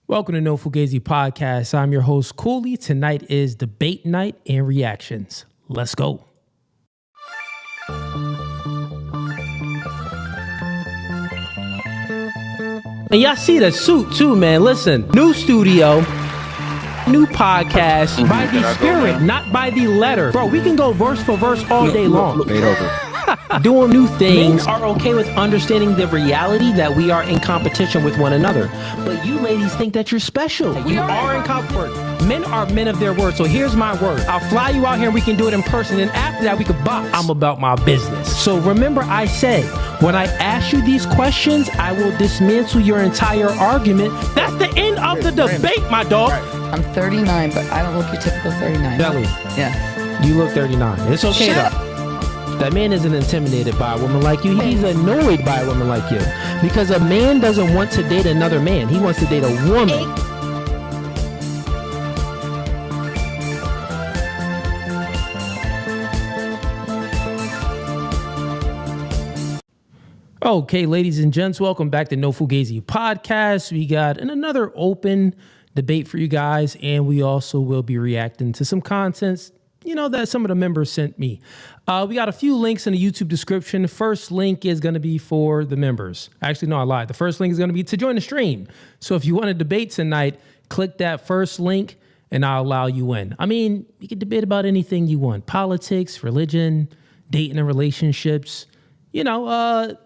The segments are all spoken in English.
Welcome to No Fugazi Podcast. I'm your host, Cooley. Tonight is debate night and reactions. Let's go. And y'all see the suit too, man. Listen, new studio, new podcast by the spirit, not by the letter. Bro, we can go verse for verse all day long. Doing new things. Men are okay with understanding the reality that we are in competition with one another. But you ladies think that you're special. You are in comfort. Men are men of their word. So here's my word. I'll fly you out here and we can do it in person. And after that, we could box. I'm about my business. So remember I said, when I ask you these questions, I will dismantle your entire argument. That's the end of the debate, my dog. I'm 39, but I don't look your typical 39. Belly. Yeah. You look 39. It's okay though. That man isn't intimidated by a woman like you. He's annoyed by a woman like you. Because a man doesn't want to date another man. He wants to date a woman. Okay, ladies and gents, welcome back to No Fugazi Podcast. We got another open debate for you guys, and we also will be reacting to some contents that some of the members sent me. We got a few links in the YouTube description. The first link is going to be for the members. Actually, no, I lied. The first link is going to be to join the stream. So if you want to debate tonight, click that first link and I'll allow you in. I mean, you can debate about anything you want. Politics, religion, dating and relationships, anything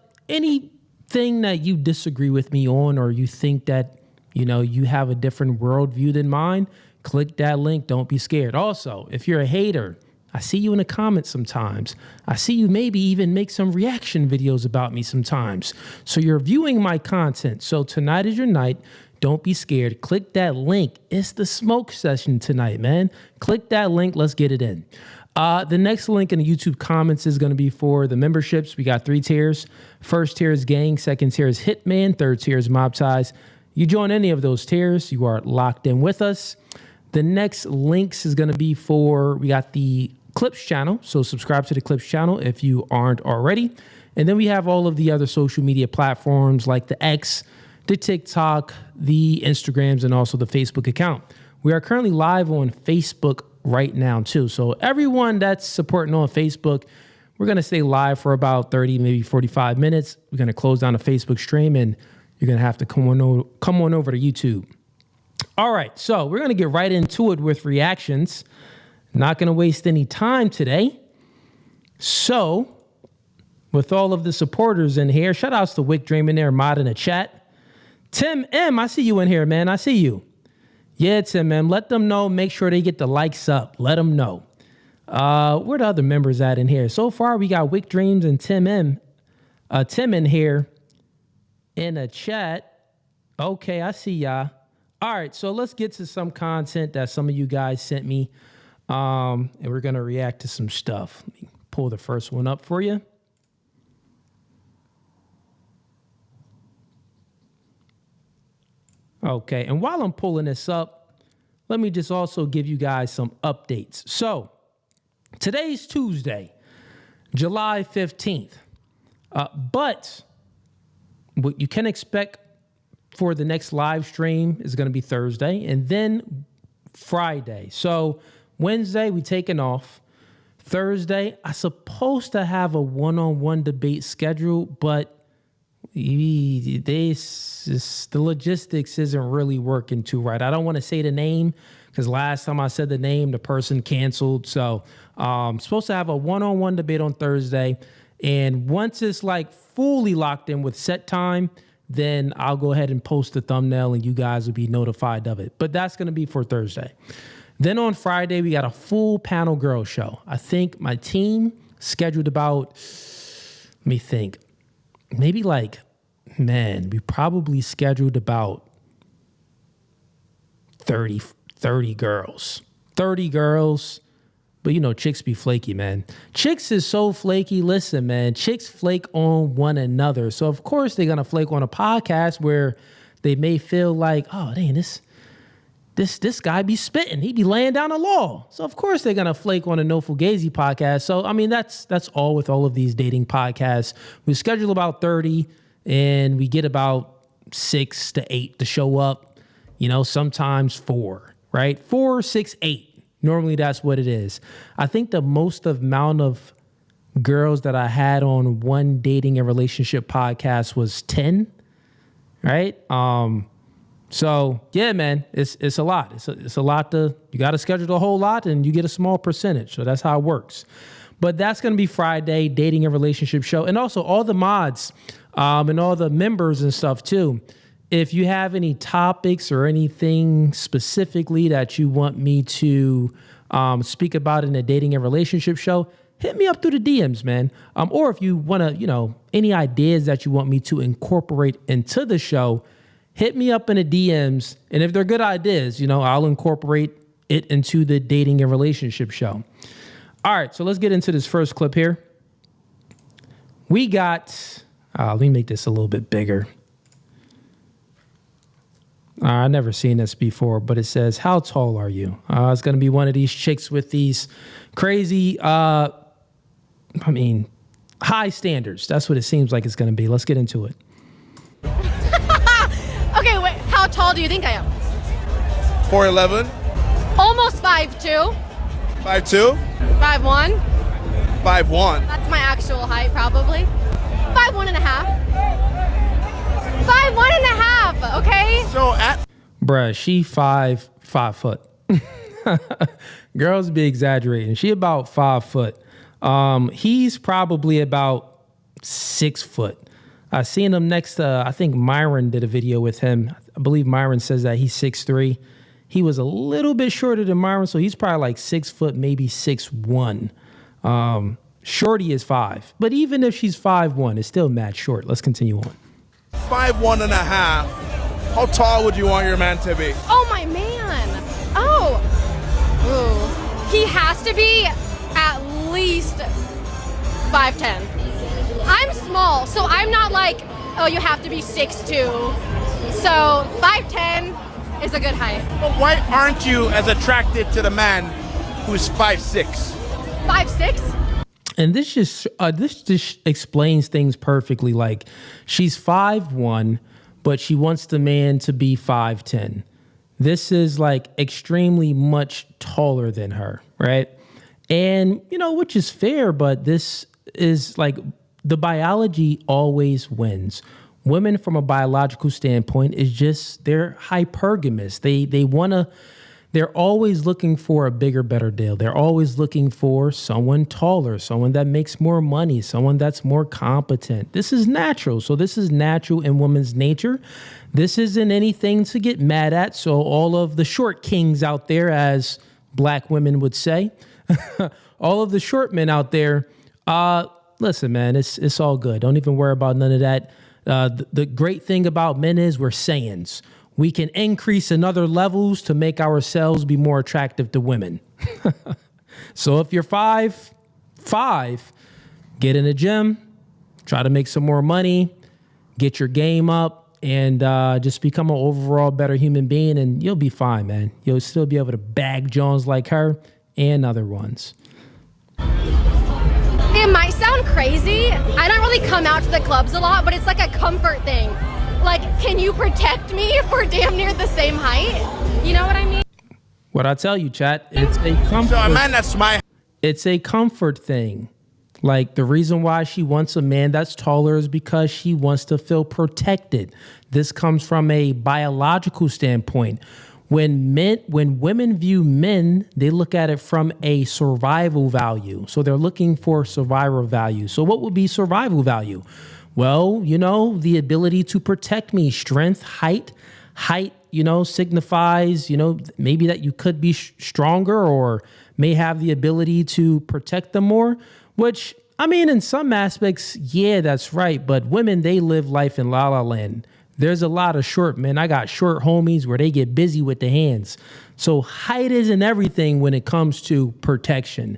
that you disagree with me on, or you think that, you have a different worldview than mine. Click that link. Don't be scared. Also, if you're a hater, I see you in the comments sometimes. I see you maybe even make some reaction videos about me sometimes. So you're viewing my content. So tonight is your night. Don't be scared. Click that link. It's the smoke session tonight, man. Click that link. Let's get it in. The next link in the YouTube comments is going to be for the memberships. We got 3 tiers. First tier is gang. Second tier is hitman. Third tier is mob ties. You join any of those tiers, you are locked in with us. The next links is going to be we got the Clips channel. So subscribe to the Clips channel if you aren't already. And then we have all of the other social media platforms like the X, the TikTok, the Instagrams, and also the Facebook account. We are currently live on Facebook right now too. So everyone that's supporting on Facebook, we're going to stay live for about 30, maybe 45 minutes. We're going to close down the Facebook stream and you're going to have to come on over to YouTube. All right, so we're going to get right into it with reactions. Not going to waste any time today. So, with all of the supporters in here, shout outs to Wick Dream in there, mod in the chat. Tim M, I see you in here, man. I see you. Yeah, Tim M, let them know. Make sure they get the likes up. Let them know. Where the other members at in here? So far, we got Wick Dreams and Tim M. Tim in here in the chat. Okay, I see y'all. All right, so let's get to some content that some of you guys sent me, and we're going to react to some stuff. Let me pull the first one up for you. Okay, and while I'm pulling this up, let me just also give you guys some updates. So today's Tuesday, July 15th, but what you can expect for the next live stream is going to be Thursday and then Friday. So Wednesday, we taking off. Thursday, I'm supposed to have a one-on-one debate scheduled, but the logistics isn't really working too right. I don't want to say the name because last time I said the name, the person canceled. So I'm supposed to have a one-on-one debate on Thursday. And once it's like fully locked in with set time, then I'll go ahead and post the thumbnail and you guys will be notified of it. But that's going to be for Thursday. Then on Friday, we got a full panel girl show. I think my team scheduled about, let me think, maybe we probably scheduled about 30 girls. 30 girls. But chicks be flaky, man. Chicks is so flaky. Listen, man, chicks flake on one another. So of course they're gonna flake on a podcast where they may feel like, oh dang, this guy be spitting. He be laying down the law. So of course they're gonna flake on a No Fugazi podcast. So I mean that's all with all of these dating podcasts. We schedule about 30 and we get about 6 to 8 to show up. sometimes 4, right? 4, 6, 8. Normally that's what it is. I think the most amount of girls that I had on one dating and relationship podcast was 10, right? So yeah, man, it's a lot. It's a lot you got to schedule a whole lot and you get a small percentage. So that's how it works. But that's going to be Friday, dating and relationship show. And also all the mods and all the members and stuff too. If you have any topics or anything specifically that you want me to speak about in a dating and relationship show, hit me up through the DMs, man. Or if you want to, any ideas that you want me to incorporate into the show, hit me up in the DMs. And if they're good ideas, I'll incorporate it into the dating and relationship show. All right, so let's get into this first clip here. We got, let me make this a little bit bigger. I've never seen this before, but it says, how tall are you? It's going to be one of these chicks with these crazy, high standards. That's what it seems like it's going to be. Let's get into it. Okay, wait, how tall do you think I am? 4'11", Almost 5'2", 5'2", 5'1". 5'1". That's my actual height, probably. 5'1 and a half. 5'1 and a half, okay? So at Bruh, she 5 foot. Girls be exaggerating. She about 5 foot. He's probably about 6 foot. I seen him next to, I think Myron did a video with him. I believe Myron says that he's 6'3". He was a little bit shorter than Myron, so he's probably like 6 foot, maybe 6'1". Shorty is 5. But even if she's 5'1", it's still mad short. Let's continue on. 5'1 and a half. How tall would you want your man to be? Oh, my man. Oh. Ooh. He has to be at least 5'10". I'm small, so I'm not like, oh, you have to be 6'2". So 5'10" is a good height. But why aren't you as attracted to the man who's 5'6"? 5'6"? And this just explains things perfectly. Like, she's 5'1", but she wants the man to be 5'10". This is like extremely much taller than her, right? And, which is fair, but this is like the biology always wins. Women from a biological standpoint is just, they're hypergamous. They're always looking for a bigger, better deal. They're always looking for someone taller, someone that makes more money, someone that's more competent. This is natural. So this is natural in women's nature. This isn't anything to get mad at. So all of the short kings out there, as black women would say, all of the short men out there, listen, man, it's all good. Don't even worry about none of that. The great thing about men is we're Saiyans. We can increase in other levels to make ourselves be more attractive to women. So if you're 5'5", get in the gym, try to make some more money, get your game up, and just become an overall better human being, and you'll be fine, man. You'll still be able to bag Jones like her and other ones. It might sound crazy. I don't really come out to the clubs a lot, but it's like a comfort thing. Like, can you protect me if we're damn near the same height? You know what I mean? What I tell you, chat, it's a comfort. So a man that's my... It's a comfort thing. Like, the reason why she wants a man that's taller is because she wants to feel protected. This comes from a biological standpoint. When women view men, they look at it from a survival value. So they're looking for survival value. So what would be survival value? Well, the ability to protect me, strength, height. Height, signifies, maybe that you could be stronger or may have the ability to protect them more, which, in some aspects, yeah, that's right. But women, they live life in la la land. There's a lot of short men. I got short homies where they get busy with the hands. So height isn't everything when it comes to protection.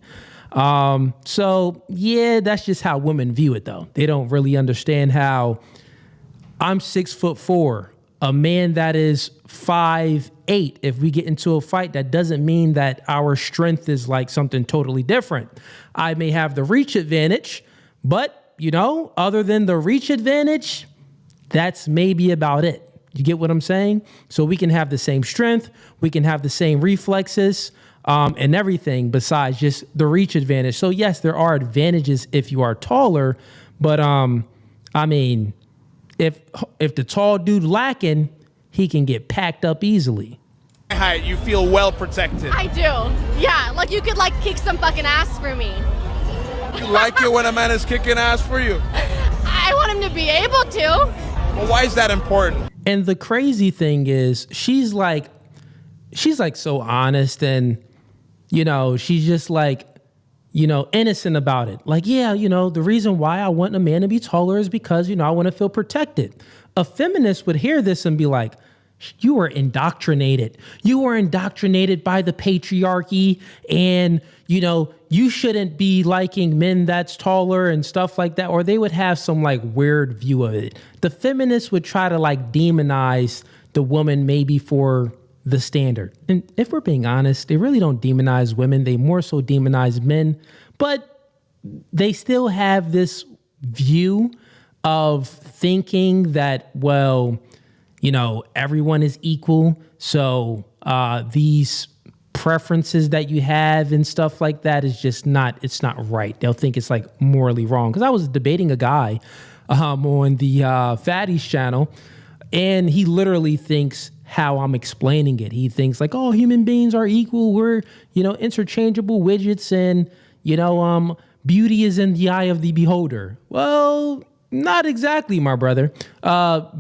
So yeah, that's just how women view it though. They don't really understand how I'm 6'4", a man that is 5'8". If we get into a fight, that doesn't mean that our strength is like something totally different. I may have the reach advantage, but other than the reach advantage, that's maybe about it. You get what I'm saying? So we can have the same strength, we can have the same reflexes, and everything besides just the reach advantage. So yes, there are advantages if you are taller, but I mean, if the tall dude lacking, he can get packed up easily. Height, you feel well protected. I do. Yeah, like you could like kick some fucking ass for me. You like it when a man is kicking ass for you? I want him to be able to. Well, why is that important? And the crazy thing is, she's like so honest, and she's just like, innocent about it. Like, yeah, the reason why I want a man to be taller is because, I want to feel protected. A feminist would hear this and be like, you were indoctrinated. You were indoctrinated by the patriarchy, and, you shouldn't be liking men that's taller and stuff like that. Or they would have some like weird view of it. The feminists would try to like demonize the woman maybe for the standard. And if we're being honest, they really don't demonize women. They more so demonize men, but they still have this view of thinking that, well, everyone is equal. So these preferences that you have and stuff like that is just it's not right. They'll think it's like morally wrong. Because I was debating a guy on the Fatties channel, and he literally thinks how I'm explaining it. He thinks like, oh, human beings are equal. We're, interchangeable widgets, and, beauty is in the eye of the beholder. Well, not exactly, my brother.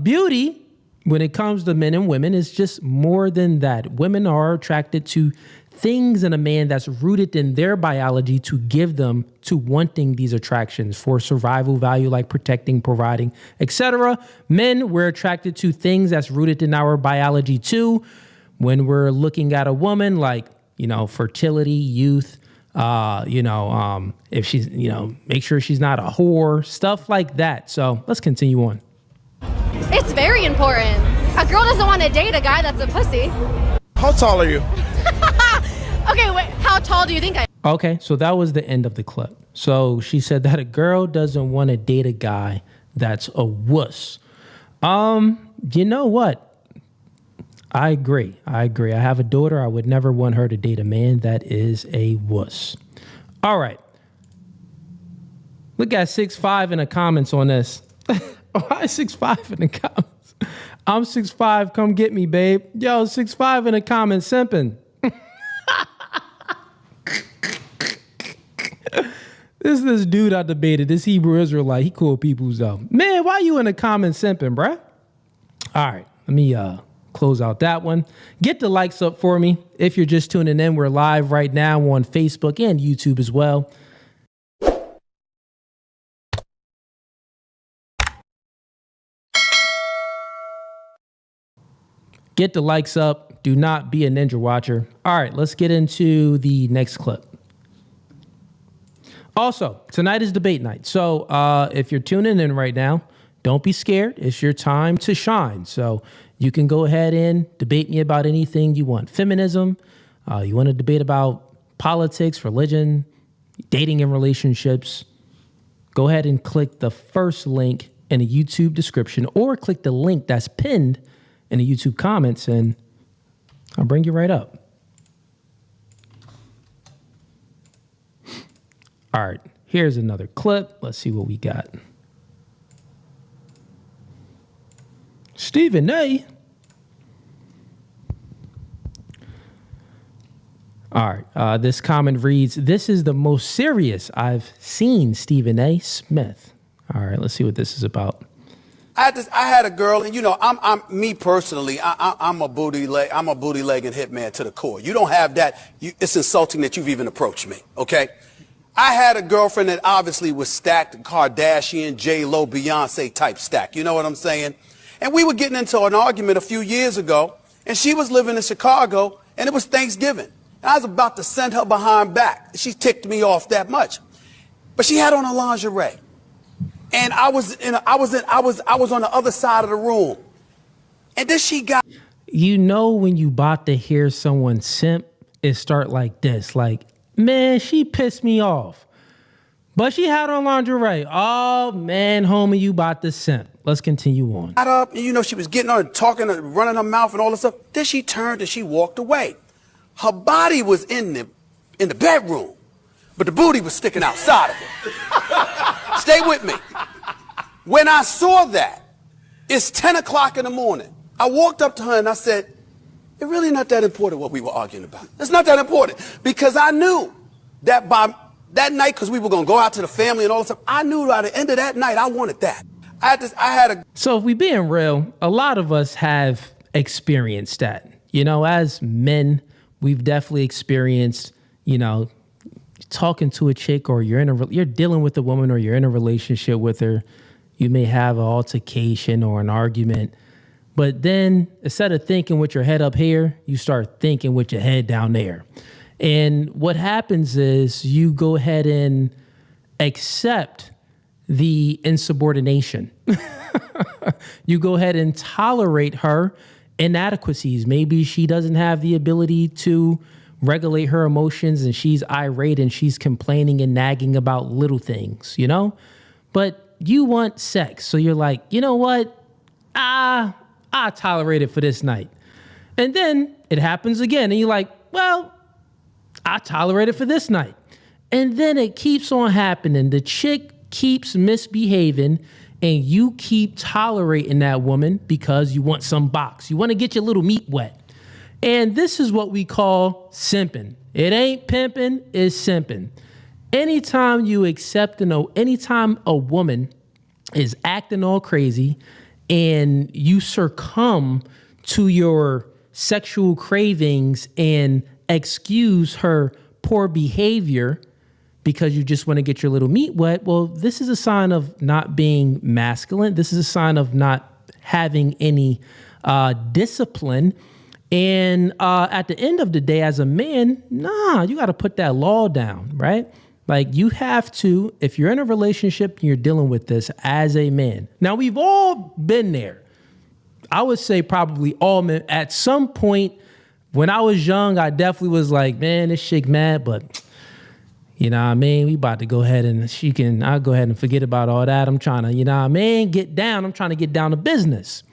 Beauty, when it comes to men and women, is just more than that. Women are attracted to things in a man that's rooted in their biology to give them to wanting these attractions for survival value, like protecting, providing, etc. Men, we're attracted to things that's rooted in our biology too. When we're looking at a woman, like, fertility, youth, if she's, make sure she's not a whore, stuff like that. So let's continue on. It's very important. A girl doesn't want to date a guy that's a pussy. How tall are you? Okay, wait, how tall do you think I am? Okay, so that was the end of the clip. So she said that a girl doesn't want to date a guy that's a wuss. You know what? I agree. I have a daughter. I would never want her to date a man that is a wuss. All right. Look at 6'5" in the comments on this. Why 6'5" in the comments? I'm 6'5", come get me, babe. Yo, 6'5" in the comments, simping. This dude I debated, this Hebrew Israelite, he cool peoples though. Man, why you in the comments simping, bruh? All right, let me close out that one. Get the likes up for me. If you're just tuning in, we're live right now on Facebook and YouTube as well. Get the likes up. Do not be a ninja watcher. All right, let's get into the next clip. Also, tonight is debate night. So if you're tuning in right now, don't be scared. It's your time to shine. So you can go ahead and debate me about anything you want. Feminism, you want to debate about politics, religion, dating and relationships. Go ahead and click the first link in the YouTube description, or click the link that's pinned in the YouTube comments, and I'll bring you right up. All right, here's another clip. Let's see what we got. Stephen A. All right, this comment reads, "This is the most serious I've seen Stephen A. Smith." All right, let's see what this is about. I had a girl, and I'm me personally. I'm a booty leg and hitman to the core. You don't have that. It's insulting that you've even approached me. Okay, I had a girlfriend that obviously was stacked, Kardashian, J-Lo, Beyonce type stack. You know what I'm saying? And we were getting into an argument a few years ago, and she was living in Chicago, and it was Thanksgiving, and I was about to send her behind back. She ticked me off that much, but she had on a lingerie. And I was on the other side of the room. And then she got... when you about to hear someone simp, it start like this. Like, man, she pissed me off. But she had on lingerie. Oh man, homie, you about to simp. Let's continue on. Got up, and you know, she was getting on, talking, and running her mouth and all this stuff. Then she turned and she walked away. Her body was in the bedroom, but the booty was sticking outside of it. Stay with me. When I saw that, it's 10 o'clock in the morning. I walked up to her and I said, it's really not that important what we were arguing about. It's not that important, because I knew that by that night, because we were going to go out to the family and all that stuff, I knew by the end of that night I wanted that. So if we being real, a lot of us have experienced that. You know, as men, we've definitely experienced, you know, talking to a chick, or you're dealing with a woman, or you're in a relationship with her. You may have an altercation or an argument, but then instead of thinking with your head up here, you start thinking with your head down there. And what happens is you go ahead and accept the insubordination. You go ahead and tolerate her inadequacies. Maybe she doesn't have the ability to regulate her emotions, and she's irate and she's complaining and nagging about little things, you know? But you want sex. So you're like, you know what? I tolerate it for this night. And then it happens again. And you're like, well, I tolerate it for this night. And then it keeps on happening. The chick keeps misbehaving, and you keep tolerating that woman because you want some box. You want to get your little meat wet. And this is what we call simping. It ain't pimping, it's simping. Anytime you accept anytime a woman is acting all crazy and you succumb to your sexual cravings and excuse her poor behavior because you just want to get your little meat wet, well, this is a sign of not being masculine. This is a sign of not having any discipline. And at the end of the day, as a man, you got to put that law down, right? Like, you have to, if you're in a relationship and you're dealing with this as a man. Now, we've all been there. I would say probably all men. At some point, when I was young, I definitely was like, man, this chick mad, but you know what I mean? We about to go ahead and I'll go ahead and forget about all that. I'm trying to, you know what I mean? Get down. I'm trying to get down to business.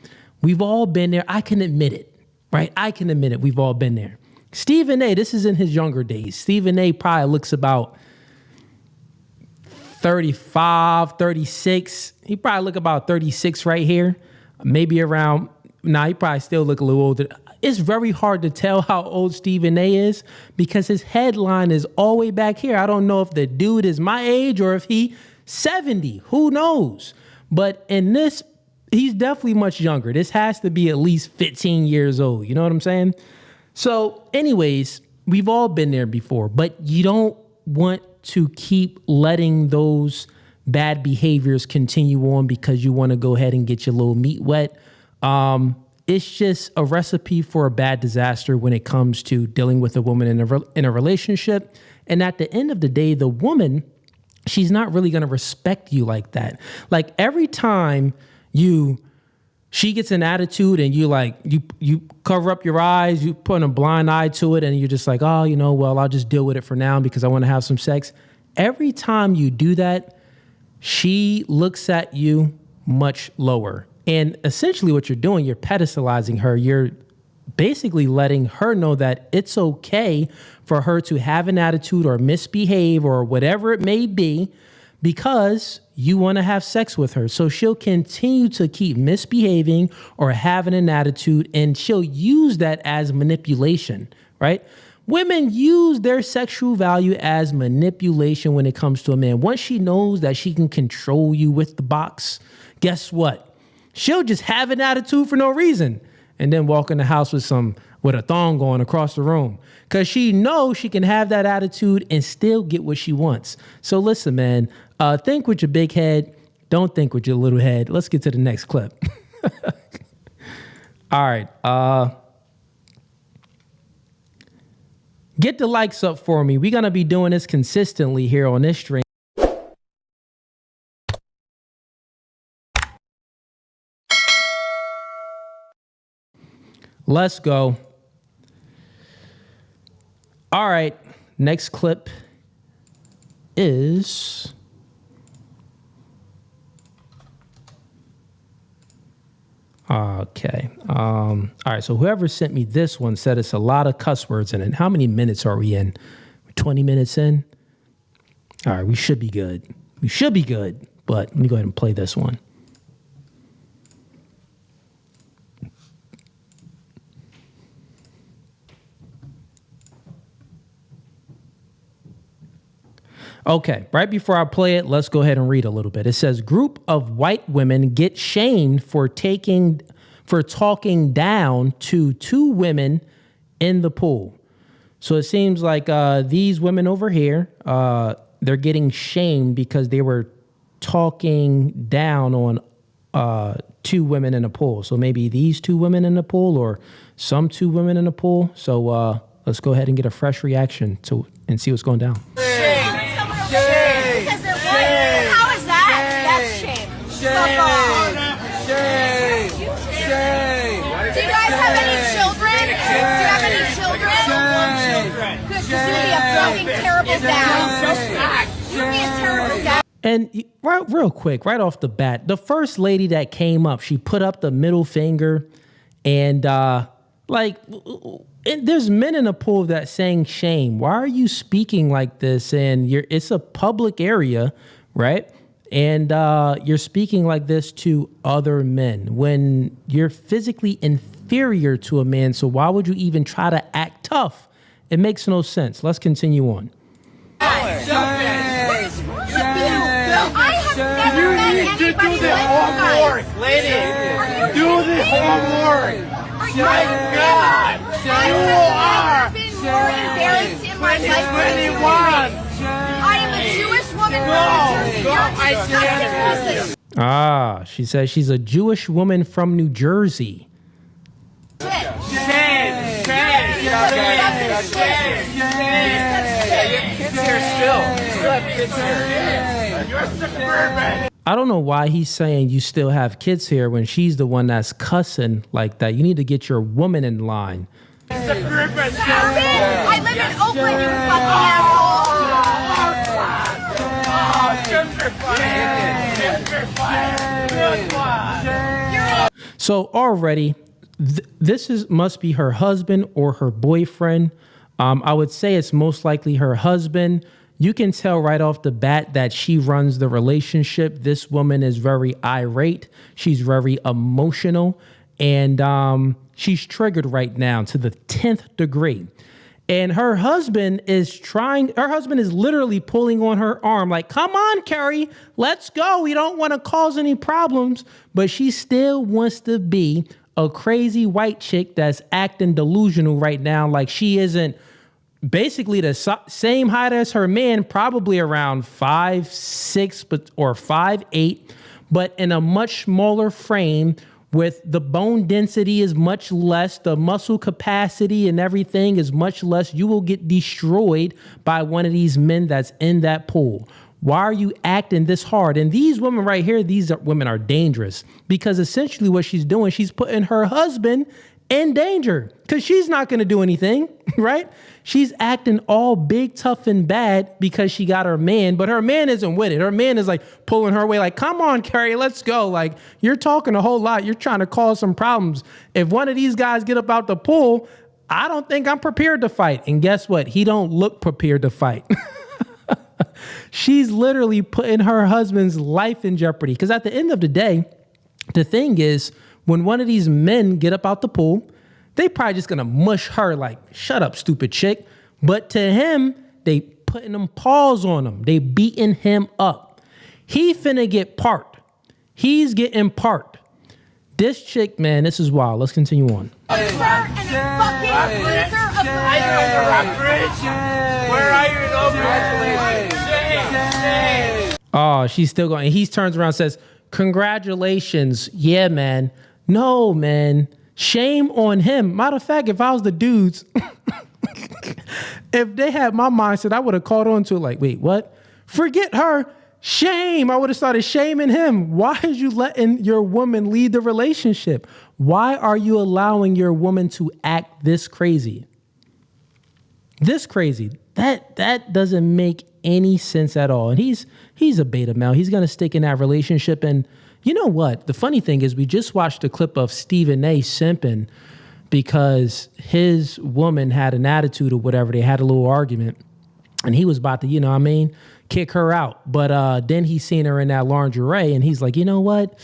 We've all been there. I can admit it, right? I can admit it. We've all been there. Stephen A., this is in his younger days. Stephen A. probably looks about 35, 36. He probably look about 36 right here. Maybe around, he probably still look a little older. It's very hard to tell how old Stephen A. is because his headline is all the way back here. I don't know if the dude is my age or if he 70. Who knows? But in this, he's definitely much younger. This has to be at least 15 years old. You know what I'm saying? So anyways, we've all been there before, but you don't want to keep letting those bad behaviors continue on because you want to go ahead and get your little meat wet. It's just a recipe for a bad disaster when it comes to dealing with a woman in a relationship. And at the end of the day, the woman, she's not really going to respect you like that. Like, every time she gets an attitude and you cover up your eyes, you put a blind eye to it, and you're just like, oh, well, I'll just deal with it for now because I want to have some sex. Every time you do that, she looks at you much lower. And essentially what you're doing, you're pedestalizing her. You're basically letting her know that it's okay for her to have an attitude or misbehave or whatever it may be because you want to have sex with her. So she'll continue to keep misbehaving or having an attitude, and she'll use that as manipulation, right? Women use their sexual value as manipulation when it comes to a man. Once she knows that she can control you with the box, guess what? She'll just have an attitude for no reason and then walk in the house with a thong going across the room because she knows she can have that attitude and still get what she wants. So listen, man, think with your big head. Don't think with your little head. Let's get to the next clip. All right. Get the likes up for me. We're going to be doing this consistently here on this stream. Let's go. All right. Next clip is Okay. All right. So whoever sent me this one said it's a lot of cuss words in it. How many minutes are we in? 20 minutes in? All right. We should be good. We should be good. But let me go ahead and play this one. Okay, right before I play it, let's go ahead and read a little bit. It says, group of white women get shamed for talking down to two women in the pool. So it seems like these women over here, they're getting shamed because they were talking down on two women in the pool. So maybe these two women in the pool or some two women in the pool. So let's go ahead and get a fresh reaction and see what's going down. Because they're white. How is that? That's shame. Do you guys have any children? Do you have any children? Good, because you'd be a fucking terrible dad. You'd be a terrible dad. And real quick, right off the bat, the first lady that came up, she put up the middle finger and and there's men in the pool that saying shame. Why are you speaking like this? And it's a public area, right? And you're speaking like this to other men when you're physically inferior to a man. So why would you even try to act tough? It makes no sense. Let's continue on. What is wrong with you? I have never met anybody like you guys. Lady, do the homework. My God, I have never been more embarrassed in my life than you. I am a Jewish woman from New Jersey. You're a disgusting person. She says she's a Jewish woman from New Jersey. I don't know why he's saying you still have kids here when she's the one that's cussing like that. You need to get your woman in line. I live in Oakland, you fucking asshole. So already, this must be her husband or her boyfriend. I would say it's most likely her husband. You can tell right off the bat that she runs the relationship. This woman is very irate. She's very emotional. And she's triggered right now to the 10th degree. And her husband is literally pulling on her arm like, come on, Carrie, let's go. We don't want to cause any problems. But she still wants to be a crazy white chick that's acting delusional right now. Like she isn't basically the same height as her man, probably around 5'6", or 5'8", but in a much smaller frame with the bone density is much less, the muscle capacity and everything is much less. You will get destroyed by one of these men that's in that pool. Why are you acting this hard? And these women right here, women are dangerous because essentially what she's doing, she's putting her husband in danger because she's not going to do anything, right? She's acting all big, tough, and bad because she got her man, but her man isn't with it. Her man is like pulling her away like, come on, Carrie, let's go. Like, you're talking a whole lot. You're trying to cause some problems. If one of these guys get up out the pool, I don't think I'm prepared to fight. And guess what? He don't look prepared to fight. She's literally putting her husband's life in jeopardy. Because at the end of the day, the thing is, when one of these men get up out the pool, they probably just gonna mush her like, shut up, stupid chick. But to him, they putting them paws on him. They beating him up. He finna get parked. He's getting parked. This chick, man, this is wild. Let's continue on. Where are you? Oh, she's still going. He turns around and says, congratulations. Yeah, man. No, man. Shame on him. Matter of fact, if I was the dudes, if they had my mindset, I would have caught on to it like, wait, what? Forget her. Shame. I would have started shaming him. Why is you letting your woman lead the relationship? Why are you allowing your woman to act this crazy? This crazy. That doesn't make any sense at all. And he's a beta male. He's going to stick in that relationship. And You know what? The funny thing is we just watched a clip of Stephen A. simping because his woman had an attitude or whatever. They had a little argument and he was about to, kick her out. But then he seen her in that lingerie and he's like, you know what?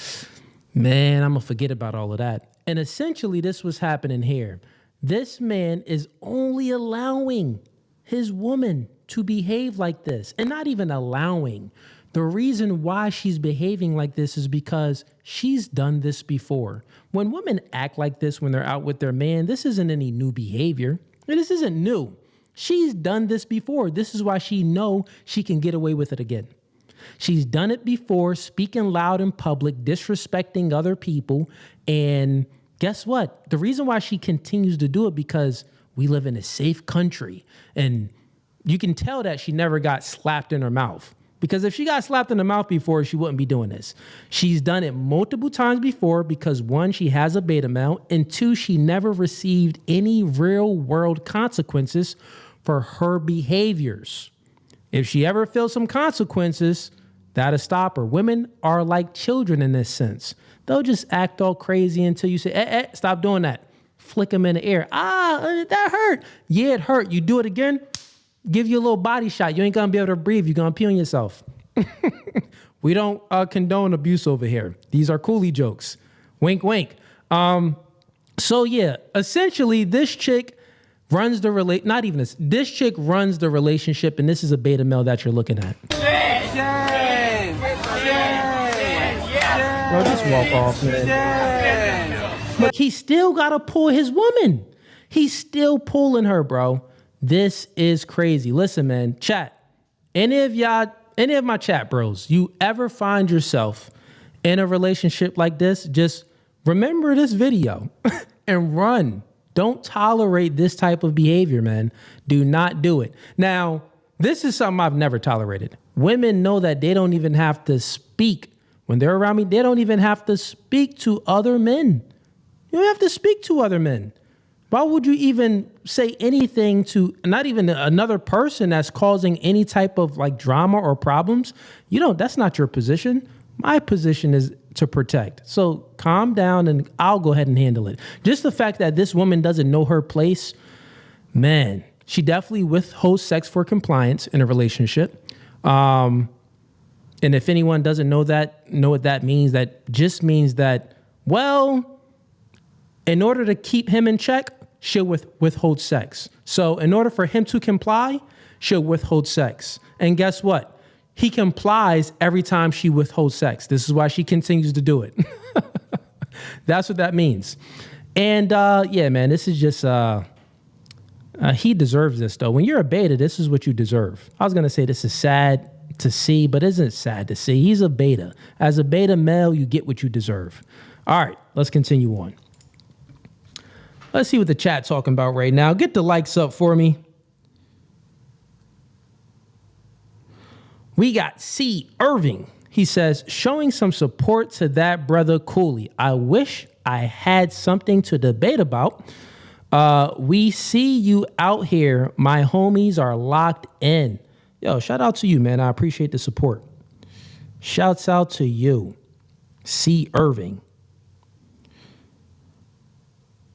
Man, I'm going to forget about all of that. And essentially this was happening here. This man is only allowing his woman to behave like this, and not even allowing. The reason why she's behaving like this is because she's done this before. When women act like this when they're out with their man, this isn't any new behavior. This isn't new. She's done this before. This is why she know she can get away with it again. She's done it before, speaking loud in public, disrespecting other people. And guess what? The reason why she continues to do it because we live in a safe country. And you can tell that she never got slapped in her mouth. Because if she got slapped in the mouth before, she wouldn't be doing this. She's done it multiple times before because one, she has a beta male, and two, she never received any real world consequences for her behaviors. If she ever feels some consequences, that'll stop her. Women are like children in this sense. They'll just act all crazy until you say, stop doing that. Flick them in the air. That hurt. Yeah, it hurt. You do it again, give you a little body shot. You ain't gonna be able to breathe. You're gonna pee on yourself. We don't condone abuse over here. These are coolie jokes. Wink, wink. So yeah, essentially this chick runs the not even this chick runs the relationship, and this is a beta male that you're looking at. Bro, just walk off, man. But he still gotta pull his woman. He's still pulling her, bro. This is crazy. Listen, man, chat. Any of my chat bros, you ever find yourself in a relationship like this, just remember this video and run. Don't tolerate this type of behavior, man. Do not do it. Now, this is something I've never tolerated. Women know that they don't even have to speak. When they're around me, they don't even have to speak to other men. You don't have to speak to other men. Why would you even say anything to not even another person that's causing any type of like drama or problems? That's not your position. My position is to protect. So calm down and I'll go ahead and handle it. Just the fact that this woman doesn't know her place, man, she definitely withholds sex for compliance in a relationship. And if anyone doesn't know what that means, that just means that, well, in order to keep him in check, she'll withhold sex. So in order for him to comply, she'll withhold sex. And guess what? He complies every time she withholds sex. This is why she continues to do it. That's what that means. And yeah, man, this is just, he deserves this though. When you're a beta, this is what you deserve. I was going to say this is sad to see, but isn't sad to see. He's a beta. As a beta male, you get what you deserve. All right, let's continue on. Let's see what the chat's talking about right now. Get the likes up for me. We got C. Irving. He says, showing some support to that brother Cooley. I wish I had something to debate about. We see you out here. My homies are locked in. Yo, shout out to you, man. I appreciate the support. Shouts out to you, C. Irving.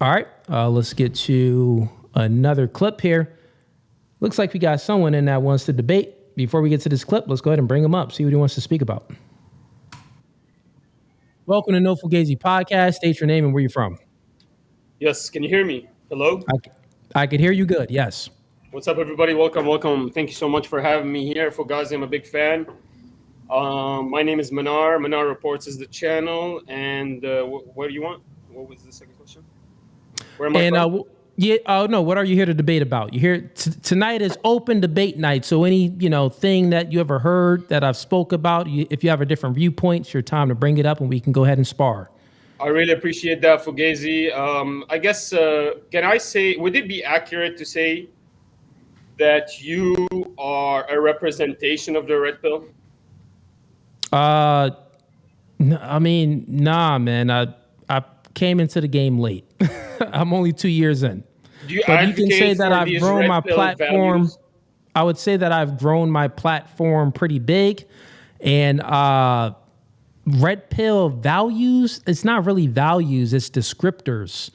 All right, let's get to another clip here. Looks like we got someone in that wants to debate. Before we get to this clip, let's go ahead and bring him up, see what he wants to speak about. Welcome to No Fugazi Podcast. State your name and where you're from. Yes, can you hear me? Hello? I can hear you good, yes. What's up, everybody? Welcome. Thank you so much for having me here. Fugazi, I'm a big fan. My name is Manar. Manar Reports is the channel. And what do you want? What was the second question? Where am I from? No, what are you here to debate about? You here tonight is open debate night. So any, thing that you ever heard that I've spoke about, if you have a different viewpoint, it's your time to bring it up and we can go ahead and spar. I really appreciate that, Fugazi. I guess, can I say, would it be accurate to say that you are a representation of the red pill? Nah, man. I came into the game late. I'm only 2 years in. But you can say that I've grown my platform. Values? I would say that I've grown my platform pretty big. And red pill values, it's not really values, it's descriptors.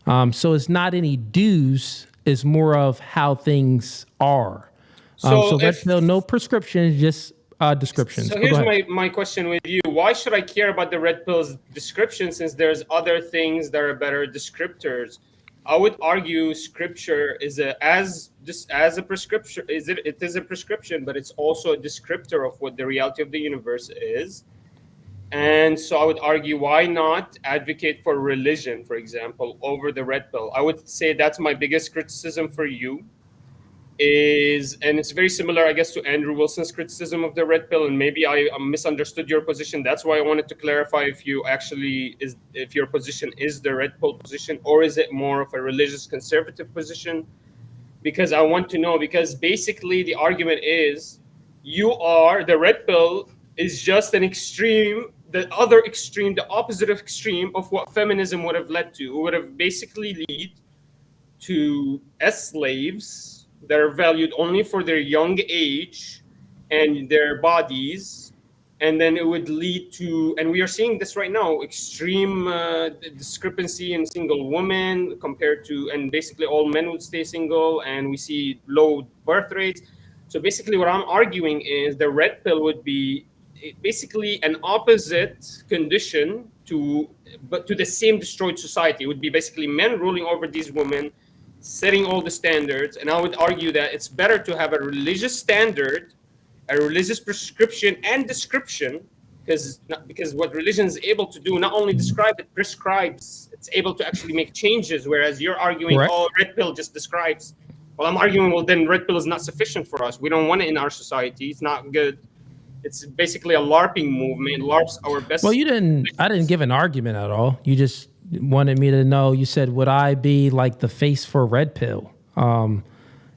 So it's not any do's, it's more of how things are. So red pill, no prescriptions, just descriptions. So But go here's ahead. my question with you. Why should I care about the red pill's description since there's other things that are better descriptors? I would argue scripture is as a prescription. It is a prescription, but it's also a descriptor of what the reality of the universe is. And so I would argue, why not advocate for religion, for example, over the red pill? I would say that's my biggest criticism for you. And it's very similar, I guess, to Andrew Wilson's criticism of the red pill, and maybe I misunderstood your position. That's why I wanted to clarify if your position is the red pill position, or is it more of a religious conservative position? Because I want to know, because basically the argument is the red pill is just an extreme, the other extreme, the opposite extreme of what feminism would have led to. It would have basically lead to slaves that are valued only for their young age and their bodies. And then it would lead to, and we are seeing this right now, extreme discrepancy in single women compared to, and basically all men would stay single, and we see low birth rates. So basically what I'm arguing is the red pill would be basically an opposite condition to the same destroyed society. It would be basically men ruling over these women, setting all the standards. And I would argue that it's better to have a religious standard, a religious prescription and description, because what religion is able to do, not only describe, it prescribes. It's able to actually make changes, whereas you're arguing, Correct. oh, red pill just describes. Well, I'm arguing, well, then red pill is not sufficient for us. We don't want it in our society. It's not good. It's basically a LARPing movement. LARP's our best. Well, I didn't give an argument at all. You just wanted me to know, you said, would I be like the face for red pill?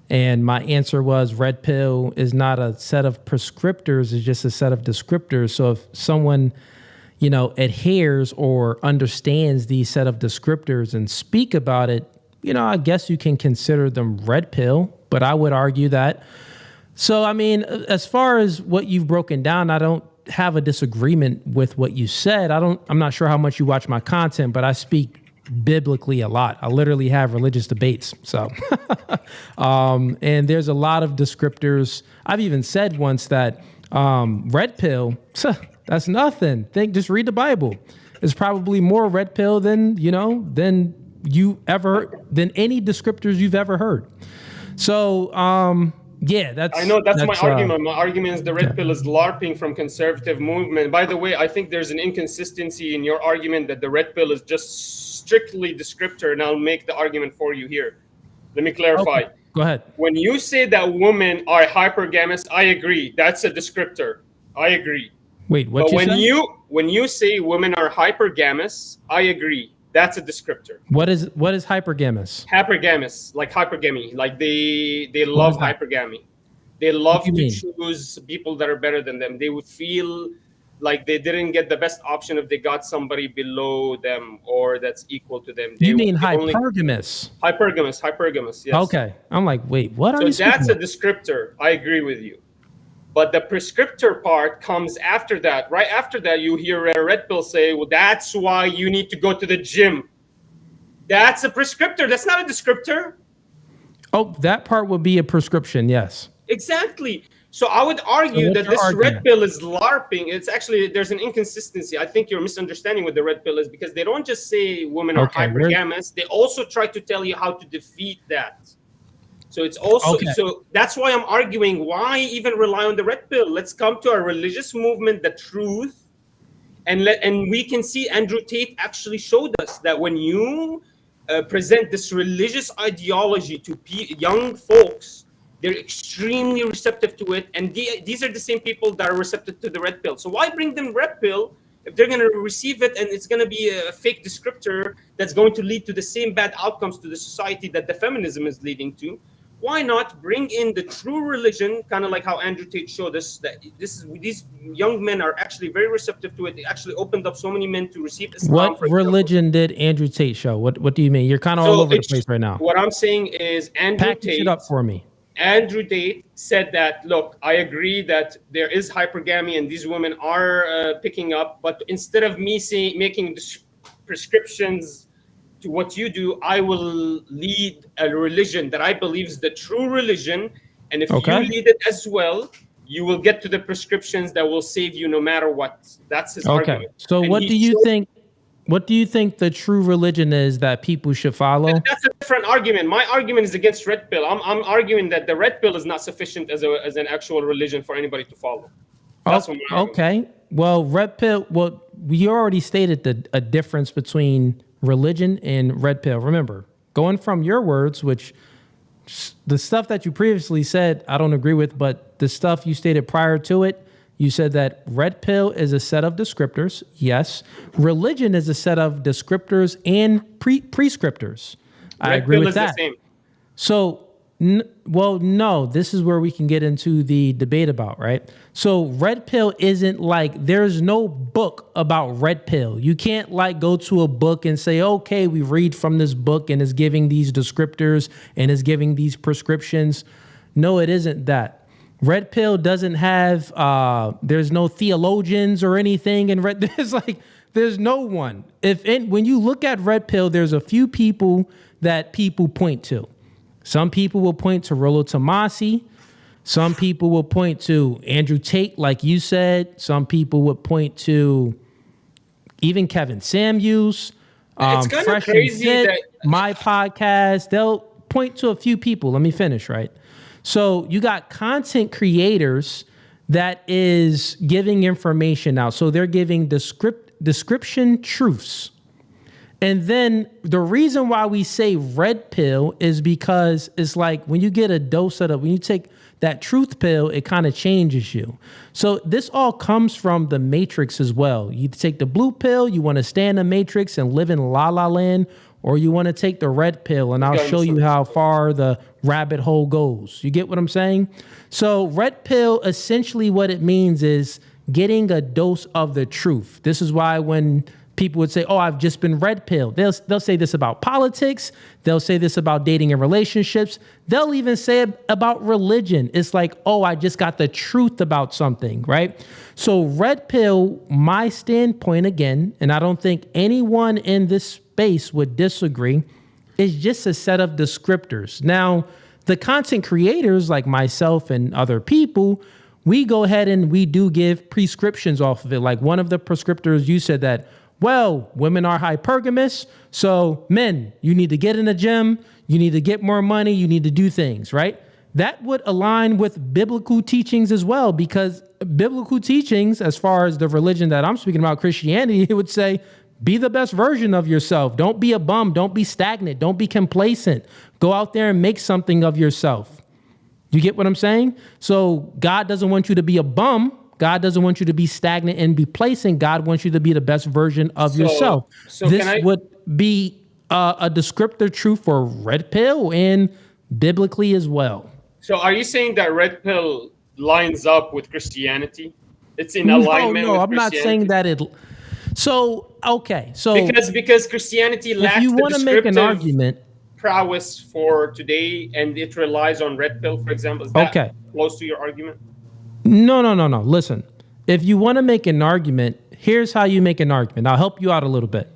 And my answer was red pill is not a set of prescriptors, it's just a set of descriptors. So if someone, adheres or understands these set of descriptors and speak about it, I guess you can consider them red pill, but I would argue that. So, I mean, as far as what you've broken down, I don't have a disagreement with what you said. I'm not sure how much you watch my content, but I speak biblically a lot. I literally have religious debates. So, and there's a lot of descriptors. I've even said once that red pill, that's nothing. Just read the Bible. It's probably more red pill than any descriptors you've ever heard. So, yeah, that's my argument. My argument is the red pill is LARPing from conservative movement. By the way, I think there's an inconsistency in your argument that the red pill is just strictly descriptor, and I'll make the argument for you here. Let me clarify. Okay. Go ahead. When you say that women are hypergamous, I agree. That's a descriptor. I agree. Wait, what? But when you say women are hypergamous, I agree. That's a descriptor. What is hypergamous? Hypergamous, like hypergamy, like they love hypergamy. They love to choose people that are better than them. They would feel like they didn't get the best option if they got somebody below them or that's equal to them. You mean hypergamous? Hypergamous, yes. Okay. I'm like, wait, what are you saying? So that's a descriptor. I agree with you. But the prescriptor part comes after that. Right after that, you hear a red pill say, well, that's why you need to go to the gym. That's a prescriptor. That's not a descriptor. Oh, that part would be a prescription, yes. Exactly. So I would argue that this red pill is LARPing. It's actually, there's an inconsistency. I think your misunderstanding with the red pill is because they don't just say women are hypergamous. They also try to tell you how to defeat that. So it's also, so that's why I'm arguing, why even rely on the red pill? Let's come to a religious movement, the truth, and we can see Andrew Tate actually showed us that when you present this religious ideology to young folks, they're extremely receptive to it, and these are the same people that are receptive to the red pill. So why bring them red pill if they're going to receive it and it's going to be a fake descriptor that's going to lead to the same bad outcomes to the society that the feminism is leading to? Why not bring in the true religion, kind of like how Andrew Tate showed us, that these young men are actually very receptive to it. They actually opened up so many men to receive Islam. What religion did Andrew Tate show? What do you mean? You're kind of all over the place right now. What I'm saying is Andrew Package Tate. it up for me. Andrew Tate said that, look, I agree that there is hypergamy and these women are picking up, but instead of me making prescriptions to what you do, I will lead a religion that I believe is the true religion. And if you lead it as well, you will get to the prescriptions that will save you no matter what. That's his argument. So And what he do you showed- think? What do you think the true religion is that people should follow? That's a different argument. My argument is against red pill. I'm arguing that the red pill is not sufficient as an actual religion for anybody to follow. That's what my argument is. Okay. Well, red pill. Well, we already stated a difference between religion and red pill. Remember, going from your words, which the stuff that you previously said, I don't agree with, but the stuff you stated prior to it, you said that red pill is a set of descriptors. Yes. Religion is a set of descriptors and prescriptors. I agree with that. The same. So, well, no, this is where we can get into the debate about, right? So red pill isn't like, there's no book about red pill. You can't like go to a book and say, okay, we read from this book and it's giving these descriptors and it's giving these prescriptions. No, it isn't that. Red pill doesn't have, there's no theologians or anything in red. There's no one. When you look at red pill, there's a few people that people point to. Some people will point to Rollo Tomasi. Some people will point to Andrew Tate, like you said. Some people would point to even Kevin Samuels. It's kind of Fresh and crazy Fit, that my podcast. They'll point to a few people. Let me finish, right? So you got content creators that is giving information out. So they're giving description truths. And then the reason why we say red pill is because it's like when you get a dose of when you take that truth pill, it kind of changes you. So this all comes from the Matrix as well. You take the blue pill, you want to stay in the Matrix and live in La La Land, or you want to take the red pill, and I'll show you how far the rabbit hole goes. You get what I'm saying? So red pill, essentially what it means is getting a dose of the truth. This is why when people would say, oh, I've just been red pilled, they'll say this about politics. They'll say this about dating and relationships. They'll even say it about religion. It's like, oh, I just got the truth about something, right? So red pill, my standpoint again, and I don't think anyone in this space would disagree, is just a set of descriptors. Now, the content creators like myself and other people, we go ahead and we do give prescriptions off of it. Like one of the prescriptors, you said that, well, women are hypergamous, so men, you need to get in the gym, you need to get more money, you need to do things, right? That would align with biblical teachings as well, because biblical teachings, as far as the religion that I'm speaking about, Christianity, it would say, be the best version of yourself. Don't be a bum. Don't be stagnant. Don't be complacent. Go out there and make something of yourself. You get what I'm saying? So God doesn't want you to be a bum. God doesn't want you to be stagnant and be placing. God wants you to be the best version of yourself. So this would be a descriptor truth for red pill and biblically as well. So are you saying that red pill lines up with Christianity? It's in alignment with I'm not saying that it. So, okay. So because Christianity lacks if you want to make an argument, prowess for today and it relies on red pill, for example, is that close to your argument? No. Listen, if you want to make an argument, here's how you make an argument. I'll help you out a little bit.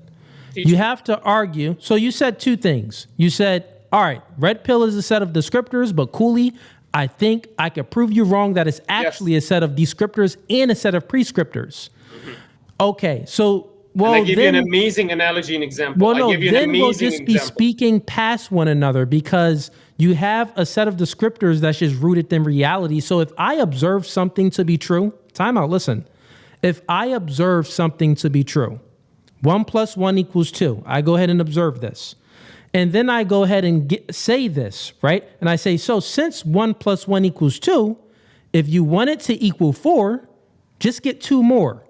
You have to argue. So you said two things. You said, all right, red pill is a set of descriptors, but Cooley, I think I could prove you wrong that it's actually a set of descriptors and a set of prescriptors. Mm-hmm. Okay, so well, and I give you an amazing analogy and example. Well, no, I give you then we'll just be speaking past one another because you have a set of descriptors that's just rooted in reality. So if I observe something to be true, time out, listen. If I observe something to be true, 1 + 1 = 2, I go ahead and observe this. And then I go ahead and say this, right? And I say, so since 1 + 1 = 2, if you want it to equal 4, just get 2 more.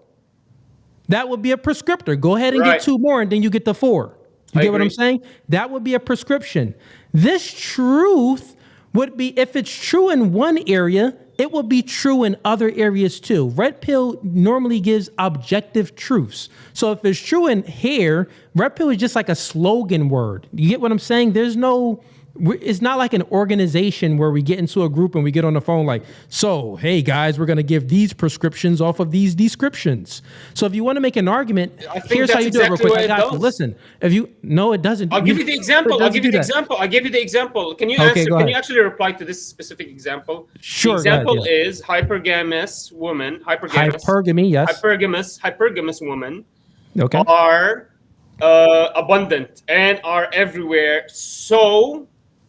That would be a prescriptor. Go ahead and get 2 more, and then you get the 4. You get what I'm saying? That would be a prescription. This truth would be, if it's true in one area, it will be true in other areas too. Red pill normally gives objective truths. So if it's true in hair, red pill is just like a slogan word. You get what I'm saying? There's no It's not like an organization where we get into a group and we get on the phone like, so, hey guys, we're going to give these prescriptions off of these descriptions. So if you want to make an argument, here's how you do it real quick. I got you. Listen, no, it doesn't. I'll give you the example. I'll give you the example. Can you answer? Can you actually reply to this specific example? Sure. The example is hypergamous woman. Hypergamy, yes. Hypergamous women Okay. are abundant and are everywhere. So,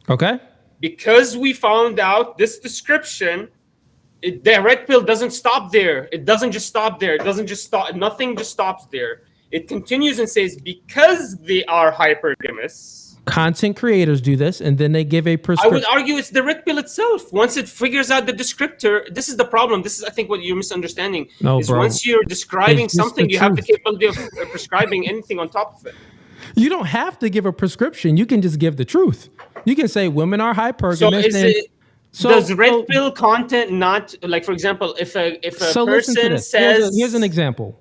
okay, because we found out this description, the red pill doesn't stop there. It doesn't just stop there. It doesn't just stop. Nothing just stops there. It continues and says, because they are hypergamous. Content creators do this, and then they give a prescription. I would argue it's the red pill itself. Once it figures out the descriptor, this is the problem. This is, I think, what you're misunderstanding. No, bro. Once you're describing something, you have the capability of prescribing anything on top of it. You don't have to give a prescription. You can just give the truth. You can say women are hypergamous. Does red pill content not, like, for example, if a person says... Here's an example.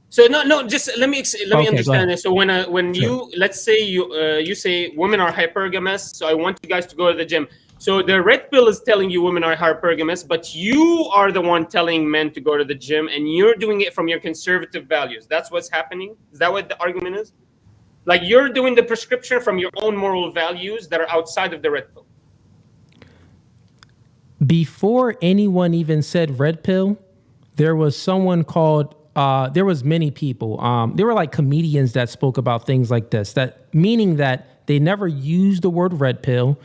So no, just let me understand this. So when you, let's say you say women are hypergamous, so I want you guys to go to the gym. So the red pill is telling you women are hypergamous, but you are the one telling men to go to the gym, and you're doing it from your conservative values. That's what's happening? Is that what the argument is? Like, you're doing the prescription from your own moral values that are outside of the red pill. Before anyone even said red pill, there was someone called, there was many people. There were like comedians that spoke about things like this, meaning that they never used the word red pill.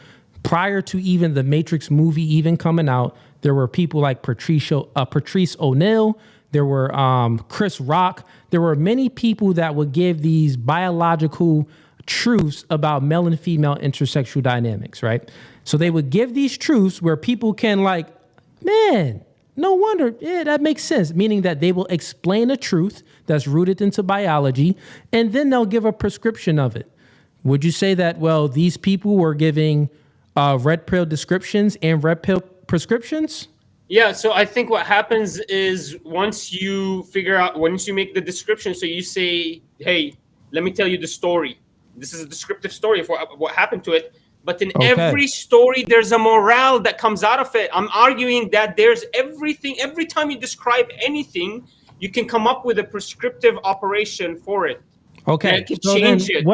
Prior to even the Matrix movie even coming out, there were people like Patrice O'Neal. There were Chris Rock. There were many people that would give these biological truths about male and female intersexual dynamics, right? So they would give these truths where people can like, man, no wonder, yeah, that makes sense. Meaning that they will explain a truth that's rooted into biology, and then they'll give a prescription of it. Would you say that, well, these people were giving red pill descriptions and red pill prescriptions? Yeah, so I think what happens is once you make the description, so you say, hey, let me tell you the story. This is a descriptive story of what happened to it. But in every story, there's a morale that comes out of it. I'm arguing that there's everything. Every time you describe anything, you can come up with a prescriptive operation for it. Okay. You can change it.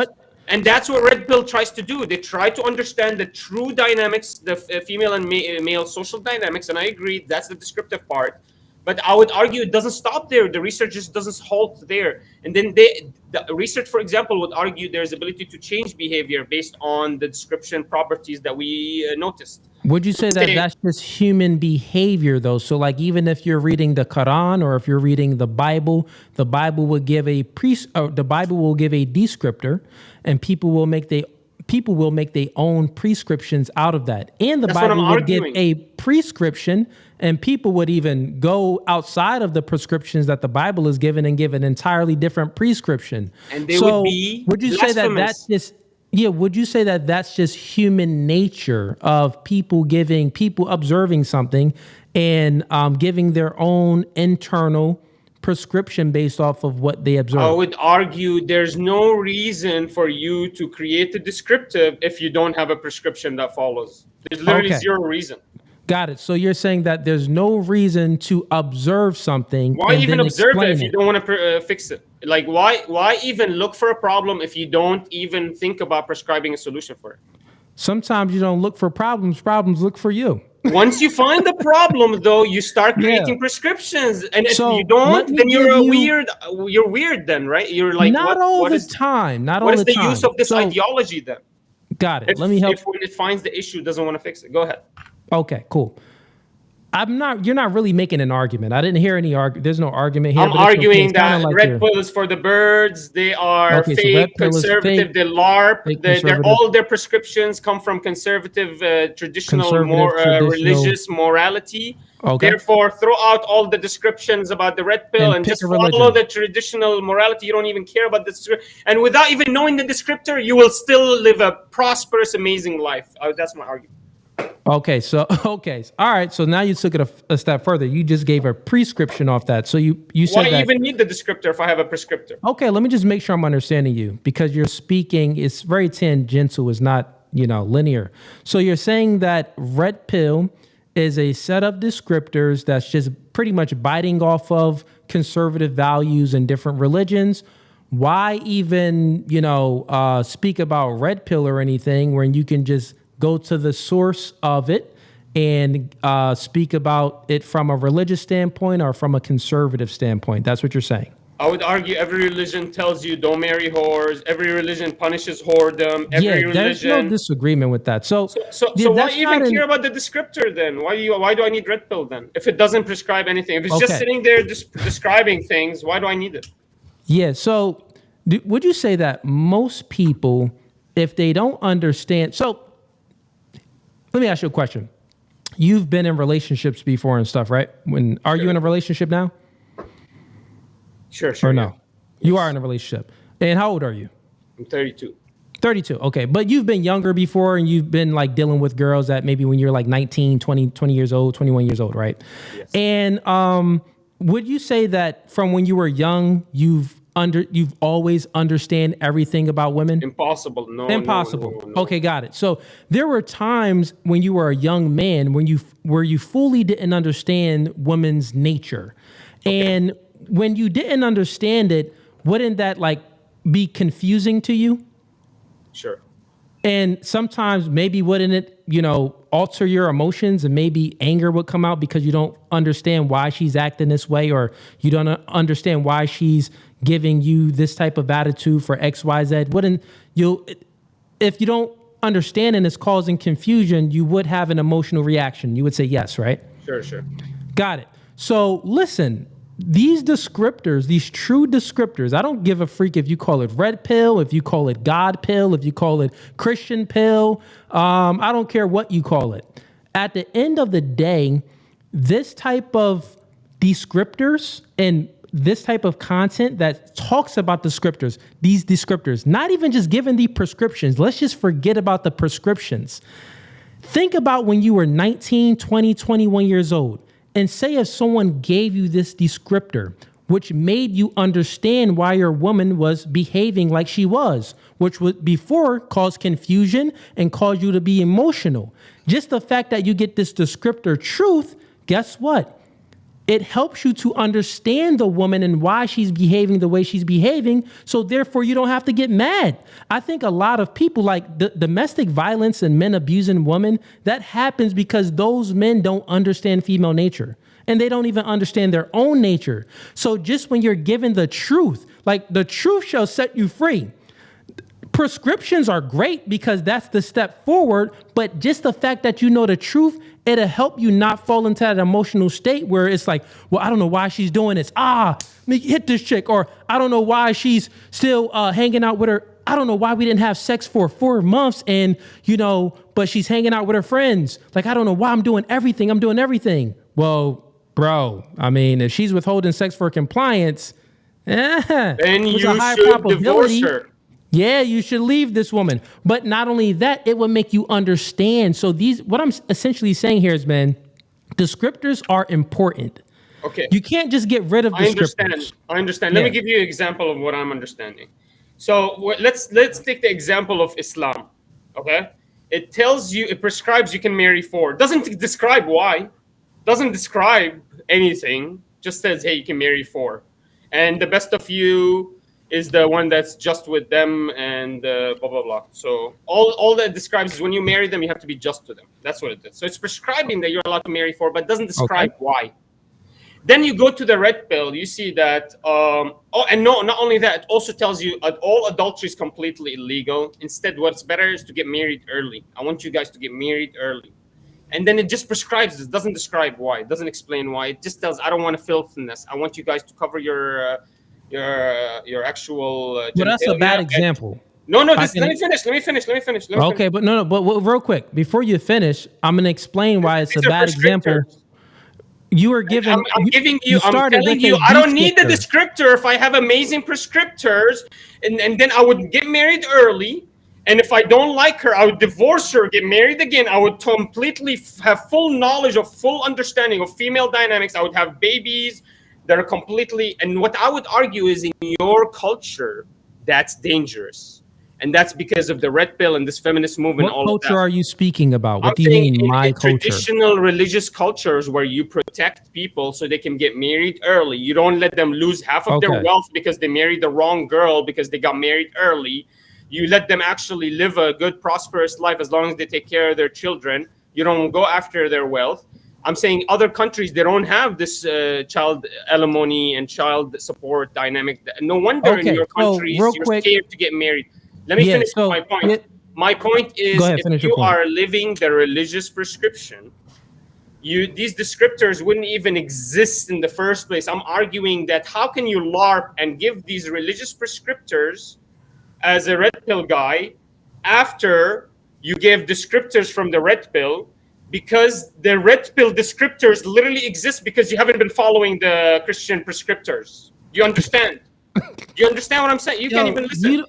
And that's what red pill tries to do. They try to understand the true dynamics, the female and male social dynamics. And I agree, that's the descriptive part. But I would argue it doesn't stop there. The research just doesn't halt there. And then the research, for example, would argue there's ability to change behavior based on the description properties that we noticed. Would you say that that's just human behavior, though? So, like, even if you're reading the Quran or if you're reading the Bible will give a descriptor, and people will make their own prescriptions out of that. And the Bible would give a prescription, and people would even go outside of the prescriptions that the Bible is given and give an entirely different prescription. And they would be would you say that that's just would you say that that's just human nature of people observing something and giving their own internal prescription based off of what they observe? I would argue there's no reason for you to create a descriptive if you don't have a prescription that follows. There's literally zero reason. Got it. So you're saying that there's no reason to observe something. Why even observe it if you don't want to fix it? Like, why even look for a problem if you don't even think about prescribing a solution for it? Sometimes you don't look for problems. Problems look for you. Once you find the problem, though, you start creating prescriptions. And if you don't, then you're weird then, right? You're like, Not all the time. What is the use of this ideology then? Got it. Let me help. If when it finds the issue, doesn't want to fix it. Go ahead. Okay, cool. You're not really making an argument. I didn't hear any argument. There's no argument here. I'm arguing that red pill is for the birds. They are fake, conservative, they LARP. All their prescriptions come from conservative, traditional, religious morality. Okay. Therefore, throw out all the descriptions about the red pill and just follow the traditional morality. You don't even care about this. And without even knowing the descriptor, you will still live a prosperous, amazing life. That's my argument. Okay. All right. So now you took it a step further. You just gave a prescription off that. So you said why even need the descriptor if I have a prescriptor? Okay. Let me just make sure I'm understanding you, because you're speaking. It's very tangential. It's not linear. So you're saying that red pill is a set of descriptors that's just pretty much biting off of conservative values in different religions. Why even, speak about red pill or anything when you can just go to the source of it and speak about it from a religious standpoint or from a conservative standpoint? That's what you're saying. I would argue every religion tells you don't marry whores. Every religion punishes whoredom. Every religion. There's no disagreement with that. So why even care about the descriptor then? Why do I need red pill then? If it doesn't prescribe anything, if it's just sitting there describing things, why do I need it? Yeah. So would you say that most people, if they don't understand, so let me ask you a question. You've been in relationships before and stuff, right? Are you in a relationship now? Sure. Or no? Yeah. You are in a relationship. And how old are you? I'm 32. 32. Okay. But you've been younger before and you've been like dealing with girls that maybe when you're like 19, 20 years old, 21 years old, right? Yes. And would you say that from when you were young, you've always understand everything about women? Impossible. No. Impossible. No. Okay, got it. So there were times when you were a young man where you fully didn't understand women's nature. Okay. And when you didn't understand it, wouldn't that like be confusing to you? Sure. And sometimes maybe wouldn't it, alter your emotions and maybe anger would come out because you don't understand why she's acting this way or you don't understand why she's giving you this type of attitude for X, Y, Z. If you don't understand and it's causing confusion, you would have an emotional reaction. You would say yes, right? Sure. Got it. So listen, these descriptors, these true descriptors, I don't give a freak if you call it red pill, if you call it God pill, if you call it Christian pill. I don't care what you call it. At the end of the day, this type of descriptors and this type of content that talks about these descriptors, not even just giving the prescriptions. Let's just forget about the prescriptions. Think about when you were 19, 20, 21 years old. And say if someone gave you this descriptor, which made you understand why your woman was behaving like she was, which would before cause confusion and cause you to be emotional. Just the fact that you get this descriptor truth, guess what? It helps you to understand the woman and why she's behaving the way she's behaving. So therefore, you don't have to get mad. I think a lot of people like the domestic violence and men abusing women, that happens because those men don't understand female nature and they don't even understand their own nature. So just when you're given the truth, like the truth shall set you free. Prescriptions are great because that's the step forward, but just the fact that you know the truth, it'll help you not fall into that emotional state where it's like, well, I don't know why she's doing this. Let me hit this chick. Or I don't know why she's still hanging out with her. I don't know why we didn't have sex for 4 months and, but she's hanging out with her friends. Like, I don't know why I'm doing everything. Well, bro, I mean, if she's withholding sex for compliance, then you should divorce her. Yeah, you should leave this woman. But not only that, it will make you understand. So what I'm essentially saying here is, man, descriptors are important. Okay. You can't just get rid of descriptors. I understand. Let me give you an example of what I'm understanding. So let's take the example of Islam. Okay. It tells you, it prescribes you can marry 4. Doesn't describe why. Doesn't describe anything. Just says, hey, you can marry 4. And the best of you is the one that's just with them and blah, blah, blah. So all that describes is when you marry them, you have to be just to them. That's what it is. So it's prescribing that you're allowed to marry 4, but doesn't describe why. Then you go to the red pill, you see that, not only that, it also tells you all adultery is completely illegal. Instead, what's better is to get married early. I want you guys to get married early. And then it just prescribes it, doesn't describe why, it doesn't explain why. It just tells, I don't want a filthiness. I want you guys to cover your actual well, that's a bad example. No, let me finish. Okay, but but real quick, before you finish, I'm going to explain why it's a bad example. You were given. I'm telling you, I don't need the descriptor if I have amazing prescriptors, and then I would get married early. And if I don't like her, I would divorce her, get married again. I would completely have full knowledge of full understanding of female dynamics. I would have babies that are completely, and what I would argue is in your culture, that's dangerous. And that's because of the red pill and this feminist movement. What all of that. culture are you speaking about? What I'm do you saying mean, in my culture? traditional religious cultures where you protect people so they can get married early. You don't let them lose half of their Okay. wealth because they married the wrong girl because they got married early. You let them actually live a good, prosperous life as long as they take care of their children. You don't go after their wealth. I'm saying other countries, they don't have this child alimony and child support dynamic. No wonder in Okay, your so countries, real you're quick- scared to get married. Let me Yeah, finish so- my point. yeah. My point is, Go ahead, if finish your you point. are living the religious prescription, these descriptors wouldn't even exist in the first place. I'm arguing that how can you LARP and give these religious prescriptors as a red pill guy after you gave descriptors from the red pill, because the red pill descriptors literally exist because you haven't been following the Christian prescriptors. Do you understand? Do you understand what I'm saying? You can't even listen.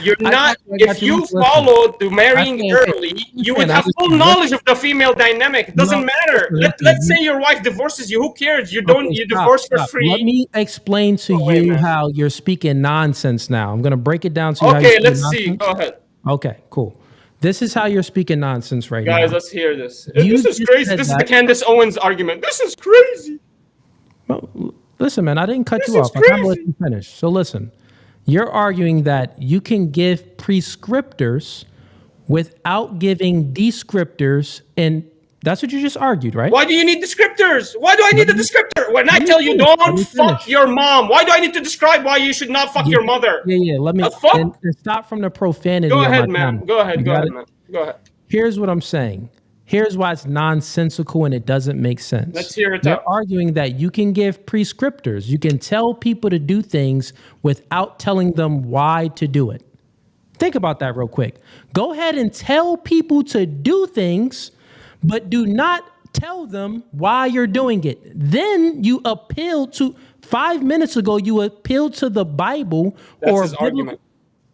You're I not. got you. If you Listen. followed to marrying I can't- early, you would I have just- full knowledge of the female dynamic. It doesn't No, matter. listen, Let's say your wife divorces you. Who cares? You don't. Okay, You stop, divorce for stop. free. Let me explain to Go away, you man. how you're speaking nonsense now. I'm going to break it down to you. how Okay, you're let's speaking see. nonsense. Go ahead, Okay, cool. This is how you're speaking nonsense right guys. now. Let's hear this. You This is just crazy. said This is the that- Candace Owens argument. This is crazy. Well, listen, man, I didn't cut This you is off. I kind of let crazy. you finish. So listen, you're arguing that you can give prescriptors without giving descriptors, and that's what you just argued, right? Why do you need descriptors? Why do I need a descriptor? When I me tell you finish. Let don't me fuck finish. your mom, why do I need to describe why you should not fuck your mother? Yeah. Let me The fuck? and stop from the profanity. Go on ahead, my man. channel. Go ahead. You Go got ahead, it? man. Go ahead. Here's what I'm saying. Here's why it's nonsensical and it doesn't make sense. Let's hear it You're out. arguing that you can give prescriptors. You can tell people to do things without telling them why to do it. Think about that real quick. Go ahead and tell people to do things, but do not tell them why you're doing it. Then you appeal to 5 minutes ago, you appealed to the Bible. That's or his biblical- argument.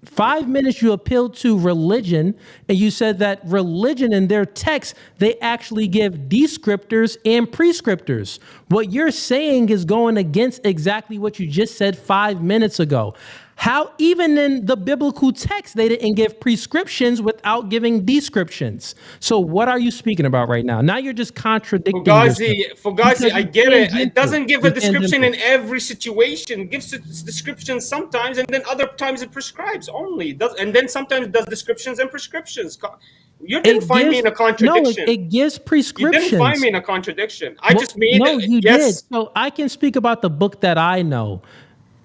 5 minutes you appealed to religion, and you said that religion in their text, they actually give descriptors and prescriptors. What you're saying is going against exactly what you just said 5 minutes ago. How even in the biblical text, they didn't give prescriptions without giving descriptions. So what are you speaking about right now? Now you're just contradicting Fugazi, yourself. Fugazi, I get it. It doesn't give a You can't description do in every situation. It gives its descriptions sometimes, and then other times it prescribes only. And then sometimes it does descriptions and prescriptions. You didn't find me in a contradiction. No, it gives You prescriptions. didn't find me in a contradiction. I just made no, you yes. did. So I can speak about the book that I know.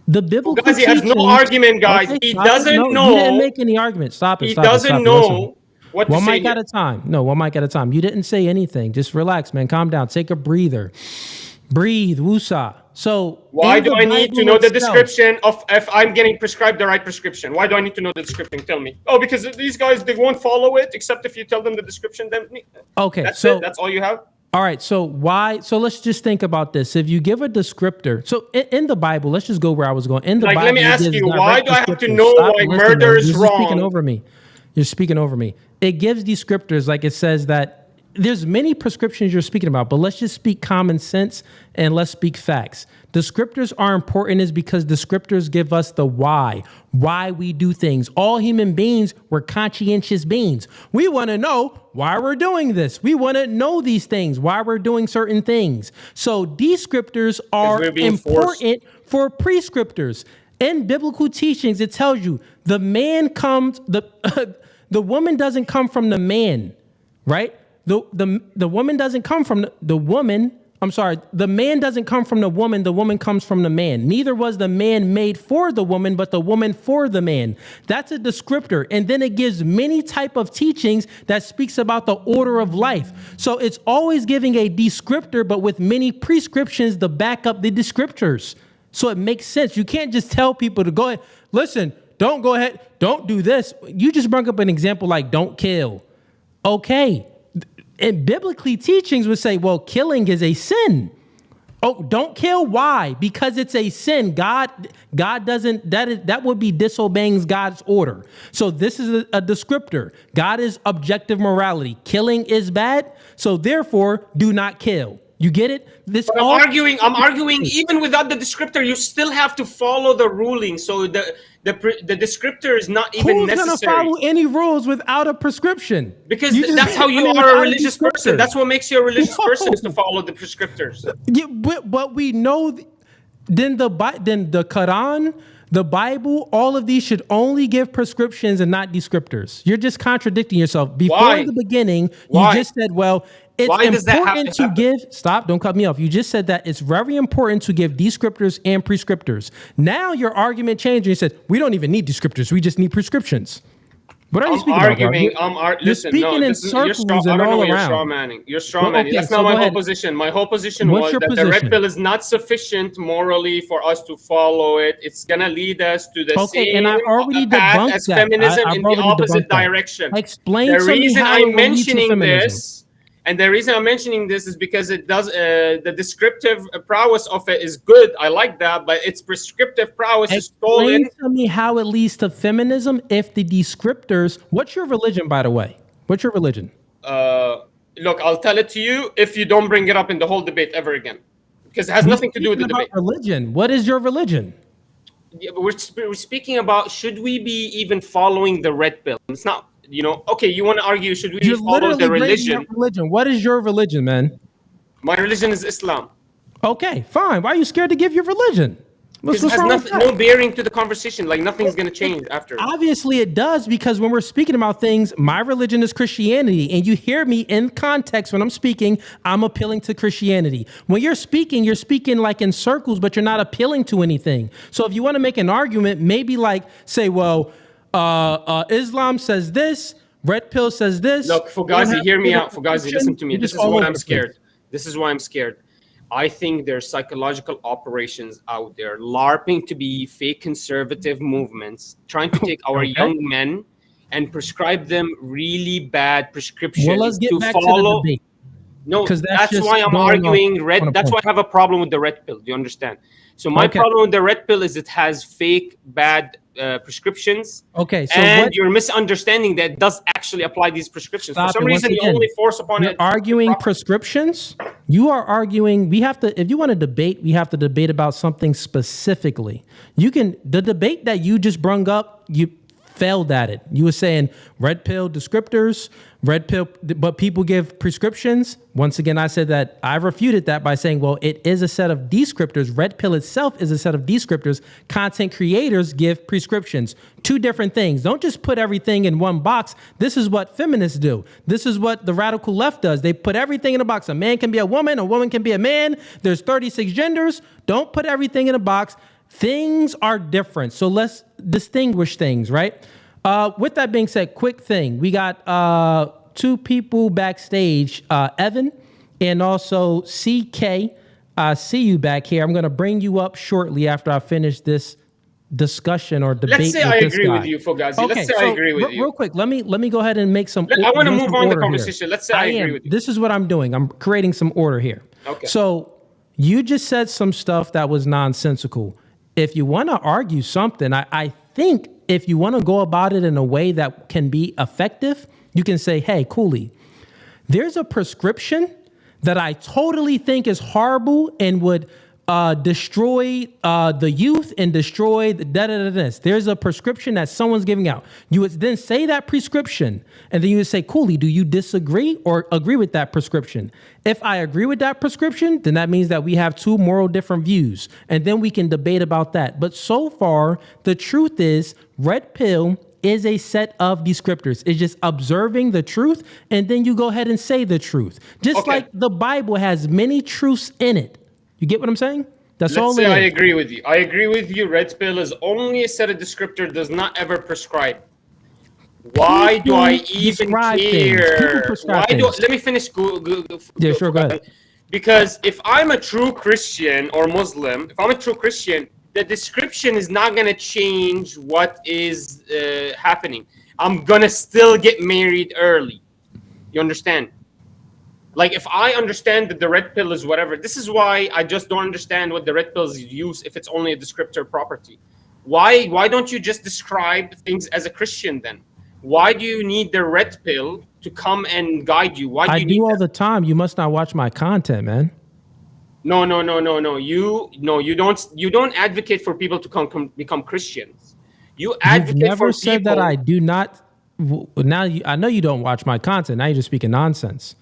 The biblical Fugazi has no teachings- argument, guys. Okay, He stop it. doesn't No, know. You didn't make any argument. Stop it. He stop it, doesn't stop it. know Listen. what to One say mic at here. a time. No, one mic at a time. You didn't say anything. Just relax, man. Calm down. Take a breather. Breathe. Woosah. So Why in do the I need to Bible know the itself- description of if I'm getting prescribed the right prescription? Why do I need to know the description? Tell me. Oh, because these guys, they won't follow it except if you tell them the description. Then Okay, that's so it. That's all you have. all right, so why? So let's just think about this. If you give a descriptor, so in the Bible, let's just go where I was going. In the Like, Bible, let me it ask gives you, why direct do I have to descriptors. know Stop why listening, murder man. is You're just speaking wrong? over me. You're speaking over me. It gives descriptors, like it says that there's many prescriptions you're speaking about, but let's just speak common sense and let's speak facts. Descriptors are important is because descriptors give us the why we do things. All human beings were conscientious beings. We want to know why we're doing this. We want to know these things, why we're doing certain things. So descriptors are we're being forced. important for prescriptors. In biblical teachings, it tells you the man comes, the woman doesn't come from the man, right? The woman doesn't come from the woman. I'm sorry, the man doesn't come from the woman comes from the man. Neither was the man made for the woman, but the woman for the man. That's a descriptor. And then it gives many type of teachings that speaks about the order of life. So it's always giving a descriptor, but with many prescriptions to back up the descriptors. So it makes sense. You can't just tell people to go ahead, listen, don't go ahead, don't do this. You just brought up an example like don't kill. Okay. And biblically teachings would say, well, killing is a sin. Oh, don't kill. Why? Because it's a sin. God doesn't, that would be disobeying God's order. So this is a descriptor. God is objective morality. Killing is bad. So therefore, do not kill. You get it? This But I'm arguing even without the descriptor, you still have to follow the ruling. So the descriptor is not even Who's necessary. going to follow any rules without a prescription? Because You just that's how you without are a religious person. descriptor. That's what makes you a religious No. person, is to follow the prescriptors. Yeah, but we know then the Quran, the Bible, all of these should only give prescriptions and not descriptors. You're just contradicting yourself. Before Why? the beginning, Why? you just said, well, it's Why does that have important to to happen? give. Stop, don't cut me off. You just said that it's very important to give descriptors and prescriptors. Now your argument changed and you said, we don't even need descriptors. We just need prescriptions. What are you speaking about, bro? You're Listen, speaking in circles and all You're around. straw manning. You're straw Well, manning. okay, That's so not go my whole ahead. position. My whole position What's was your that the red position? pill is not sufficient morally for us to follow it. It's gonna lead us to the Okay, same and I already path debunked as that. feminism I've in the already opposite debunked that. direction. Explain The to me reason how it I'm will lead to mentioning feminism. this. And the reason I'm mentioning this is because it does the descriptive prowess of it is good. I like that, but its prescriptive prowess is stolen. Explain to me how it leads to feminism if the descriptors. What's your religion, by the way? What's your religion? Look, I'll tell it to you if you don't bring it up in the whole debate ever again, because it has nothing to do with the Speaking debate. about religion. What is your religion? Yeah, but we're speaking about, should we be even following the red pill? It's not, okay, you want to argue, should we You're follow literally the breaking religion? up religion. What is your religion, man? My religion is Islam. Okay, fine. Why are you scared to give your religion? Because it What's has wrong with nothing, that? no bearing to the conversation. Like, nothing's going to change after. Obviously it does, because when we're speaking about things, my religion is Christianity, and you hear me in context when I'm speaking, I'm appealing to Christianity. When you're speaking like in circles, but you're not appealing to anything. So if you want to make an argument, maybe like say, well, Islam says this, red pill says this. Look, Fugazi, hear me out. Fugazi, listen to me. This is why I'm scared. This is why I'm scared. I think there's psychological operations out there, LARPing to be fake conservative movements, trying to take our young men and prescribe them really bad prescriptions Well, let's get to back follow. to the debate. No, 'Cause that's just why I'm going arguing on red. a That's why point. I have a problem with the red pill. Do you understand? So my Okay. problem with the red pill is it has fake bad prescriptions. Okay, so and what? you're misunderstanding that it does actually apply these prescriptions. Stop For some it. Once reason, you again, only force upon You're it. arguing prescriptions. You are arguing. We have to. If you want to debate, we have to debate about something specifically. The debate that you just brung up. You failed at it. You were saying red pill descriptors, red pill, but people give prescriptions. Once again, I said that I refuted that by saying, well, it is a set of descriptors. Red pill itself is a set of descriptors. Content creators give prescriptions. Two different things. Don't just put everything in one box. This is what feminists do. This is what the radical left does. They put everything in a box. A man can be a woman can be a man. There's 36 genders. Don't put everything in a box. Things are different. So let's distinguish things, right? With that being said, quick thing. We got two people backstage, Evan and also CK. I see you back here. I'm going to bring you up shortly after I finish this discussion or debate. Let's say I agree with you, Fugazi. Okay, Let's say I agree with you. Real quick, let me go ahead and make some. I want to bring move some on the order conversation. here. Let's say I agree with you. This is what I'm doing. I'm creating some order here. Okay. So you just said some stuff that was nonsensical. If you want to argue something, I think if you want to go about it in a way that can be effective, you can say, hey, Cooley, there's a prescription that I totally think is horrible and would destroy the youth and destroy the da-da-da-da. There's a prescription that someone's giving out. You would then say that prescription, and then you would say, Cooley, do you disagree or agree with that prescription? If I agree with that prescription, then that means that we have two moral different views, and then we can debate about that. But so far, the truth is, red pill is a set of descriptors. It's just observing the truth, and then you go ahead and say the truth. Just like the Bible has many truths in it. You get what I'm saying? That's all. Let's say I agree with you. I agree with you. Red pill is only a set of descriptor, does not ever prescribe. Why do I even care? Let me finish. Yeah, sure, go ahead. Because if I'm a true Christian or Muslim, if I'm a true Christian, the description is not going to change what is happening. I'm going to still get married early. You understand? Like, if I understand that the red pill is whatever, this is why I just don't understand what the red pills use if it's only a descriptor property. Why don't you just describe things as a Christian then? Why do you need the red pill to come and guide you? Why do you I do all the time. You must not watch my content, man. No. You don't advocate for people to become Christians. You You've advocate never for said people. that I do not. Now I know you don't watch my content. Now you're just speaking nonsense.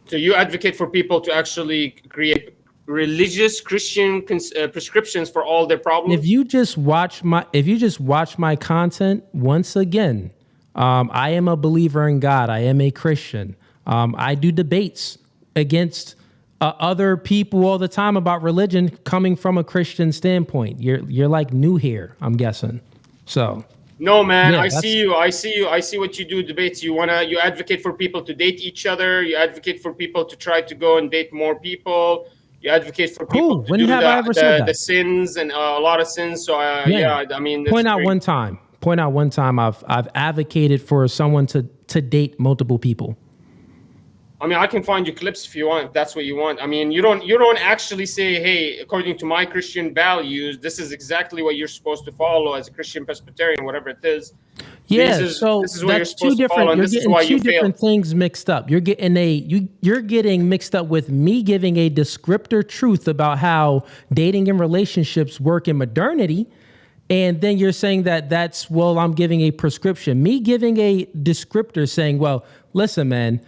So you advocate for people to actually create religious Christian prescriptions for all their problems. If you just watch my content, once again, I am a believer in God. I am a Christian. I do debates against other people all the time about religion coming from a Christian standpoint. You're like new here, I'm guessing. So No, man, yeah, I see you. I see what you do. Debates. You advocate for people to date each other. You advocate for people to try to go and date more people. You advocate for people to When do have I ever said the that? sins and a lot of sins. So yeah, I mean, that's Point out great. one time. Point out one time I've advocated for someone to date multiple people. I mean, I can find you clips if you want. If that's what you want. I mean, you don't actually say, hey, according to my Christian values, this is exactly what you're supposed to follow as a Christian Presbyterian, whatever it is. Yeah, this is so what you're that's supposed to follow, and You're this is getting why two you fail. different things mixed up. You're getting mixed up with me giving a descriptor truth about how dating and relationships work in modernity, and then you're saying that's I'm giving a prescription. Me giving a descriptor saying, well, listen, man,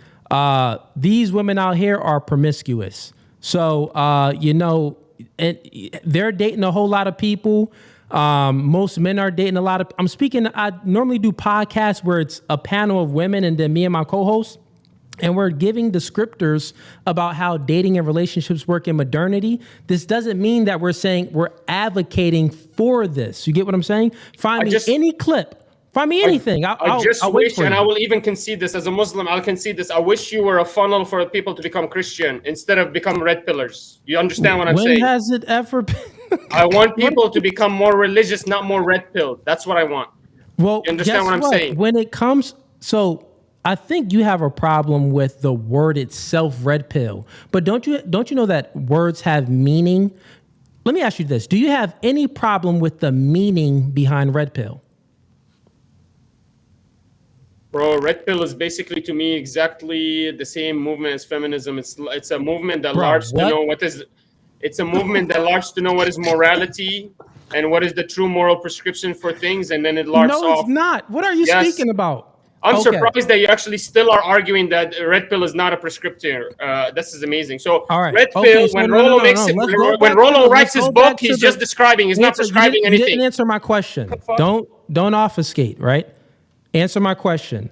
these women out here are promiscuous, so and they're dating a whole lot of people. Most men are dating a lot of, I normally do podcasts where it's a panel of women and then me and my co-host, and we're giving descriptors about how dating and relationships work in modernity. This doesn't mean that we're saying we're advocating for this. You get what I'm saying? Find me any clip. Find me anything. I'll wait for and you. I will even concede this as a Muslim. I'll concede this. I wish you were a funnel for people to become Christian instead of become red pillars. You understand what I'm saying? When has it ever been? I want people to become more religious, not more red pilled. That's what I want. Well, You understand what I'm saying? When it comes, I think you have a problem with the word itself, red pill. But don't you know that words have meaning? Let me ask you this: do you have any problem with the meaning behind red pill? Bro, red pill is basically to me exactly the same movement as feminism. It's a movement that larges to know what is. It's a movement that larges to know what is morality and what is the true moral prescription for things, and then it larges off. No, it's not. What are you speaking about? I'm surprised that you actually still are arguing that red pill is not a prescriptor. This is amazing. So red pill, when Rollo when Rollo writes his book, he's just describing. He's not prescribing anything. You didn't answer my question. Don't obfuscate, right? Answer my question.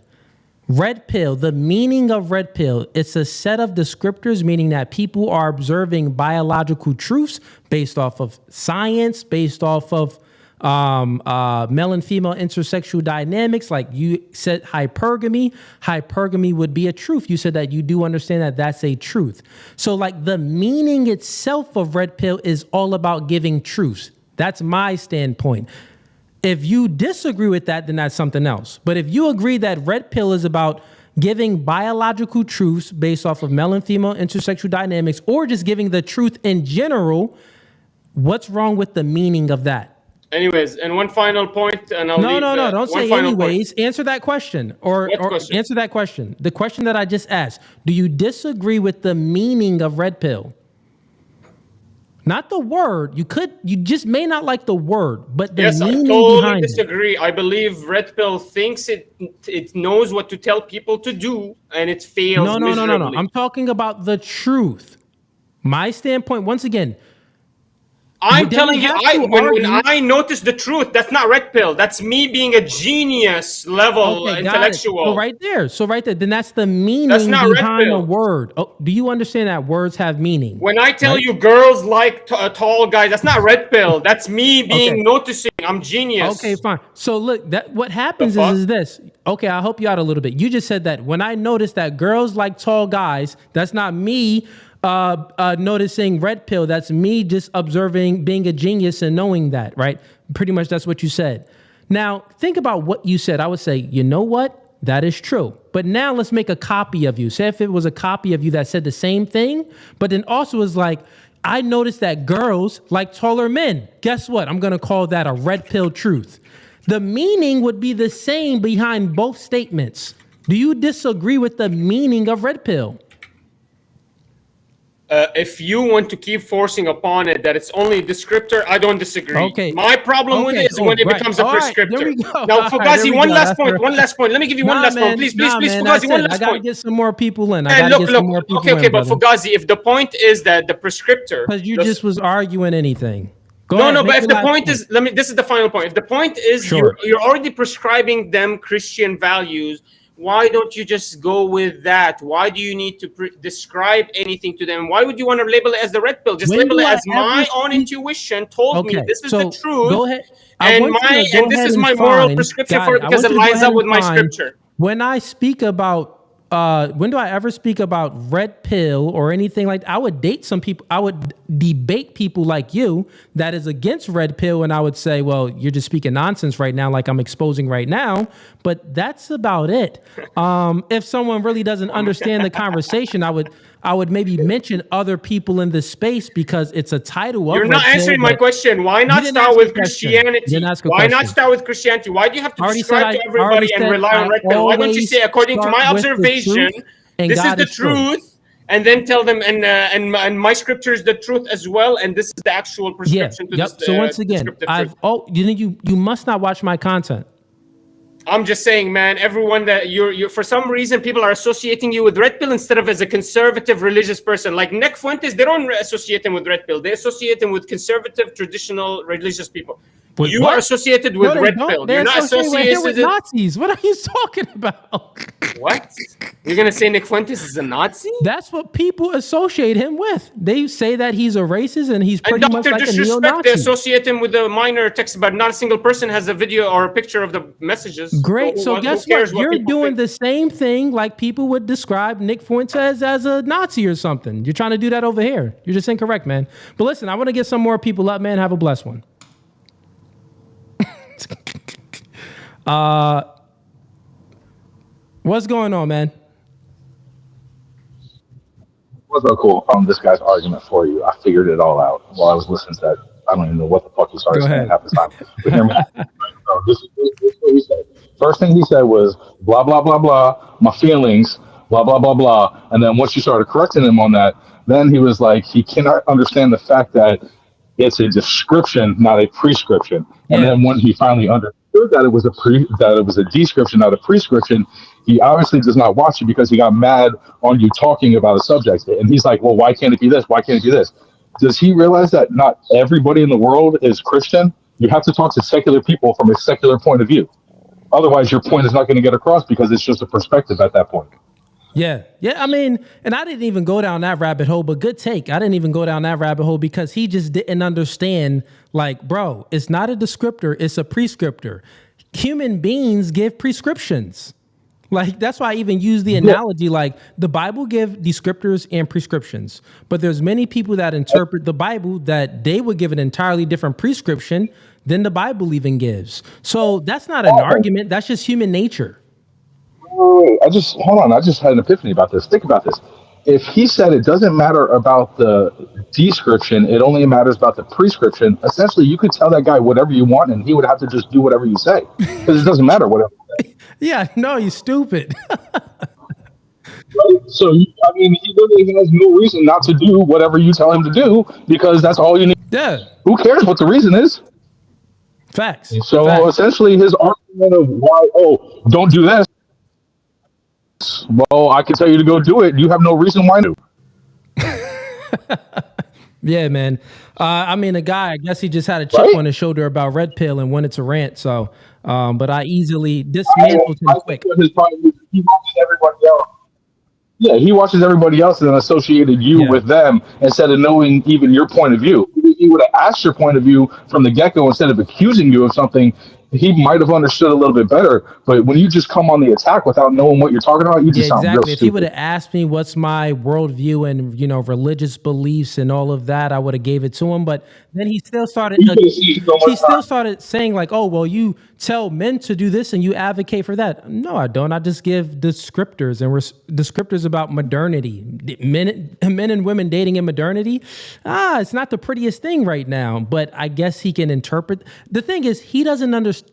Red pill, the meaning of red pill, it's a set of descriptors, meaning that people are observing biological truths based off of science, based off of male and female intersexual dynamics. Like you said, hypergamy. Hypergamy would be a truth. You said that you do understand that that's a truth. So like the meaning itself of red pill is all about giving truths. That's my standpoint. If you disagree with that, then that's something else. But if you agree that red pill is about giving biological truths based off of male and female intersexual dynamics, or just giving the truth in general, what's wrong with the meaning of that? Anyways, and one final point, and I'll leave. No, don't say anyways. Point. Answer that question, or question? Answer that question. The question that I just asked. Do you disagree with the meaning of red pill? Not the word. You just may not like the word, but the meaning behind it. Yes, I totally disagree. I believe red pill thinks it knows what to tell people to do, and it fails miserably. No. I'm talking about the truth. My standpoint, once again, I'm telling you, when I notice the truth, that's not red pill. That's me being a genius level intellectual. So right there. Then that's the meaning behind the word. Oh, do you understand that words have meaning? When I tell you girls like tall guys, that's not red pill. That's me being noticing. I'm genius. Okay, fine. So look, what happens is this. Okay, I'll help you out a little bit. You just said that when I notice that girls like tall guys, that's not me noticing red pill. That's me just observing, being a genius and knowing that, right? Pretty much that's what you said. Now, think about what you said. I would say, you know what? That is true. But now let's make a copy of you. Say if it was a copy of you that said the same thing, but then also is like, I noticed that girls like taller men. Guess what? I'm going to call that a red pill truth. The meaning would be the same behind both statements. Do you disagree with the meaning of red pill? If you want to keep forcing upon it that it's only a descriptor, I don't disagree. Okay. My problem with it is when it right. becomes a All right, there prescriptor. we go. Now, All right, there Fugazi, we one go. last That's point. fair. One last point. Let me give you one last point. Please, man, Fugazi, that's one it. I last gotta point. get some more people in. I And gotta get some more people okay, in, but brother. Fugazi, if the point is that the prescriptor, Because you just was arguing anything. Go no, ahead, no, make but if your the last point is, this is the final point. If the point is Sure. you're already prescribing them Christian values, why don't you just go with that? Why do you need to describe anything to them? Why would you want to label it as the red pill? Just When label do it I as ever my own speak- intuition told me Okay, this is so the truth. go ahead. I And want you to go this ahead is and my moral find- prescription Got for it. it I because want it you to go lines ahead up with and my find- scripture. When I speak about when do I ever speak about red pill or anything like that? I would date some people. I would debate people like you that is against red pill, and I would say, well, you're just speaking nonsense right now, like I'm exposing right now. But that's about it. If someone really doesn't understand the conversation, I would maybe mention other people in this space because it's a title of You're not red pill, answering my but question. Why you not didn't start ask with a question. Christianity? You didn't ask a Why not question. start with Christianity? Why do you have to I already describe said to everybody and rely on red pill? Why don't you say, according to my observation, this is the truth, and then tell them, and my scripture is the truth as well, and this is the actual prescription to Yep. this. So once again, descriptive truth. you must not watch my content. I'm just saying, man, everyone that you're for some reason people are associating you with red pill instead of as a conservative religious person. Like Nick Fuentes, they don't associate him with red pill. They associate him with conservative, traditional religious people. With You what? are associated with No, they red don't. pill. They're You're not associated with associated. Nazis. What are you talking about? What? You're gonna say Nick Fuentes is a Nazi? That's what people associate him with. They say that he's a racist and he's And pretty much Dr. like a Disrespect, neo-Nazi. they associate him with the minor text, but not a single person has a video or a picture of the messages. Great. So who guess cares what? You're people doing think? the same thing like people would describe Nick Fuentes as a Nazi or something. You're trying to do that over here. You're just incorrect, man. But listen, I want to get some more people up, man. Have a blessed one. What's going on, man? What's so cool? This guy's argument for you. I figured it all out while I was listening to that. I don't even know what the fuck he started Go saying ahead. half the time. But hear me out. So this is what he said. First thing he said was blah blah blah blah. My feelings, blah blah blah blah. And then once you started correcting him on that, then he was like, he cannot understand the fact that it's a description, not a prescription. And Yeah. then when he finally understood that it was a description, not a prescription, he obviously does not watch it because he got mad on you talking about a subject. And he's like, well, why can't it be this? Why can't it be this? Does he realize that not everybody in the world is Christian? You have to talk to secular people from a secular point of view. Otherwise, your point is not going to get across because it's just a perspective at that point. Yeah. I mean, and I didn't even go down that rabbit hole, but good take. I didn't even go down that rabbit hole because he just didn't understand, like, bro, it's not a descriptor, it's a prescriptor. Human beings give prescriptions. Like, that's why I even use the analogy, like the Bible give descriptors and prescriptions, but there's many people that interpret the Bible that they would give an entirely different prescription than the Bible even gives. So that's not an argument. That's just human nature. Wait, I just had an epiphany about this. Think about this. If he said it doesn't matter about the description, it only matters about the prescription, essentially you could tell that guy whatever you want and he would have to just do whatever you say because it doesn't matter whatever you say. Yeah, no, you stupid. Right? So, I mean, he really has no reason not to do whatever you tell him to do because that's all you need. Yeah, Who cares what the reason is? facts. So Facts. essentially his argument of why, don't do this. Well, I can tell you to go do it. You have no reason why to. Yeah, man. I mean, the guy, I guess he just had a chip on his shoulder about red pill and wanted to rant. So, but I easily dismantled him quick. His problem is he watches everybody else. Yeah, he watches everybody else and then associated you with them instead of knowing even your point of view. If he would have asked your point of view from the get-go instead of accusing you of something, he might have understood a little bit better. But when you just come on the attack without knowing what you're talking about, you just sound real Exactly. If he stupid. would have asked me what's my worldview and, you know, religious beliefs and all of that, I would have gave it to him. But then he still started, started saying like, oh, well, you tell men to do this and you advocate for that. No, I don't. I just give descriptors and descriptors about modernity. Men and women dating in modernity. It's not the prettiest thing right now, but I guess he can interpret. The thing is, he doesn't understand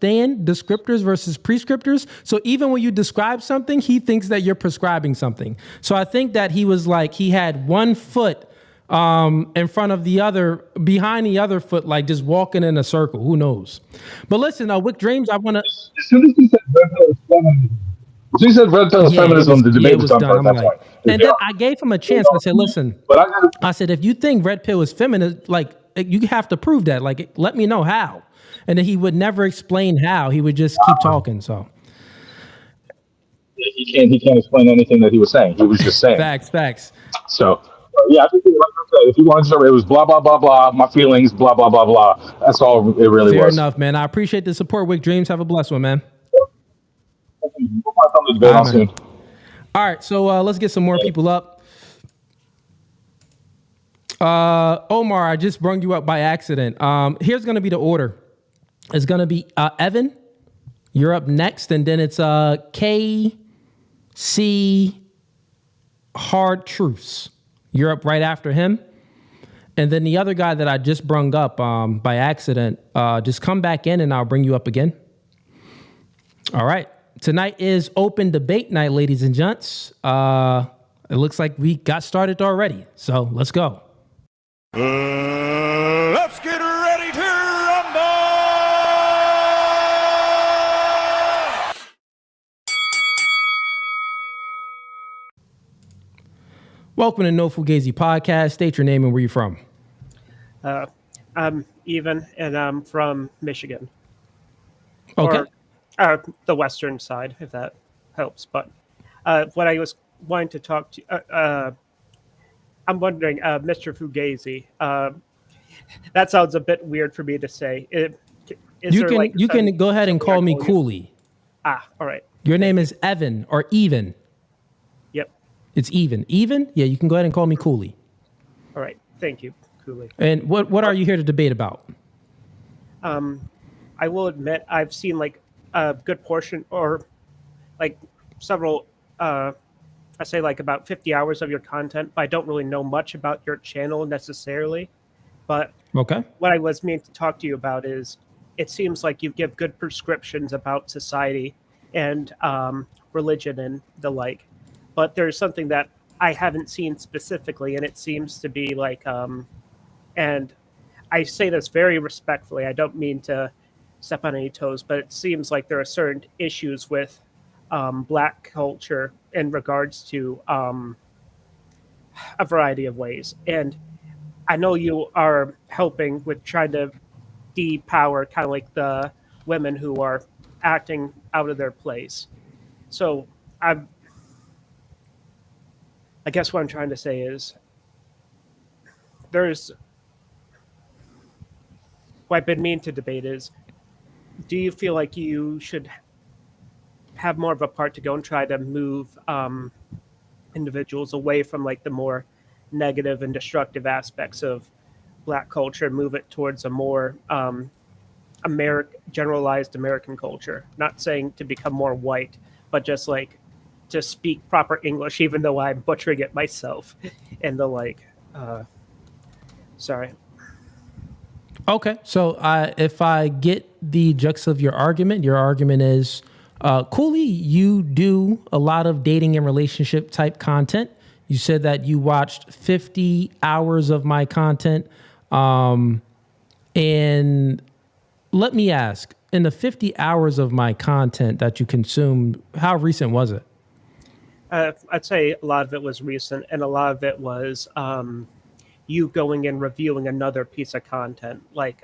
descriptors versus prescriptors. So even when you describe something, he thinks that you're prescribing something. So I think that he was like, he had one foot in front of the other, behind the other foot, like just walking in a circle. Who knows? But listen, Wick Dreams, I want to. As soon as he said red pill is feminism, as soon as he said red pill is feminism, the debate It was was done. done. I'm That's like, why. and then I gave him a chance. I said, listen, But I got I said, if you think red pill is feminist, like you have to prove that. Like, let me know how. And then he would never explain how. He would just keep talking. So he can't explain anything that he was saying. He was just saying. facts. So yeah, I think like I said, if you wanted to, it was blah blah blah blah. My feelings, blah blah blah blah. That's all it really Fair was. enough, man. I appreciate the support, Wick Dreams. Have a blessed one, man. We'll probably come to the debate on soon. All right, so let's get some more people up. Omar, I just brung you up by accident. Here's going to be the order. It's going to be Evan, you're up next, and then it's KC Hard Truths. You're up right after him. And then the other guy that I just brung up by accident, just come back in and I'll bring you up again. All right. Tonight is open debate night, ladies and gents. It looks like we got started already. So let's go. Let's get ready to rumble! Welcome to No Fugazi Podcast. State your name and where you're from. I'm Even, and I'm from Michigan. Okay. Or the western side, if that helps. But what I was wanting to talk to, I'm wondering, Mr. Fugazi, that sounds a bit weird for me to say. You can go ahead and call me Cooley. Ah, all right. Your name is Evan or Even. Yep. It's Even. Even? Yeah, you can go ahead and call me Cooley. All right. Thank you, Cooley. And what are you here to debate about? I will admit I've seen like a good portion or like several, I say like about 50 hours of your content, but I don't really know much about your channel necessarily. But Okay. what I was meant to talk to you about is it seems like you give good prescriptions about society and religion and the like. But there's something that I haven't seen specifically, and it seems to be like, and I say this very respectfully, I don't mean to step on any toes, but it seems like there are certain issues with Black culture in regards to a variety of ways. And I know you are helping with trying to depower kind of like the women who are acting out of their place. So I guess what I'm trying to say is what I've been meaning to debate is, do you feel like you should have more of a part to go and try to move individuals away from like the more negative and destructive aspects of Black culture and move it towards a more generalized American culture? Not saying to become more white, but just like to speak proper English, even though I'm butchering it myself and the like. Sorry. Okay. So if I get the gist of your argument is, Cooley, you do a lot of dating and relationship type content. You said that you watched 50 hours of my content. And let me ask, in the 50 hours of my content that you consumed, how recent was it? I'd say a lot of it was recent, and a lot of it was you going and reviewing another piece of content, like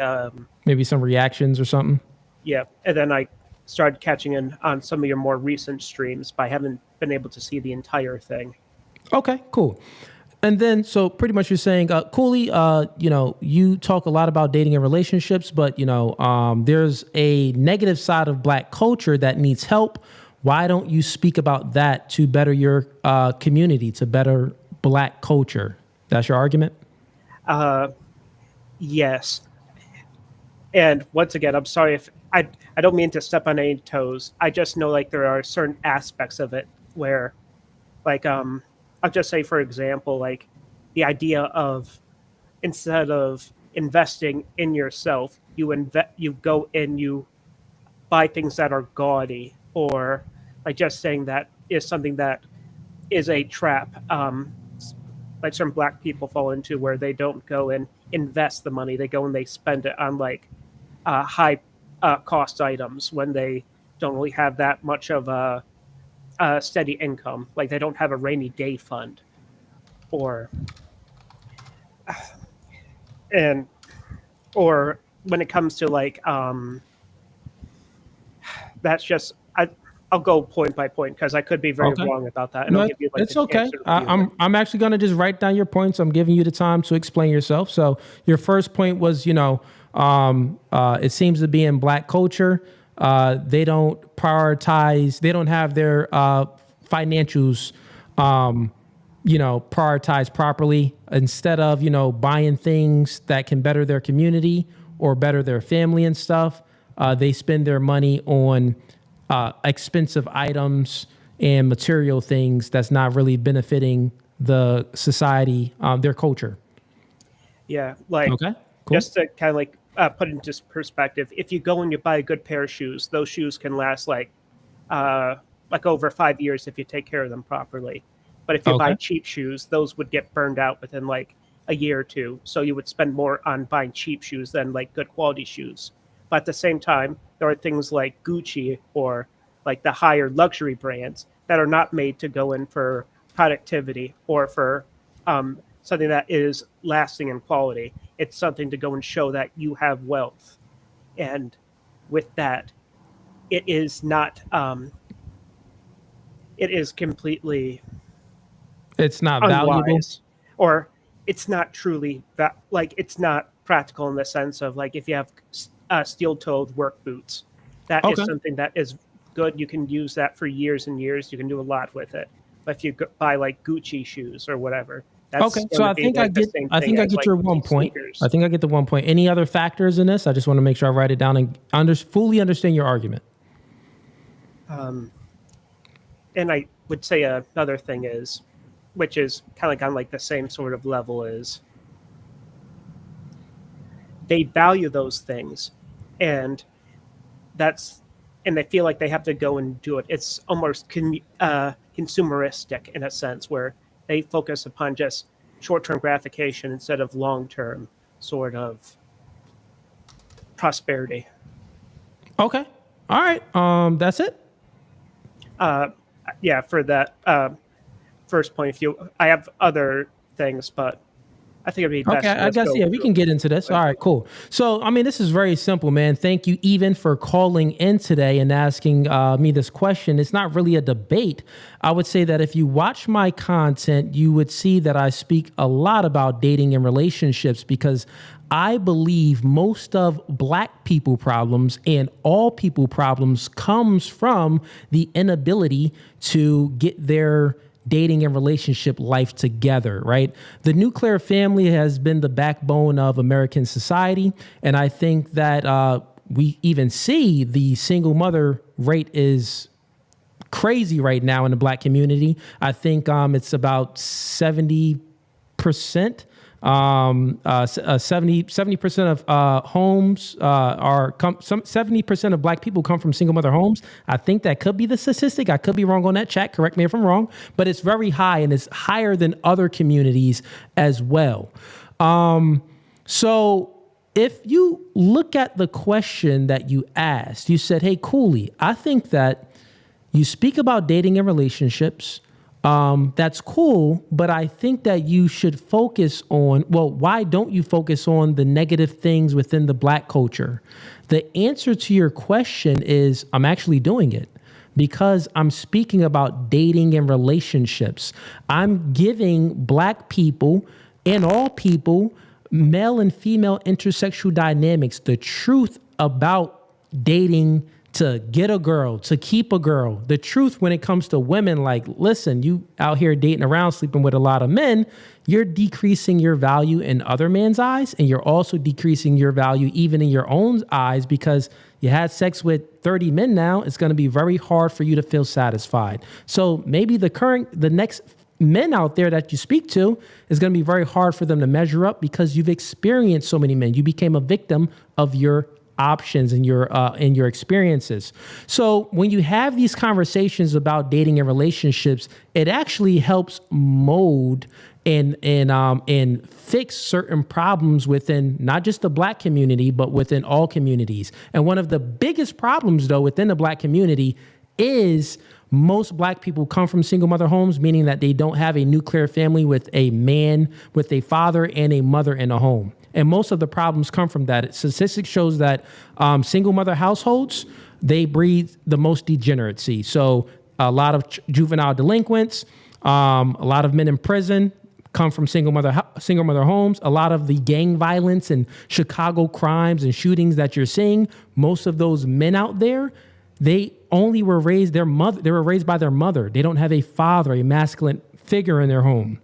maybe some reactions or something. Yeah, and then I started catching in on some of your more recent streams, but I haven't been able to see the entire thing. Okay, cool. And then, so pretty much you're saying, Cooley, you talk a lot about dating and relationships, but, there's a negative side of Black culture that needs help. Why don't you speak about that to better your community, to better Black culture? That's your argument? Yes. And once again, I'm sorry if I don't mean to step on any toes. I just know like there are certain aspects of it where, like, I'll just say, for example, like the idea of instead of investing in yourself, you go and you buy things that are gaudy, or like just saying that is something that is a trap. like some black people fall into, where they don't go and invest the money. They go and they spend it on like high cost items when they don't really have that much of a steady income. Like they don't have a rainy day fund, or and or when it comes to like that's just I'll go point by point because I could be very Okay. wrong about that, and No, I'll give you like it's the okay. answer to you. I'm actually going to just write down your points. I'm giving you the time to explain yourself. So your first point was, it seems to be in black culture, they don't prioritize. They don't have their financials, prioritized properly. Instead of buying things that can better their community or better their family and stuff, they spend their money on expensive items and material things that's not really benefiting the society, their culture. Yeah, like Okay, cool. just to kind of like put into perspective, if you go and you buy a good pair of shoes, those shoes can last like over 5 years if you take care of them properly. But if you buy Okay. cheap shoes, those would get burned out within like a year or two. So you would spend more on buying cheap shoes than like good quality shoes. But at the same time, there are things like Gucci or like the higher luxury brands that are not made to go in for productivity or for something that is lasting in quality. It's something to go and show that you have wealth. And with that, it is not, it is completely It's not valuable. unwise, or it's not truly like it's not practical in the sense of like if you have steel-toed work boots, that is Okay. something that is good. You can use that for years and years. You can do a lot with it. But if you buy like Gucci shoes or whatever, that's Okay, so gonna I be think like the same thing as, like, your one point. sneakers. I think I get the one point. Any other factors in this? I just want to make sure I write it down and fully understand your argument. And I would say another thing is, which is kind of like on like the same sort of level, is they value those things, and they feel like they have to go and do it. It's almost consumeristic in a sense, where they focus upon just short-term gratification instead of long-term sort of prosperity. Okay. All right. That's it. Yeah, for that first point of view, I have other things, but I think it'd be best. Okay, I guess, yeah, we can get into this. All right, cool. So, I mean, this is very simple, man. Thank you even for calling in today and asking me this question. It's not really a debate. I would say that if you watch my content, you would see that I speak a lot about dating and relationships, because I believe most of black people problems and all people problems comes from the inability to get their dating and relationship life together, right? The nuclear family has been the backbone of American society. And I think that we even see the single mother rate is crazy right now in the black community. I think it's about 70%. 70% of homes 70% of black people come from single mother homes. I think that could be the statistic. I could be wrong on that. Chat, correct me if I'm wrong, but it's very high, and it's higher than other communities as well. So if you look at the question that you asked, you said, hey, Cooley, I think that you speak about dating and relationships. That's cool, but I think that you should focus on, well, why don't you focus on the negative things within the black culture? The answer to your question is I'm actually doing it, because I'm speaking about dating and relationships. I'm giving black people and all people, male and female intersexual dynamics, the truth about dating, to get a girl, to keep a girl. The truth when it comes to women, like, listen, you out here dating around, sleeping with a lot of men, you're decreasing your value in other men's eyes, and you're also decreasing your value even in your own eyes, because you had sex with 30 men now. It's going to be very hard for you to feel satisfied. So maybe the next men out there that you speak to is going to be very hard for them to measure up, because you've experienced so many men. You became a victim of your options in your experiences. So when you have these conversations about dating and relationships, it actually helps mold and fix certain problems within not just the Black community, but within all communities. And one of the biggest problems, though, within the Black community is most Black people come from single mother homes, meaning that they don't have a nuclear family with a man, with a father and a mother in a home. And most of the problems come from that. Statistics shows that single mother households, they breed the most degeneracy. So a lot of juvenile delinquents, a lot of men in prison come from single mother homes. A lot of the gang violence and Chicago crimes and shootings that you're seeing, most of those men out there, they only were raised they were raised by their mother. They don't have a father, a masculine figure in their home.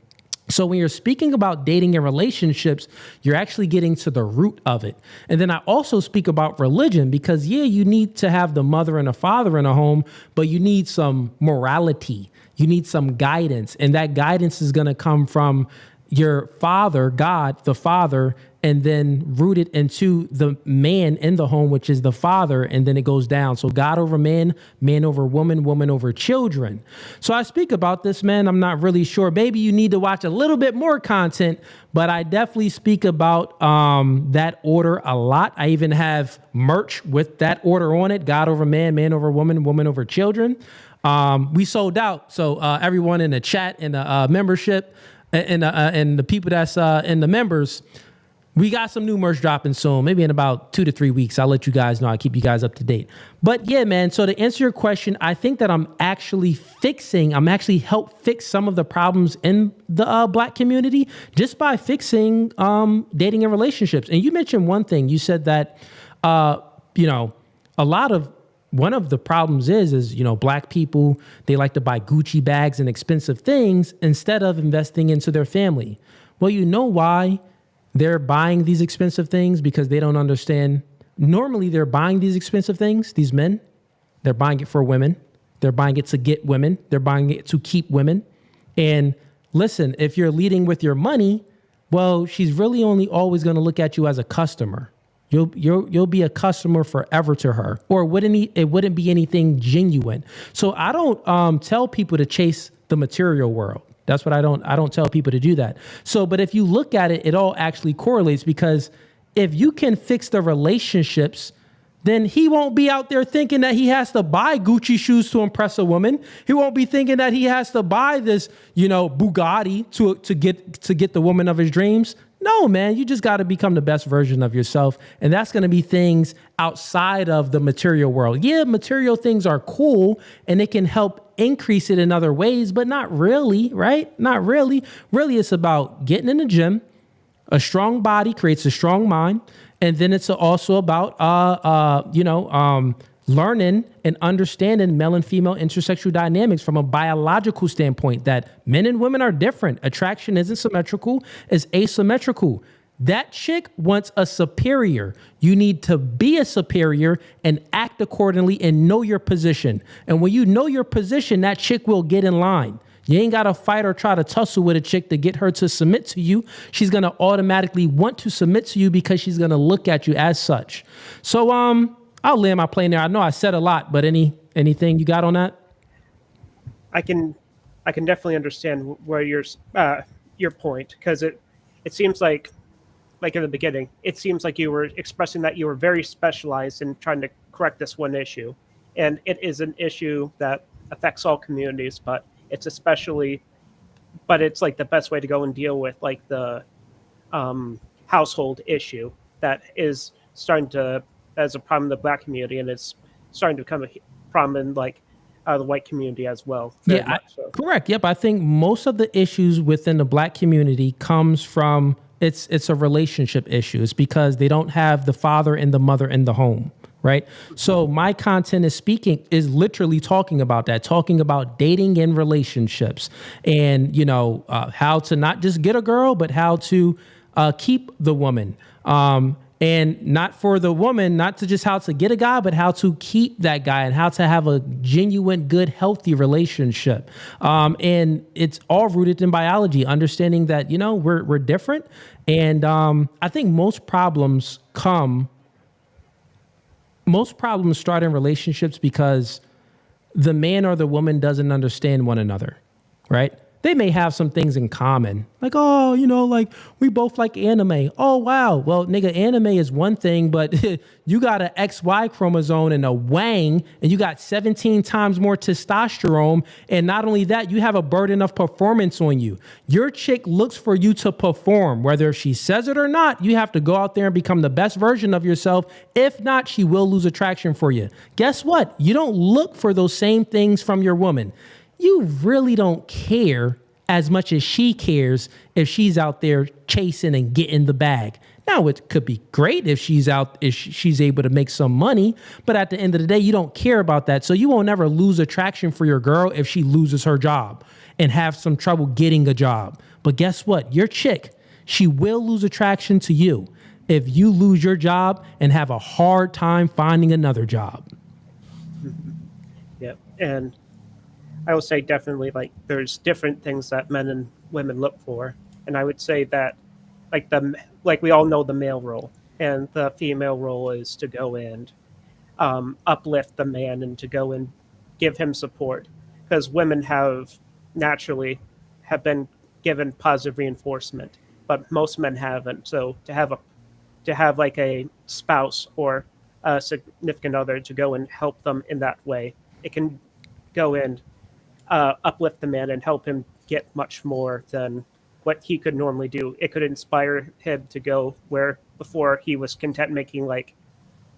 So when you're speaking about dating and relationships, you're actually getting to the root of it. And then I also speak about religion because, yeah, you need to have the mother and a father in a home, but you need some morality. You need some guidance. And that guidance is going to come from your father, God, the father, and then rooted into the man in the home, which is the father, and then it goes down. So God over man, man over woman, woman over children. So I speak about this, man. I'm not really sure. Maybe you need to watch a little bit more content, but I definitely speak about that order a lot. I even have merch with that order on it. God over man, man over woman, woman over children. We sold out. So everyone in the chat and the membership and the people that's in the members, we got some new merch dropping soon, maybe in about 2 to 3 weeks. I'll let you guys know. I'll keep you guys up to date. But yeah, man, so to answer your question, I think that I'm actually help fix some of the problems in the Black community just by fixing dating and relationships. And you mentioned one thing. You said that, one of the problems is Black people, they like to buy Gucci bags and expensive things instead of investing into their family. Well, you know why they're buying these expensive things? Because they don't understand. Normally, they're buying these expensive things, these men, they're buying it for women. They're buying it to get women. They're buying it to keep women. And listen, if you're leading with your money, well, she's really only always going to look at you as a customer. You'll be a customer forever to her, or it wouldn't be anything genuine. So I don't tell people to chase the material world. That's what I don't tell people to do that. So, but if you look at it, it all actually correlates, because if you can fix the relationships, then he won't be out there thinking that he has to buy Gucci shoes to impress a woman. He won't be thinking that he has to buy this, Bugatti to get the woman of his dreams. No, man, you just got to become the best version of yourself. And that's going to be things outside of the material world. Yeah, material things are cool and it can help increase it in other ways, but not really, right? Not really. Really, it's about getting in the gym. A strong body creates a strong mind. And then it's also about, learning and understanding male and female intersexual dynamics from a biological standpoint, that men and women are different. Attraction isn't symmetrical, it's asymmetrical. That chick wants a superior. You need to be a superior and act accordingly and know your position. And when you know your position, that chick will get in line. You ain't got to fight or try to tussle with a chick to get her to submit to you. She's going to automatically want to submit to you because she's going to look at you as such. So, I'll land my plane there. I know I said a lot, but anything you got on that? I can definitely understand where your point, because it seems like in the beginning, it seems like you were expressing that you were very specialized in trying to correct this one issue, and it is an issue that affects all communities, but it's like the best way to go and deal with like the household issue that is starting to as a problem in the Black community, and it's starting to become a problem in like the white community as well. Yeah, correct. Yep. I think most of the issues within the Black community comes from it's a relationship issue. It's because they don't have the father and the mother in the home, right? So my content is literally talking about that, talking about dating and relationships, and how to not just get a girl, but how to keep the woman. And not for the woman, not to just how to get a guy, but how to keep that guy and how to have a genuine, good, healthy relationship. And it's all rooted in biology, understanding that, we're different. And I think most problems come most problems start in relationships because the man or the woman doesn't understand one another, right? They may have some things in common, like, oh, like we both like anime. Oh, wow. Well, nigga, anime is one thing, but you got an XY chromosome and a Wang, and you got 17 times more testosterone. And not only that, you have a burden of performance on you. Your chick looks for you to perform, whether she says it or not. You have to go out there and become the best version of yourself. If not, she will lose attraction for you. Guess what? You don't look for those same things from your woman. You really don't care as much as she cares if she's out there chasing and getting the bag. Now, it could be great if she's able to make some money, but at the end of the day, you don't care about that. So you won't ever lose attraction for your girl if she loses her job and have some trouble getting a job. But guess what? Your chick, she will lose attraction to you if you lose your job and have a hard time finding another job. Yeah, and I will say definitely like there's different things that men and women look for, and I would say that like we all know the male role, and the female role is to go and uplift the man and to go and give him support, because women naturally have been given positive reinforcement, but most men haven't. So to have like a spouse or a significant other to go and help them in that way, it can go and uplift the man and help him get much more than what he could normally do. It could inspire him to go where before he was content making, like,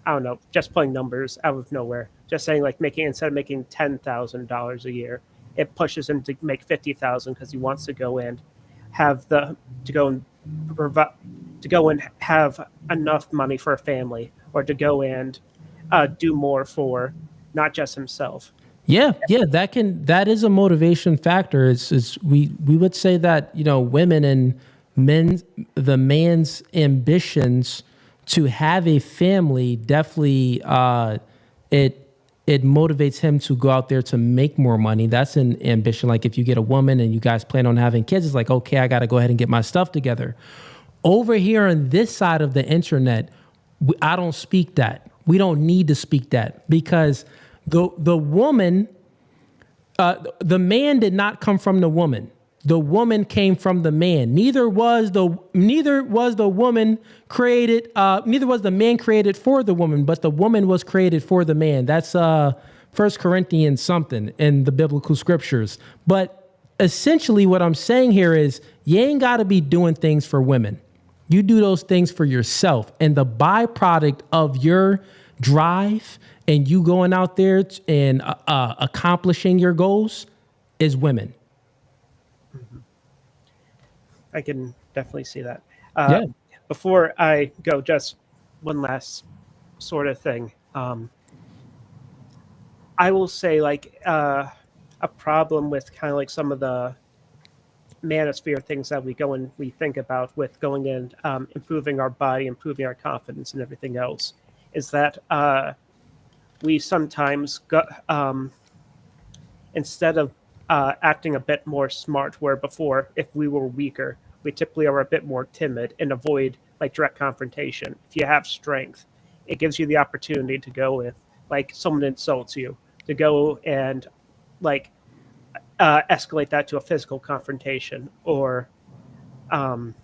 I don't know, just playing numbers out of nowhere. Just saying, like, instead of making $10,000 a year, it pushes him to make $50,000 because he wants to go and have have enough money for a family, or to go and do more for not just himself. Yeah, that is a motivation factor. We would say that, women and the man's ambitions to have a family definitely it motivates him to go out there to make more money. That's an ambition. Like if you get a woman and you guys plan on having kids, it's like, okay, I got to go ahead and get my stuff together. Over here on this side of the internet, I don't speak that. We don't need to speak that, because the woman, the man did not come from the woman. The woman came from the man. Neither was the woman created. Neither was the man created for the woman, but the woman was created for the man. That's 1 Corinthians something in the biblical scriptures. But essentially, what I'm saying here is, you ain't got to be doing things for women. You do those things for yourself, and the byproduct of your drive and you going out there and accomplishing your goals is women. I can definitely see that. Yeah. Before I go, just one last sort of thing. I will say, like, a problem with kind of like some of the manosphere things that we go and we think about with going and improving our body, improving our confidence and everything else, is that we sometimes go, instead of acting a bit more smart, where before, if we were weaker, we typically are a bit more timid and avoid like direct confrontation. If you have strength, it gives you the opportunity to go with, like, someone insults you, to go and like escalate that to a physical confrontation or something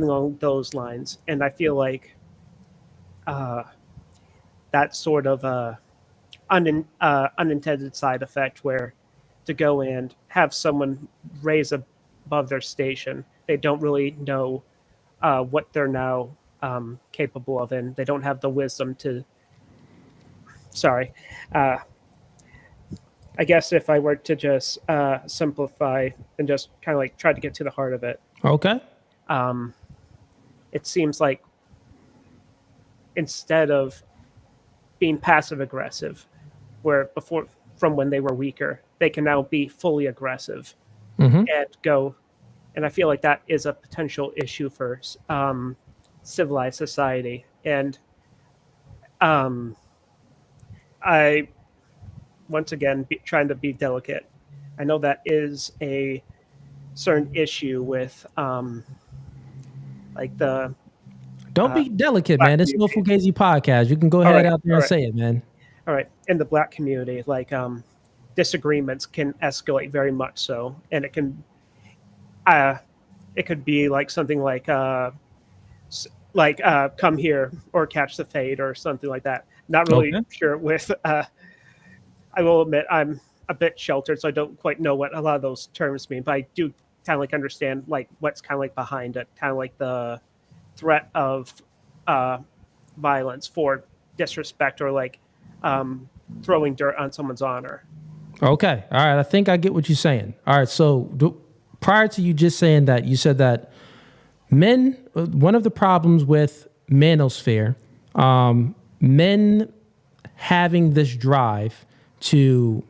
along those lines. And I feel like that sort of unintended side effect, where to go and have someone raise above their station, they don't really know what they're now capable of, and they don't have the wisdom to. Sorry. I guess if I were to just simplify and just kind of like try to get to the heart of it. Okay. It seems like instead of being passive aggressive, where before, from when they were weaker, they can now be fully aggressive and go. And I feel like that is a potential issue for civilized society. And I, once again, trying to be delicate, I know that is a certain issue with like the Don't be delicate, black man. It's no community. Fugazi podcast. You can go All ahead right, out there all and right, say it, man. all right. In the black community, like disagreements can escalate very much so, and uh, it could be like something like come here or catch the fade or something like that. Not really Okay. sure with. I will admit I'm a bit sheltered, so I don't quite know what a lot of those terms mean, but I do kind of like understand like what's kind of like behind it, kind of like the threat of uh, violence for disrespect or like throwing dirt on someone's honor. Okay. All right. I think I get what you're saying. All right. So prior to you just saying that, you said that men, one of the problems with manosphere, men having this drive to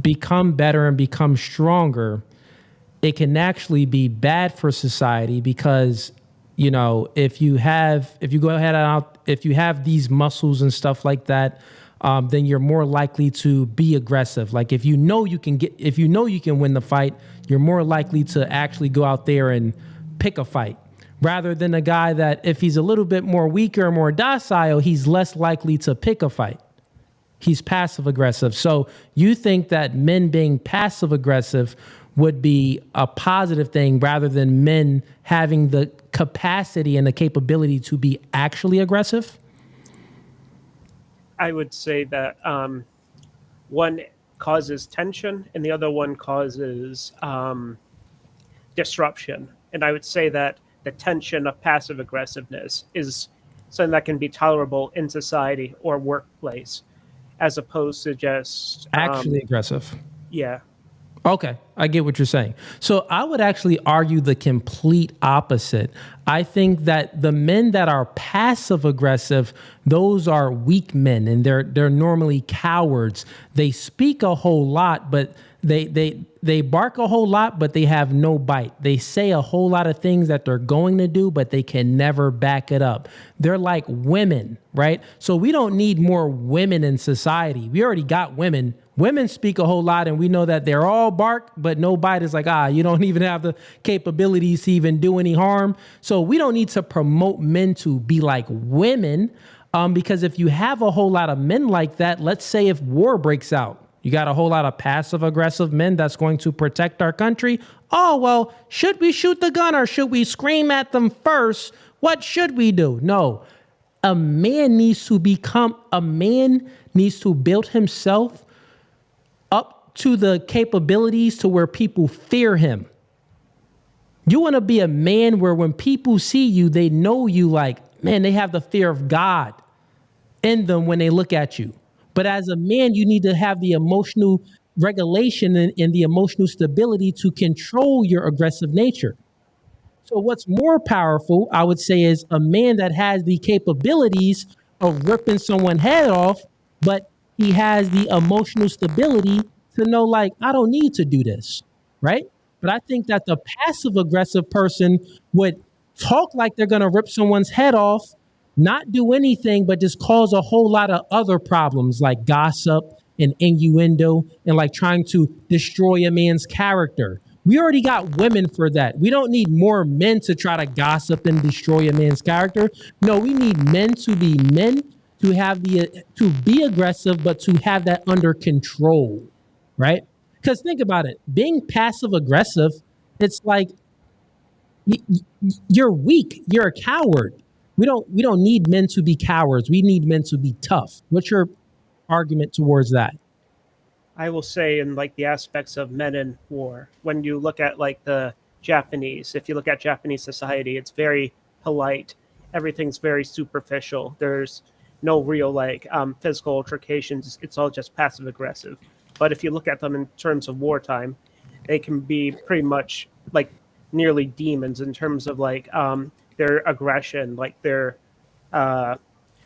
become better and become stronger, it can actually be bad for society because, you know, if you go ahead and out, if you have these muscles and stuff like that, then you're more likely to be aggressive. Like if you know you can win the fight, you're more likely to actually go out there and pick a fight, rather than a guy that if he's a little bit more weaker or more docile, he's less likely to pick a fight. He's passive aggressive. So you think that men being passive aggressive would be a positive thing rather than men having the capacity and the capability to be actually aggressive? I would say that one causes tension and the other one causes disruption. And I would say that the tension of passive aggressiveness is something that can be tolerable in society or workplace, as opposed to just Actually aggressive. yeah. Okay, I get what you're saying. So I would actually argue the complete opposite. I think that the men that are passive aggressive, those are weak men, and they're normally cowards. They speak a whole lot, but they bark a whole lot, but they have no bite. They say a whole lot of things that they're going to do, but they can never back it up. They're like women, right? So we don't need more women in society. We already got women. Women speak a whole lot, and we know that they're all bark, but no bite. Is like, you don't even have the capabilities to even do any harm. So we don't need to promote men to be like women, because if you have a whole lot of men like that, let's say if war breaks out, you got a whole lot of passive aggressive men that's going to protect our country. Oh, well, should we shoot the gun or should we scream at them first? What should we do? No, a man needs to build himself up to the capabilities to where people fear him. You want to be a man where when people see you, they know you like, man, they have the fear of God in them when they look at you. But as a man, you need to have the emotional regulation and the emotional stability to control your aggressive nature. So what's more powerful, I would say, is a man that has the capabilities of ripping someone's head off, but he has the emotional stability to know, like, I don't need to do this, right? But I think that the passive aggressive person would talk like they're going to rip someone's head off, not do anything, but just cause a whole lot of other problems like gossip and innuendo and like trying to destroy a man's character. We already got women for that. We don't need more men to try to gossip and destroy a man's character. No, we need men, to be aggressive, but to have that under control, right? Because think about it, being passive aggressive, it's like you're weak. You're a coward. We don't need men to be cowards. We need men to be tough. What's your argument towards that? I will say in like the aspects of men in war, when you look at like the Japanese, if you look at Japanese society, it's very polite. Everything's very superficial. There's no real like physical altercations. It's all just passive aggressive. But if you look at them in terms of wartime, they can be pretty much like nearly demons in terms of like their aggression, like their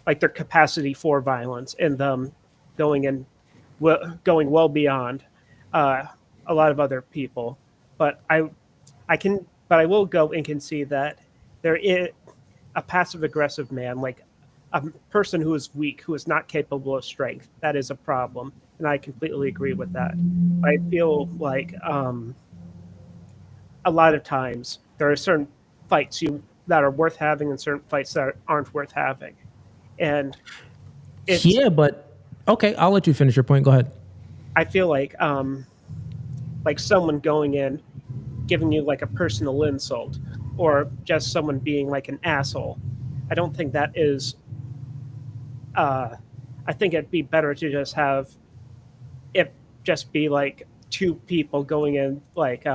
capacity for violence, and them going well beyond a lot of other people. But I will go and concede that there is a passive aggressive man, like a person who is weak, who is not capable of strength. That is a problem, and I completely agree with that. I feel like a lot of times there are certain fights you that are worth having and certain fights that aren't worth having. And it's, Yeah, but okay, I'll let you finish your point. Go ahead. I feel like someone going in, giving you like a personal insult, or just someone being like an asshole. I don't think that is. I think it'd be better to just have it just be like two people going in like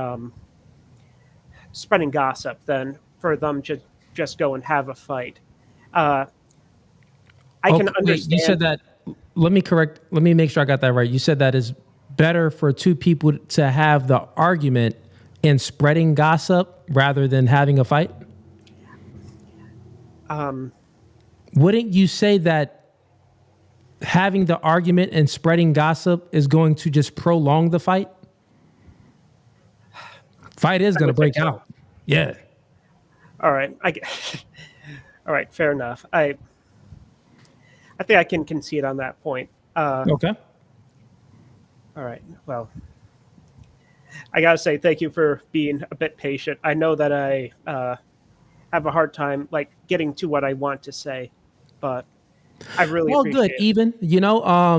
spreading gossip than for them to just go and have a fight. I can Wait, understand. you said that. Let me make sure I got that right. You said that is better for two people to have the argument and spreading gossip rather than having a fight. Wouldn't you say that having the argument and spreading gossip is going to just prolong the fight? Fight is going to break out. Yeah. All right. All right. Fair enough. I think I can concede on that point. Okay. All right. Well, I gotta say thank you for being a bit patient. I know that I have a hard time like getting to what I want to say, but I really appreciate good. it. Even,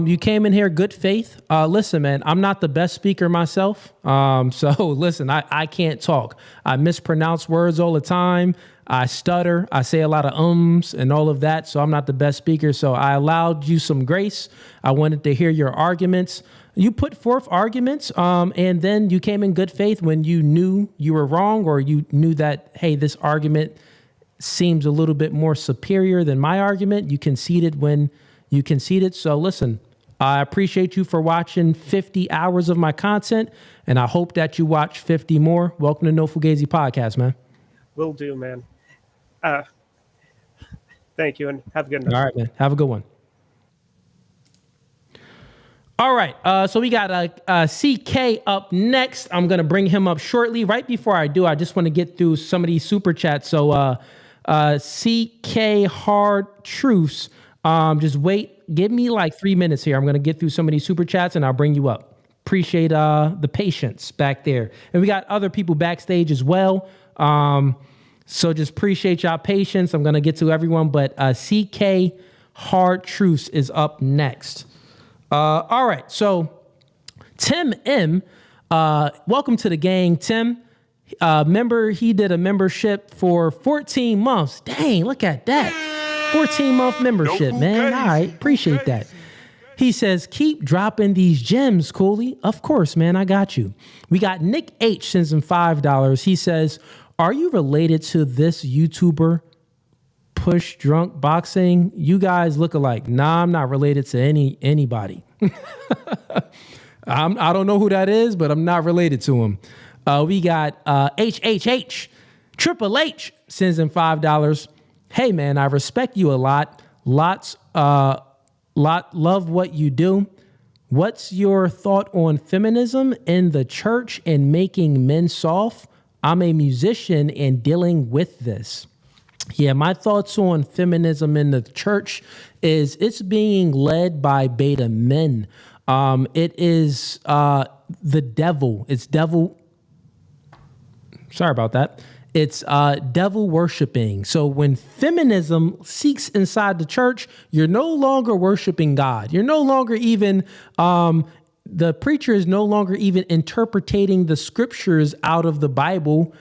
you came in here good faith. Listen, man, I'm not the best speaker myself. So listen, I can't talk. I mispronounce words all the time. I stutter. I say a lot of ums and all of that. So I'm not the best speaker. So I allowed you some grace. I wanted to hear your arguments. You put forth arguments, and then you came in good faith when you knew you were wrong, or you knew that, hey, this argument seems a little bit more superior than my argument. You conceded when you conceded. So listen, I appreciate you for watching 50 hours of my content, and I hope that you watch 50 more. Welcome to No Fugazi Podcast, man. Will do, man. Thank you, and have a good night. All right, man. Have a good one. All right, so we got CK up next. I'm going to bring him up shortly. Right before I do, I just want to get through some of these super chats. So CK Hard Truths, just wait. Give me like 3 minutes here. I'm going to get through some of these super chats, and I'll bring you up. Appreciate the patience back there. And we got other people backstage as well. So just appreciate y'all patience. I'm going to get to everyone, but CK Hard Truths is up next. All right, so Tim M, welcome to the gang, Tim. Remember, he did a membership for 14 months. Dang, look at that. 14-month membership, man. All right, appreciate that. He says, keep dropping these gems, Cooley. Of course, man, I got you. We got Nick H sends him $5. He says, are you related to this YouTuber, Push Drunk Boxing? You guys look alike. Nah, I'm not related to anybody. I don't know who that is, but I'm not related to him. We got HHH. Triple H sends him $5. Hey man, I respect you a lot. Love what you do. What's your thought on feminism in the church and making men soft? I'm a musician and dealing with this. Yeah, my thoughts on feminism in the church is it's being led by beta men. It is the devil. It's devil. Sorry about that. It's devil worshiping. So when feminism seeks inside the church, you're no longer worshiping God. You're no longer even, the preacher is no longer even interpreting the scriptures out of the Bible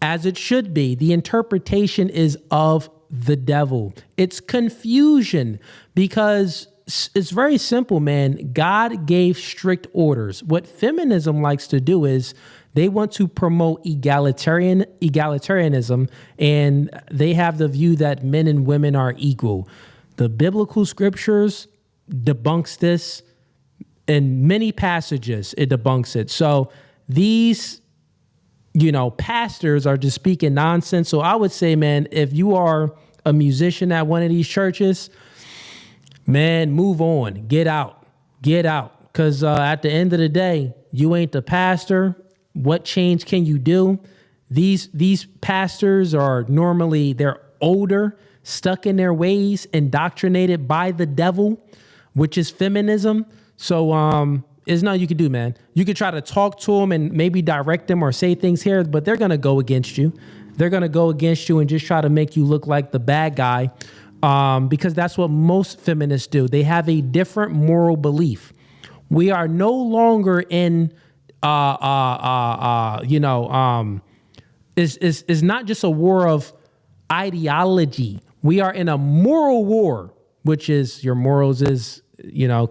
as it should be. The interpretation is of the devil. It's confusion because it's very simple, man. God gave strict orders. What feminism likes to do is they want to promote egalitarianism, and they have the view that men and women are equal. The biblical scriptures debunks this. In many passages, it debunks it. So these pastors are just speaking nonsense. So I would say, man, if you are a musician at one of these churches, man, move on, get out. Because at the end of the day, you ain't the pastor. What change can you do? These pastors are normally, they're older, stuck in their ways, indoctrinated by the devil, which is feminism. So There's nothing you can do, man. You could try to talk to them and maybe direct them or say things here, but they're going to go against you. They're going to go against you and just try to make you look like the bad guy, because that's what most feminists do. They have a different moral belief. We are no longer in, is not just a war of ideology. We are in a moral war, which is your morals is,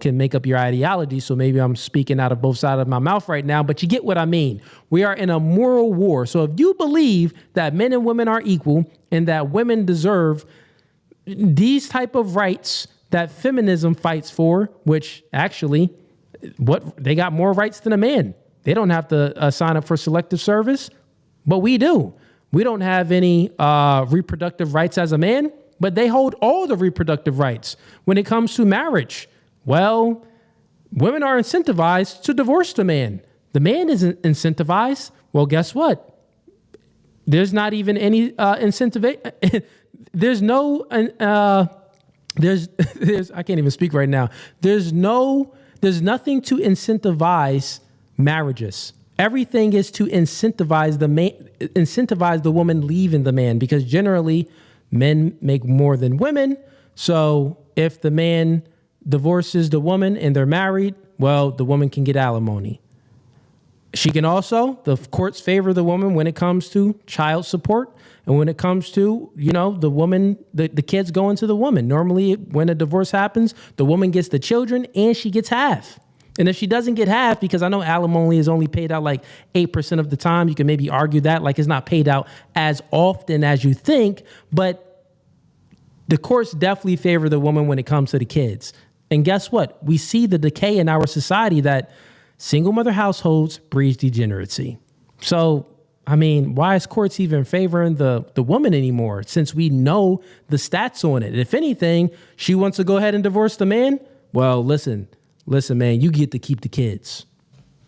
can make up your ideology. So maybe I'm speaking out of both sides of my mouth right now, but you get what I mean. We are in a moral war. So if you believe that men and women are equal and that women deserve these type of rights that feminism fights for, which actually they got more rights than a man. They don't have to sign up for selective service, but we do. We don't have any reproductive rights as a man, but they hold all the reproductive rights when it comes to marriage. Well, women are incentivized to divorce the man. The man isn't incentivized. Well, guess what? There's not even any incentive. There's no, there's I can't even speak right now. There's nothing to incentivize marriages. Everything is to incentivize the woman leaving the man, because generally men make more than women. So if the man divorces the woman and they're married, well, the woman can get alimony. She can also, the courts favor the woman when it comes to child support. And when it comes to, the woman, the kids going to the woman. Normally, when a divorce happens, the woman gets the children and she gets half. And if she doesn't get half, because I know alimony is only paid out like 8% of the time, you can maybe argue that, like it's not paid out as often as you think, but the courts definitely favor the woman when it comes to the kids. And guess what? We see the decay in our society that single mother households breeds degeneracy. So, why is courts even favoring the woman anymore, since we know the stats on it? If anything, she wants to go ahead and divorce the man. Well, listen, man, you get to keep the kids.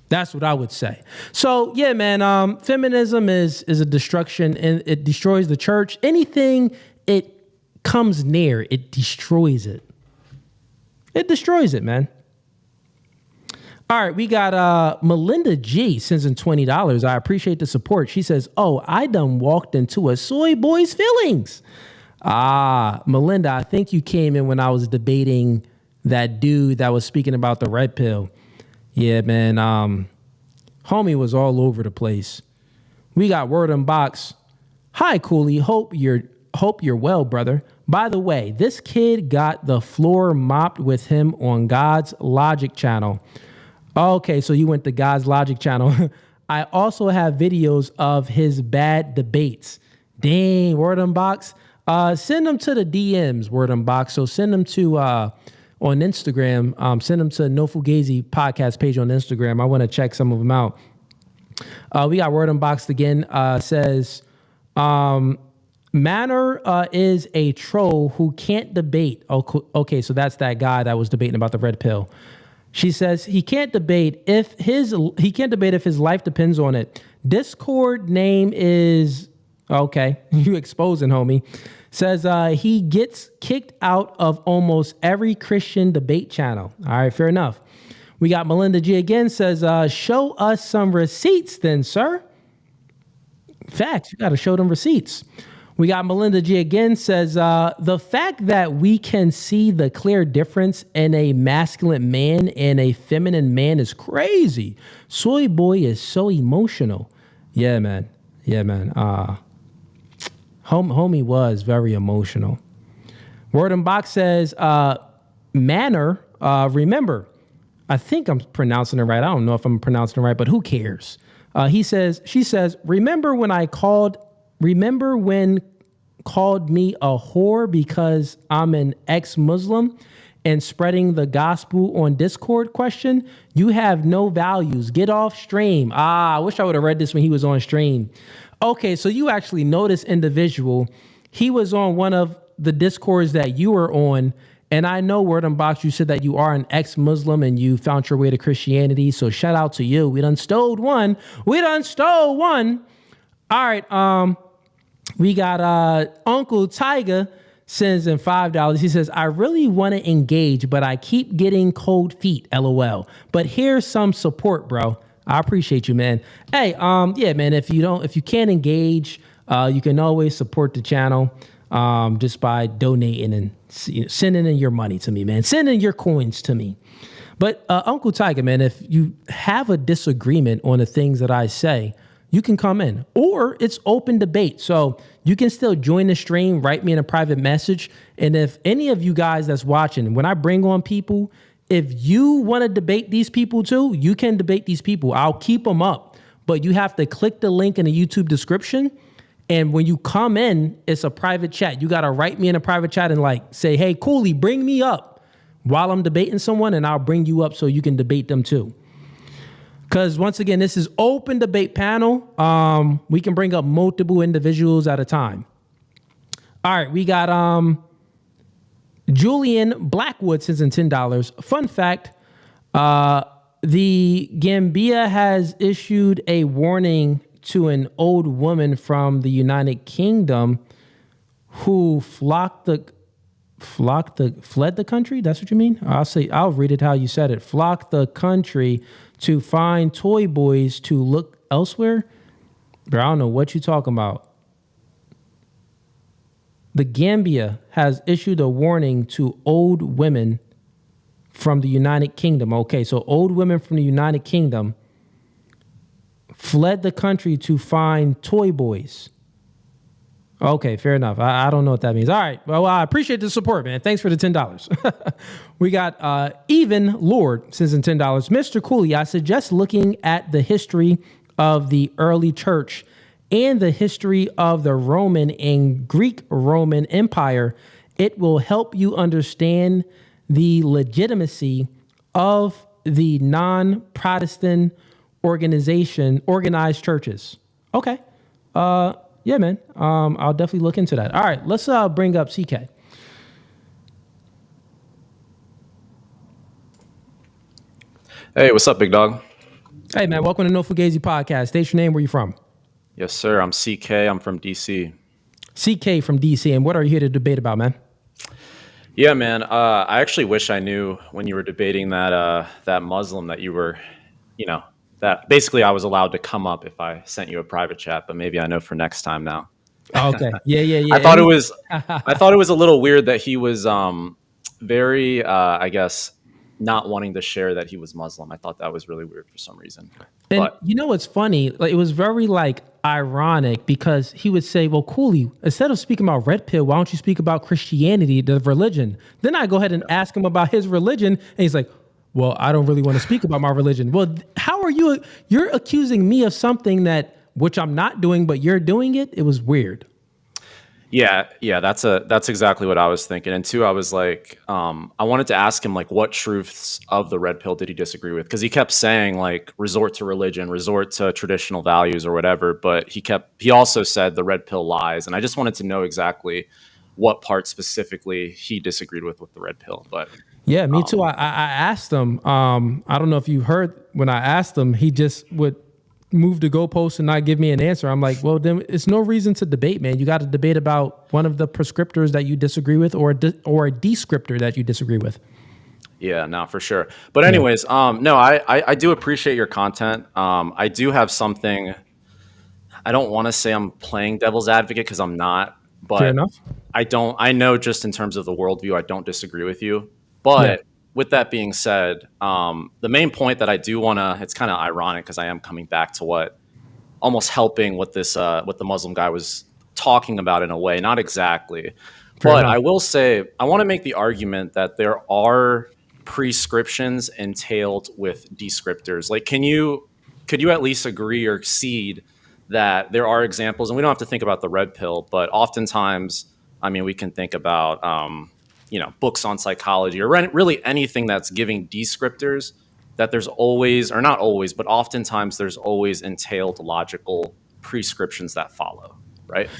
That's what I would say. So, yeah, man, feminism is a destruction, and it destroys the church. Anything it comes near, it destroys it. It destroys it, man. All right, we got Melinda G sends in $20. I appreciate the support. She says, "Oh, I done walked into a soy boy's feelings." Melinda, I think you came in when I was debating that dude that was speaking about the red pill. Yeah, man. Homie was all over the place. We got word in box. "Hi, Cooley. Hope you're well, brother. By the way, this kid got the floor mopped with him on God's Logic channel." Okay, so you went to God's Logic channel. "I also have videos of his bad debates." Dang, word in box. Send them to the DMs, word in box. So send them to on Instagram. Send them to No Fugazi podcast page on Instagram. I want to check some of them out. We got word in box again. Says, "Manor is a troll who can't debate." Okay, so that's that guy that was debating about the red pill. She says he can't debate if his life depends on it. Discord name is okay. You exposing, homie. Says he gets kicked out of almost every Christian debate channel. All right, fair enough. We got Melinda G again. Says show us some receipts, then, sir. Facts. You got to show them receipts. We got Melinda G again. Says the fact that we can see the clear difference in a masculine man and a feminine man is crazy. Soy boy is so emotional. Yeah, man. Homie was very emotional. Word in box says manner. Remember, I think I'm pronouncing it right. I don't know if I'm pronouncing it right, but who cares? She says, remember when called me a whore because I'm an ex-Muslim and spreading the gospel on Discord? Question. You have no values. Get off stream. I wish I would have read this when he was on stream. Okay, so you actually know this individual. He was on one of the Discords that you were on, and I know, word in box, you said that you are an ex-Muslim and you found your way to Christianity, so shout out to you. We done stole one. All right, we got Uncle Tiger sends in $5. He says, I really want to engage, but I keep getting cold feet, LOL. But here's some support, bro. I appreciate you, man. Hey, yeah, man, if you can't engage, you can always support the channel just by donating and sending in your money to me, man. Sending your coins to me. But Uncle Tiger, man, if you have a disagreement on the things that I say, you can come in, or it's open debate. So you can still join the stream, write me in a private message. And if any of you guys that's watching, when I bring on people, if you want to debate these people too, you can debate these people. I'll keep them up, but you have to click the link in the YouTube description. And when you come in, it's a private chat. You got to write me in a private chat and like say, hey, Cooley, bring me up while I'm debating someone, and I'll bring you up so you can debate them too. Because once again, this is open debate panel. We can bring up multiple individuals at a time. All right, we got Julian Blackwood sends in $10. Fun fact, the Gambia has issued a warning to an old woman from the United Kingdom who fled the country. That's what you mean? I'll read it how you said it. Flocked the country to find toy boys to look elsewhere. Bro, I don't know what you're talking about. The Gambia has issued a warning to old women from the United Kingdom. Okay, so old women from the United Kingdom fled the country to find toy boys. Okay, fair enough. I don't know what that means. All right. Well, I appreciate the support, man. Thanks for the $10. We got Even Lord sends in $10. Mr. Cooley, I suggest looking at the history of the early church and the history of the Roman and Greek Roman Empire. It will help you understand the legitimacy of the non-Protestant organized churches. Okay. Yeah, man. I'll definitely look into that. All right, let's bring up CK. Hey, what's up, big dog? Hey, man. Welcome to No Fugazi Podcast. State your name. Where you from? Yes, sir. I'm CK. I'm from DC. CK from DC. And what are you here to debate about, man? Yeah, man. I actually wish I knew when you were debating that Muslim that you were, that basically I was allowed to come up if I sent you a private chat, but maybe I know for next time now. Okay. Yeah. I thought it was a little weird that he was very, I guess, not wanting to share that he was Muslim. I thought that was really weird for some reason. And but you know what's funny? Like, it was very ironic because he would say, well, Cooley, instead of speaking about red pill, why don't you speak about Christianity, the religion? Then I go ahead and ask him about his religion, and he's like, well, I don't really want to speak about my religion. Well, how are you're accusing me of something which I'm not doing, but you're doing it? It was weird. Yeah, that's exactly what I was thinking. And two, I was like, I wanted to ask him what truths of the red pill did he disagree with? Because he kept saying resort to religion, resort to traditional values or whatever, but he also said the red pill lies. And I just wanted to know exactly what part specifically he disagreed with the red pill. But yeah, me too. I asked him, I don't know if you heard when I asked him, he just would move the goalposts and not give me an answer. I'm like, well, then it's no reason to debate, man. You got to debate about one of the prescriptors that you disagree with or a descriptor that you disagree with. Yeah, no, for sure. But anyways, no, I do appreciate your content. I do have something. I don't want to say I'm playing devil's advocate because I'm not, but fair enough. I know just in terms of the worldview, I don't disagree with you. But with that being said, the main point that I do want to, it's kind of ironic because I am coming back to almost helping what the Muslim guy was talking about in a way, not exactly. But I will say, I want to make the argument that there are prescriptions entailed with descriptors. Could you at least agree or concede that there are examples, and we don't have to think about the red pill, but oftentimes, we can think about, books on psychology or really anything that's giving descriptors, that there's always, or not always, but oftentimes there's always entailed logical prescriptions that follow, right?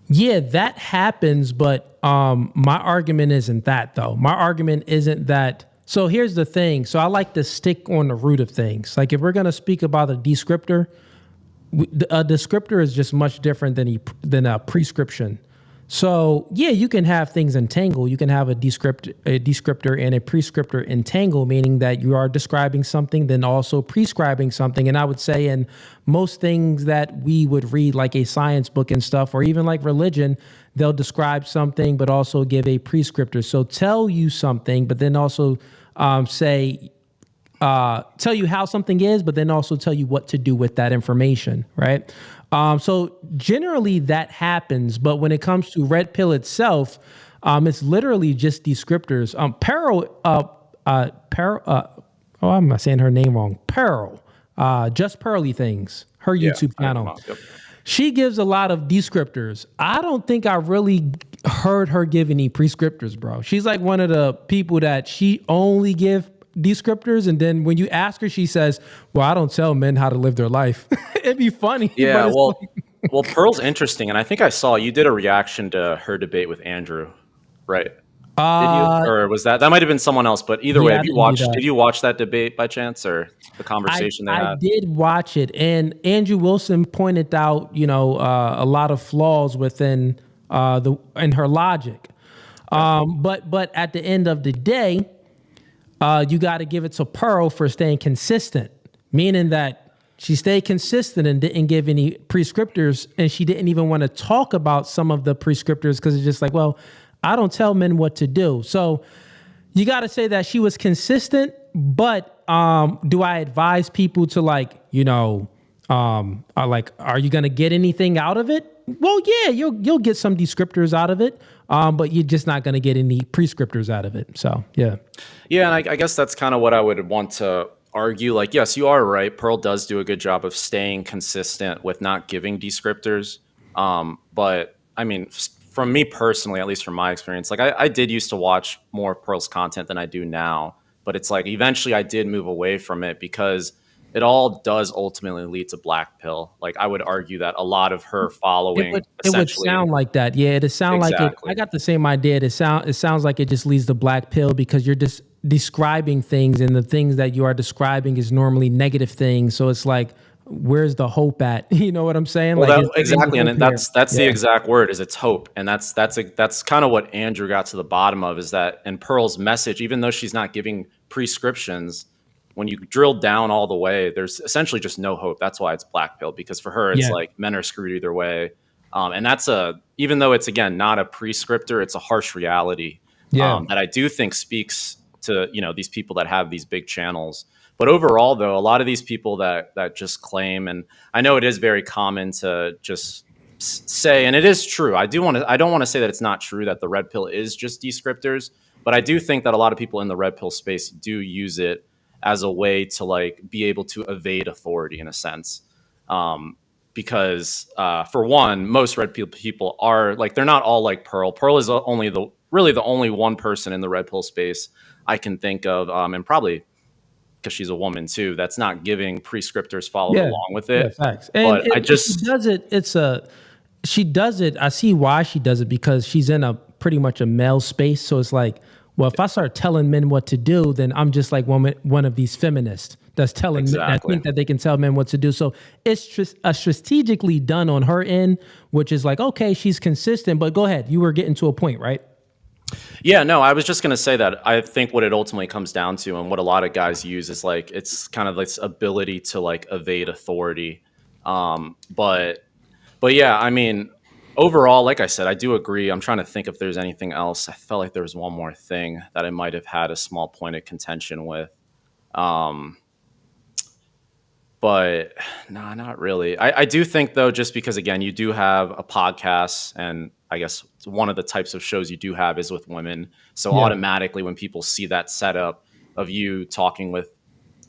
Yeah, that happens, but my argument isn't that, though. My argument isn't that. So here's the thing. So I like to stick on the root of things. Like if we're going to speak about a descriptor, a descriptor is just much different than a prescription. So yeah, you can have things entangled. You can have a descriptor and a prescriptor entangle, meaning that you are describing something, then also prescribing something. And I would say in most things that we would read, like a science book and stuff, or even like religion, they'll describe something, but also give a prescriptor. So tell you something, but then also tell you how something is, but then also tell you what to do with that information, right? So generally that happens, but when it comes to red pill itself, it's literally just descriptors. I'm saying her name wrong. Pearl, just Pearly Things, her YouTube channel. Yep. She gives a lot of descriptors. I don't think I really heard her give any prescriptors, bro. She's like one of the people that she only give descriptors, and then when you ask her, she says, well, I don't tell men how to live their life. It'd be funny. Yeah, well, Pearl's interesting, and I think I saw you did a reaction to her debate with Andrew, right? Did you? Or was that might have been someone else? But either way, have you watched? Did you watch that debate by chance, or the conversation they had? I did watch it, and Andrew Wilson pointed out, a lot of flaws within in her logic. But at the end of the day, you got to give it to Pearl for staying consistent, meaning that she stayed consistent and didn't give any prescriptors, and she didn't even want to talk about some of the prescriptors because it's just like, well, I don't tell men what to do. So you got to say that she was consistent, but do I advise people to are you going to get anything out of it? Well, yeah, you'll get some descriptors out of it, but you're just not going to get any prescriptors out of it. So, yeah. Yeah, and I guess that's kind of what I would want to argue. Like, yes, you are right. Pearl does do a good job of staying consistent with not giving descriptors. But, I mean, from me personally, at least from my experience, like I did used to watch more of Pearl's content than I do now. But it's like eventually I did move away from it because it all does ultimately lead to black pill. Like I would argue that a lot of her following it would sound like that. Yeah, it sound like it. I got the same idea. It sounds like it just leads to black pill because you're just describing things, and the things that you are describing is normally negative things. So it's like, where's the hope at? You know what I'm saying? Well, exactly, and that's the exact word, is it's hope, and that's kind of what Andrew got to the bottom of, is that in Pearl's message, even though she's not giving prescriptions, when you drill down all the way, there's essentially just no hope. That's why it's black pill, because for her, it's like men are screwed either way. And that's even though it's, again, not a prescriptor, it's a harsh reality that I do think speaks to, these people that have these big channels. But overall, though, a lot of these people that just claim, and I know it is very common to just say, and it is true. I don't want to say that it's not true that the red pill is just descriptors, but I do think that a lot of people in the red pill space do use it as a way to be able to evade authority in a sense. Because for one, most red pill people are they're not all like Pearl. Pearl is really the only one person in the red pill space I can think of, and probably because she's a woman too, that's not giving prescriptors followed along with it. Yeah, facts. And she does it. She does it. I see why she does it, because she's in a pretty much a male space. So it's like, well, if I start telling men what to do, then I'm just like one of these feminists that's telling men that think that they can tell men what to do. So it's just strategically done on her end, which is like, okay, she's consistent, but go ahead. You were getting to a point, right? Yeah, no, I was just going to say that I think what it ultimately comes down to, and what a lot of guys use, is it's kind of this ability to evade authority. But yeah, I mean, overall, like I said, I do agree. I'm trying to think if there's anything else. I felt like there was one more thing that I might have had a small point of contention with. But no, not really. I do think, though, just because, again, you do have a podcast, and I guess one of the types of shows you do have is with women. So automatically when people see that setup of you talking with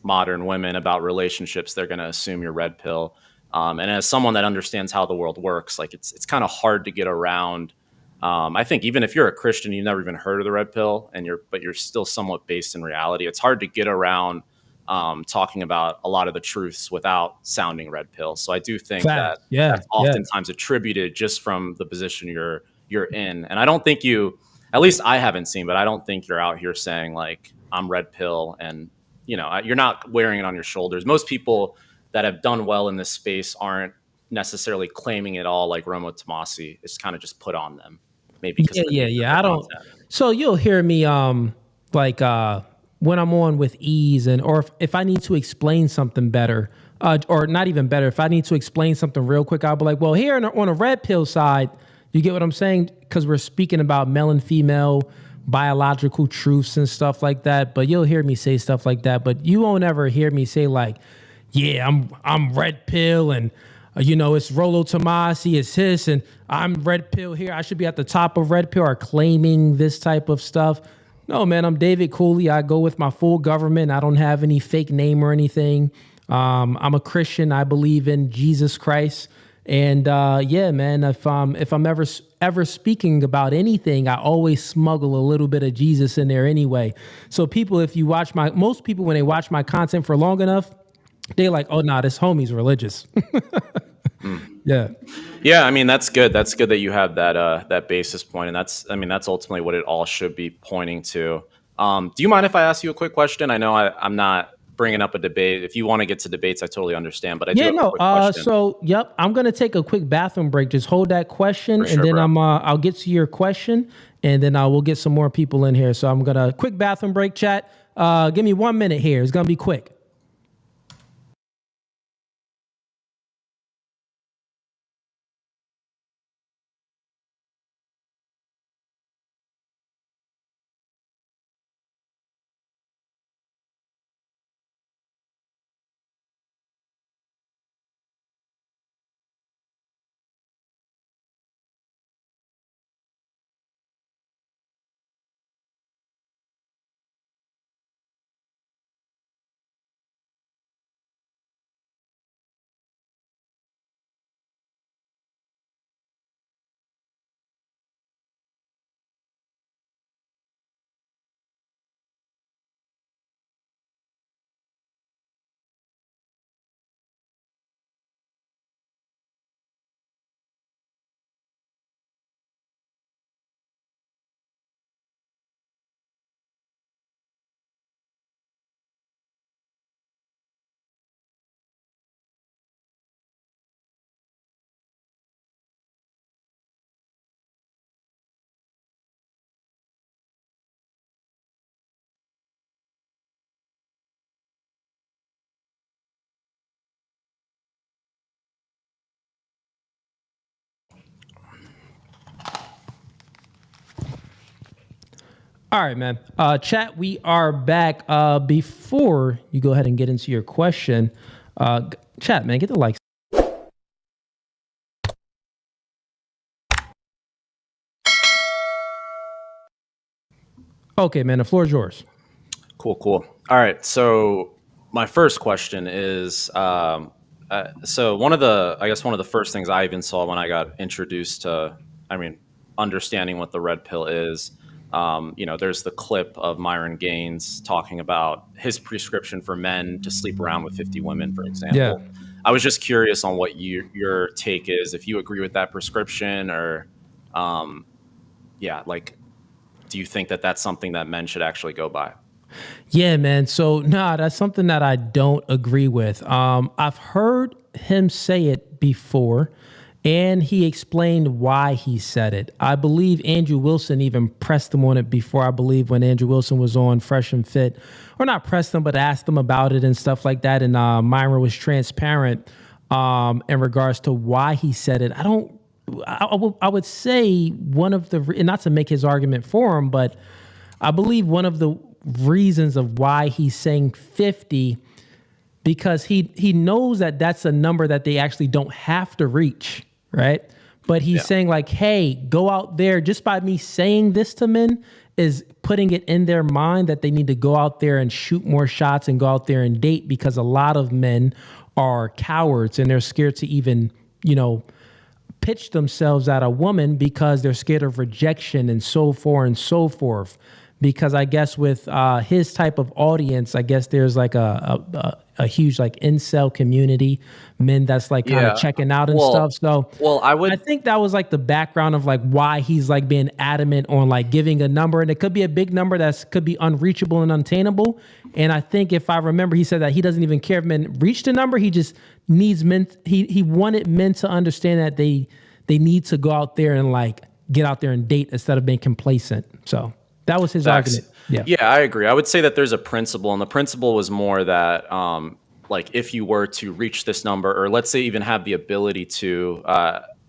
modern women about relationships, they're going to assume you're red pill. And as someone that understands how the world works, it's kind of hard to get around. I think even if you're a Christian, you've never even heard of the red pill, but you're still somewhat based in reality, it's hard to get around talking about a lot of the truths without sounding red pill. So I do think that's oftentimes attributed just from the position you're in. And I don't think at least I haven't seen, but I don't think you're out here saying I'm red pill, and you're not wearing it on your shoulders. Most people that have done well in this space aren't necessarily claiming it all like Romo Tomasi. It's kind of just put on them. maybe because I don't. So you'll hear me like when I'm on with ease, and or if I need to explain something better, or not even better, if I need to explain something real quick, I'll be like, well, here on a red pill side, you get what I'm saying? Because we're speaking about male and female biological truths and stuff like that. But you'll hear me say stuff like that. But you won't ever hear me say like, yeah, I'm red pill and it's Rollo Tomasi, it's his, and I'm red pill here. I should be at the top of red pill or claiming this type of stuff. No, man, I'm David Cooley. I go with my full government. I don't have any fake name or anything. I'm a Christian. I believe in Jesus Christ. And yeah, man, if I'm ever speaking about anything, I always smuggle a little bit of Jesus in there anyway. So people, most people, when they watch my content for long enough, they're like, oh, nah, this homie's religious. Yeah. Yeah, I mean, that's good. That's good that you have that basis point, and that's ultimately what it all should be pointing to. Do you mind if I ask you a quick question? I know I'm not bringing up a debate. If you want to get to debates, I totally understand. But I do have a quick question. So, yep, I'm gonna take a quick bathroom break. Just hold that question, and then I'll get to your question, and then we'll get some more people in here. So I'm gonna quick bathroom break, chat. Give me 1 minute here. It's gonna be quick. All right, man. Chat, we are back. Before you go ahead and get into your question, chat, man, get the likes. Okay, man, the floor is yours. Cool. All right. So my first question is, so one of the first things I even saw when I got introduced to, understanding what the red pill is, there's the clip of Myron Gaines talking about his prescription for men to sleep around with 50 women, for example. Yeah. I was just curious on what your take is, if you agree with that prescription, or, do you think that that's something that men should actually go by? Yeah, man. So, that's something that I don't agree with. I've heard him say it before, and he explained why he said it. I believe Andrew Wilson even pressed him on it before, I believe, when Andrew Wilson was on Fresh and Fit. Or not pressed him, but asked him about it and stuff like that. And Myra was transparent in regards to why he said it. I would say one of the, and not to make his argument for him, but I believe one of the reasons of why he's saying 50, because he knows that that's a number that they actually don't have to reach, right? But he's saying like, hey, go out there. Just by me saying this to men is putting it in their mind that they need to go out there and shoot more shots and go out there and date, because a lot of men are cowards and they're scared to even, pitch themselves at a woman because they're scared of rejection and so forth and so forth. Because I guess with his type of audience, I guess there's like a huge like incel community, men that's like kind of checking out and stuff. So I think that was like the background of like why he's like being adamant on like giving a number, and it could be a big number that could be unreachable and unattainable. And I think if I remember, he said that he doesn't even care if men reach the number. He just needs men. He wanted men to understand that they need to go out there and like get out there and date instead of being complacent. So that was his Facts. argument. Yeah. Yeah, I agree. I would say that there's a principle, and the principle was more that, like, if you were to reach this number, or let's say even have the ability to,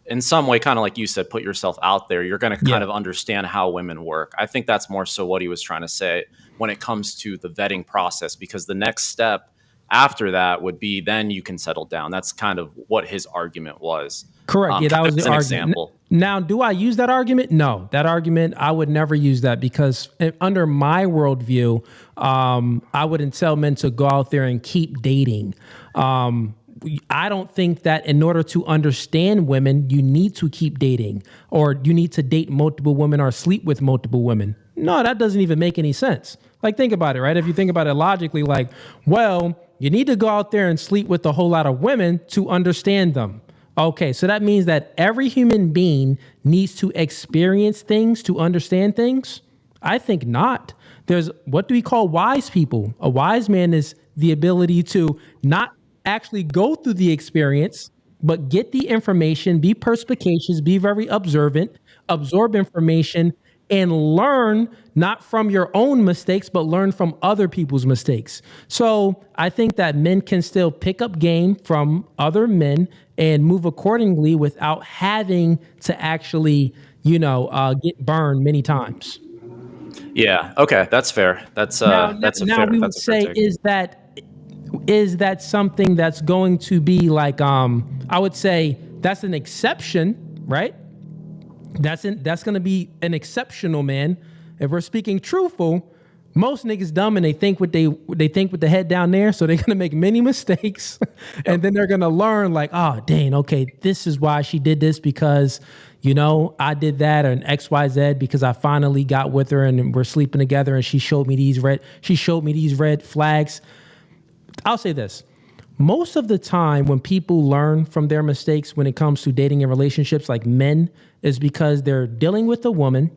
in some way, kind of like you said, put yourself out there, you're going to kind of understand how women work. I think that's more so what he was trying to say when it comes to the vetting process, because the next step after that would be then you can settle down. That's kind of what his argument was. Correct. Yeah, that was the an argument. example. Now, do I use that argument? No, that argument, I would never use that, because under my worldview, I wouldn't tell men to go out there and keep dating. I don't think that in order to understand women, you need to keep dating, or you need to date multiple women or sleep with multiple women. No, that doesn't even make any sense. Like, think about it, right? If you think about it logically, like, well, you need to go out there and sleep with a whole lot of women to understand them. Okay, so that means that every human being needs to experience things to understand things? I think not. There's, what do we call wise people? A wise man is the ability to not actually go through the experience, but get the information, be perspicacious, be very observant, absorb information, and learn not from your own mistakes, but learn from other people's mistakes. So I think that men can still pick up game from other men and move accordingly without having to actually, get burned many times. Yeah. Okay. That's fair. That's a fair. We would say, is that something that's going to be like, I would say that's an exception, right? That's going to be an exceptional man. If we're speaking truthful, most niggas dumb and they think with the head down there, so they're going to make many mistakes. And then they're going to learn like, oh, dang, okay, this is why she did this, because, I did that, or an XYZ, because I finally got with her and we're sleeping together and she showed me these red flags. I'll say this. Most of the time when people learn from their mistakes when it comes to dating and relationships, like men, is because they're dealing with a woman,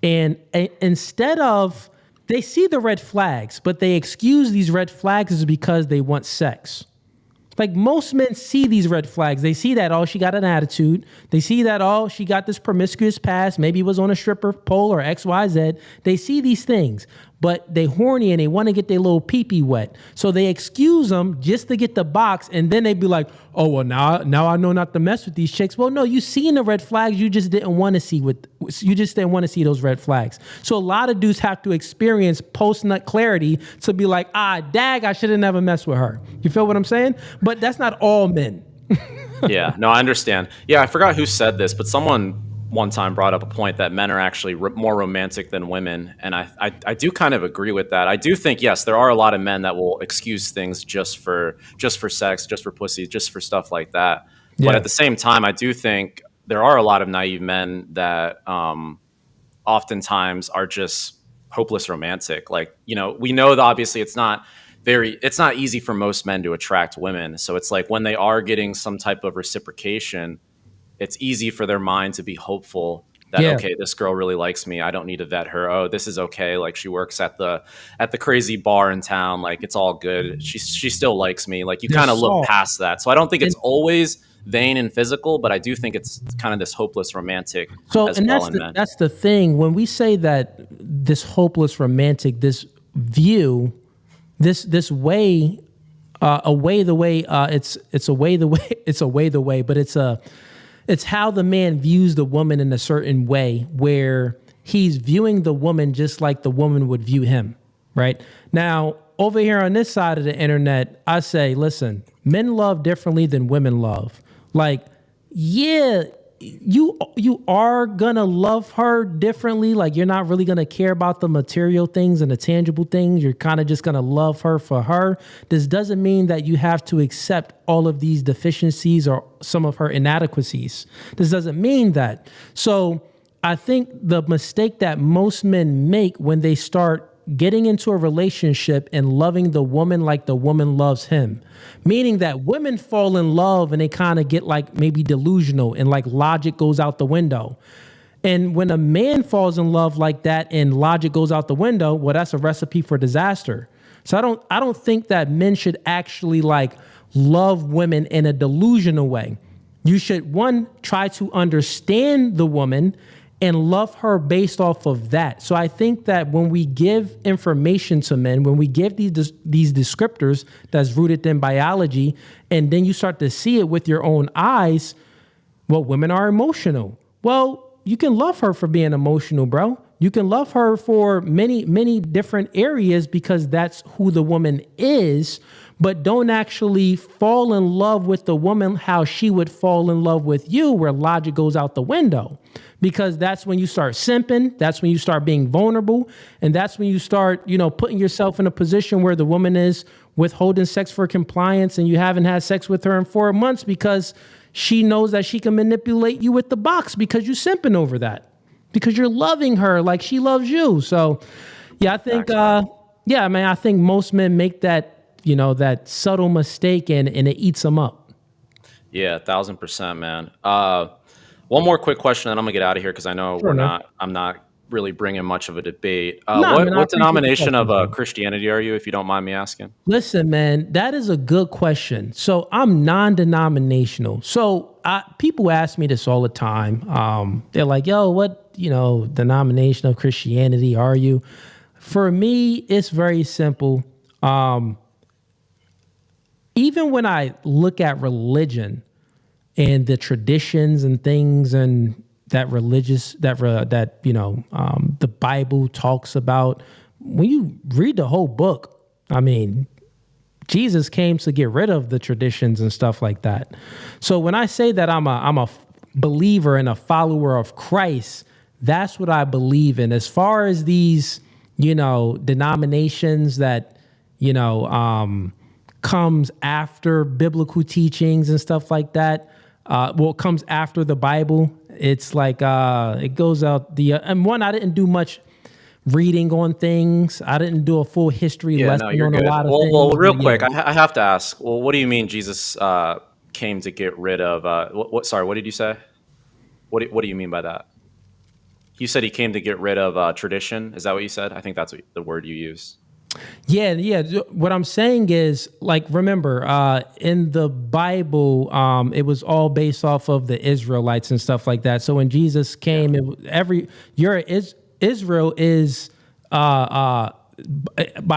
and instead of, they see the red flags, but they excuse these red flags is because they want sex. Like, most men see these red flags. They see that, oh, she got an attitude. They see that, oh, she got this promiscuous past. Maybe it was on a stripper pole or XYZ. They see these things, but they horny and they want to get their little pee-pee wet. So they excuse them just to get the box. And then they be like, oh, well, now I know not to mess with these chicks. Well, no, you seen the red flags. You just didn't want to see those red flags. So a lot of dudes have to experience post-nut clarity to be like, dag, I should have never messed with her. You feel what I'm saying? But that's not all men. Yeah, no, I understand. Yeah, I forgot who said this, but someone one time brought up a point that men are actually more romantic than women. And I do kind of agree with that. I do think, yes, there are a lot of men that will excuse things just for sex, just for pussy, just for stuff like that. Yeah. But at the same time, I do think there are a lot of naive men that oftentimes are just hopeless romantic. Like, we know that obviously it's not easy for most men to attract women. So it's like when they are getting some type of reciprocation, it's easy for their mind to be hopeful that, okay, this girl really likes me. I don't need to vet her. Oh, this is okay. Like, she works at the crazy bar in town. Like, it's all good. She still likes me. Like, you kind of look past that. So I don't think it's always vain and physical, but I do think it's kind of this hopeless romantic. So, and that's the thing. When we say that this hopeless romantic, this view, this way, but it's how the man views the woman in a certain way, where he's viewing the woman just like the woman would view him, right? Now, over here on this side of the internet, I say, listen, men love differently than women love. Like, yeah, you are gonna love her differently. Like, you're not really gonna care about the material things and the tangible things. You're kind of just gonna love her for her. This doesn't mean that you have to accept all of these deficiencies or some of her inadequacies. This doesn't mean that. So I think the mistake that most men make when they start getting into a relationship and loving the woman like the woman loves him, meaning that women fall in love and they kind of get like maybe delusional and like logic goes out the window. And when a man falls in love like that and logic goes out the window, well, that's a recipe for disaster. So I don't think that men should actually like love women in a delusional way. You should, one, try to understand the woman and love her based off of that. So I think that when we give information to men, when we give these descriptors that's rooted in biology, and then you start to see it with your own eyes, well, women are emotional. Well, you can love her for being emotional, bro. You can love her for many, many different areas because that's who the woman is, but don't actually fall in love with the woman how she would fall in love with you, where logic goes out the window. Because that's when you start simping, that's when you start being vulnerable, and that's when you start, putting yourself in a position where the woman is withholding sex for compliance and you haven't had sex with her in 4 months because she knows that she can manipulate you with the box because you're simping over that, because you're loving her like she loves you. So, yeah, I think, I think most men make that, that subtle mistake and it eats them up. Yeah, 1,000%, man. One more quick question, and I'm gonna get out of here because I know I'm not really bringing much of a debate. What denomination of Christianity are you, if you don't mind me asking? Listen, man, that is a good question. So I'm non-denominational. So people ask me this all the time. They're like, yo, what, denomination of Christianity are you? For me, it's very simple. Even when I look at religion and the traditions and things and the Bible talks about, when you read the whole book, I mean, Jesus came to get rid of the traditions and stuff like that. So when I say that I'm a believer and a follower of Christ, that's what I believe in. As far as these, denominations that, comes after biblical teachings and stuff like that, comes after the Bible. It's like it goes out and I didn't do much reading on things. I didn't do a full history lesson on a lot of things. Well, real quick, I have to ask. Well, what do you mean Jesus came to get rid of? Sorry, what did you say? What do you mean by that? You said he came to get rid of tradition. Is that what you said? I think that's the word you used. Yeah. What I'm saying is, like, remember, in the Bible, it was all based off of the Israelites and stuff like that. So when Jesus came, Israel is by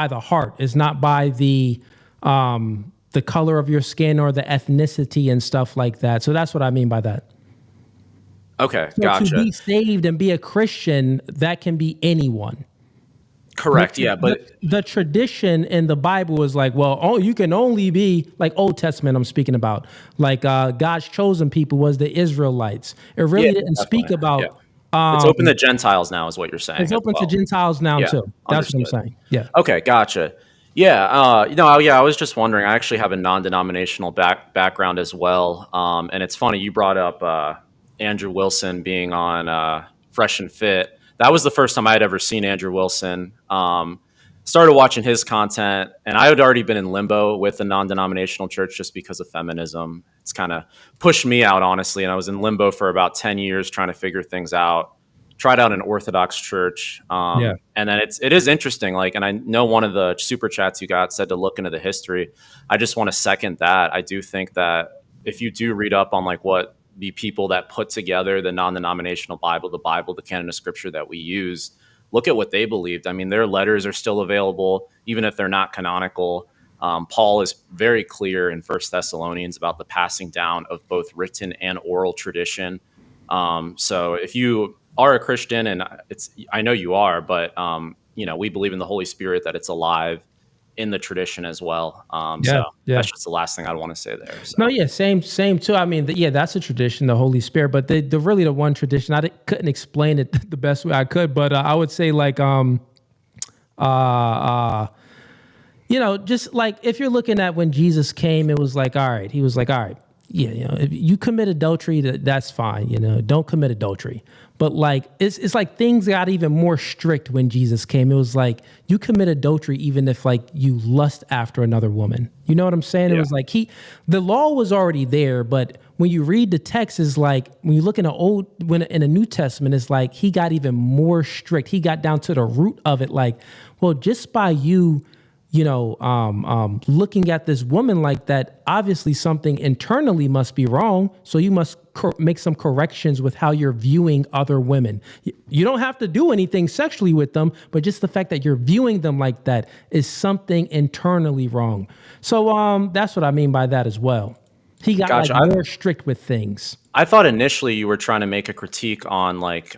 the heart. It's not by the color of your skin or the ethnicity and stuff like that. So that's what I mean by that. Okay, so gotcha. To be saved and be a Christian, that can be anyone. Correct. Yeah, but the tradition in the Bible is like, well, you can only be like Old Testament. I'm speaking about like God's chosen people was the Israelites. It really didn't speak about. Yeah. It's open to Gentiles now, is what you're saying. It's open to Gentiles now too. That's understood. what I'm saying. Yeah. Okay, gotcha. Yeah. I was just wondering. I actually have a non-denominational background as well. And it's funny you brought up Andrew Wilson being on Fresh and Fit. That was the first time I had ever seen Andrew Wilson. Started watching his content, and I had already been in limbo with the non-denominational church just because of feminism. It's kind of pushed me out, honestly, and I was in limbo for about 10 years trying to figure things out. Tried out an Orthodox church, and then it is interesting. Like, and I know one of the super chats you got said to look into the history. I just want to second that. I do think that if you do read up on like what the people that put together the non-denominational Bible, the canon of scripture that we use, look at what they believed. I mean, their letters are still available, even if they're not canonical. Paul is very clear in 1 Thessalonians about the passing down of both written and oral tradition. So if you are a Christian, and I know you are, but we believe in the Holy Spirit, that it's alive in the tradition as well. That's just the last thing I'd want to say there. So. No, yeah, same too. I mean, that's a tradition, the Holy Spirit, but the really the one tradition, I couldn't explain it the best way I could, but I would say like, just like if you're looking at when Jesus came, it was like, all right, he was like, all right, if you commit adultery, that's fine, don't commit adultery. But like, it's like things got even more strict when Jesus came. It was like, you commit adultery even if like you lust after another woman. You know what I'm saying? Yeah. It was like the law was already there, but when you read the text, is like, when you look in in the New Testament, it's like he got even more strict. He got down to the root of it. Like, well, just by you looking at this woman like that, obviously something internally must be wrong. So you must make some corrections with how you're viewing other women. You don't have to do anything sexually with them, but just the fact that you're viewing them like that is something internally wrong. So that's what I mean by that as well. He got Gotcha. more strict with things. I thought initially you were trying to make a critique on like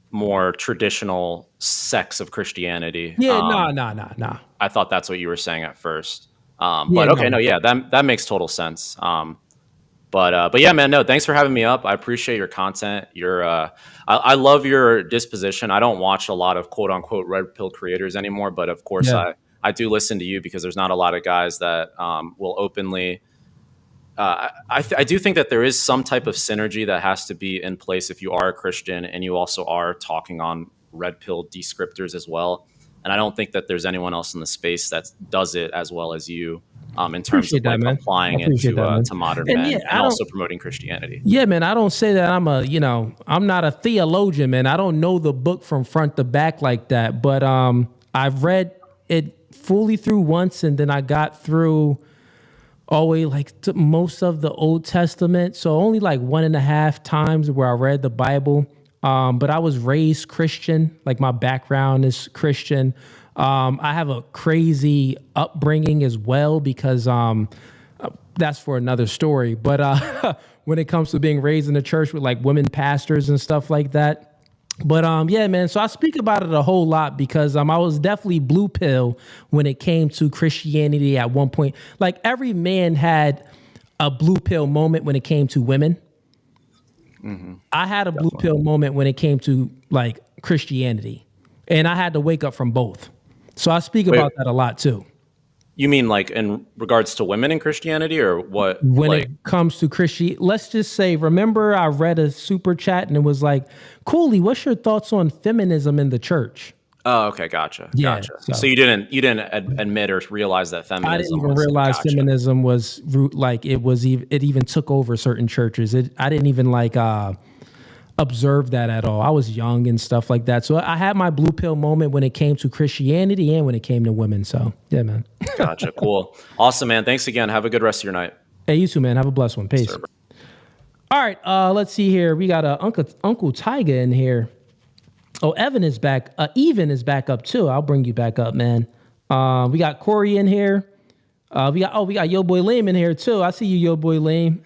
more traditional sects of Christianity. Yeah, nah. I thought that's what you were saying at first. That makes total sense. But yeah, man, no, thanks for having me up. I appreciate your content. I love your disposition. I don't watch a lot of quote unquote red pill creators anymore, but of course I do listen to you because there's not a lot of guys that will openly. I do think that there is some type of synergy that has to be in place if you are a Christian and you also are talking on red pill descriptors as well. And I don't think that there's anyone else in the space that does it as well as you in terms of applying it to modern men and also promoting Christianity. Yeah, man, I don't say that I'm not a theologian, man. I don't know the book from front to back like that. But I've read it fully through once, and then I got through always most of the Old Testament. So only like 1.5 times where I read the Bible. But I was raised Christian, like my background is Christian. I have a crazy upbringing as well because that's for another story. But when it comes to being raised in a church with like women pastors and stuff like that. But yeah, man, so I speak about it a whole lot because I was definitely blue pill when it came to Christianity at one point. Like every man had a blue pill moment when it came to women. Mm-hmm. I had a blue pill moment when it came to like Christianity, and I had to wake up from both. So I speak about that a lot too. You mean like in regards to women in Christianity or what? When it comes to Christianity, let's just say, remember I read a super chat and it was like, Cooley, what's your thoughts on feminism in the church? Oh, okay. Gotcha. Yeah, gotcha. So you didn't admit or realize that feminism I didn't even realize feminism was like it even took over certain churches. I didn't even like observe that at all. I was young and stuff like that. So I had my blue pill moment when it came to Christianity and when it came to women. So yeah, man. Gotcha. Cool. Awesome, man. Thanks again. Have a good rest of your night. Hey, you too, man. Have a blessed one. Peace. Sir. All right. Let's see here. We got Uncle Tyga in here. Oh, Evan is back. Even is back up too. I'll bring you back up, man. We got Corey in here. We got Yo Boy Lame in here too. I see you, Yo Boy Lame.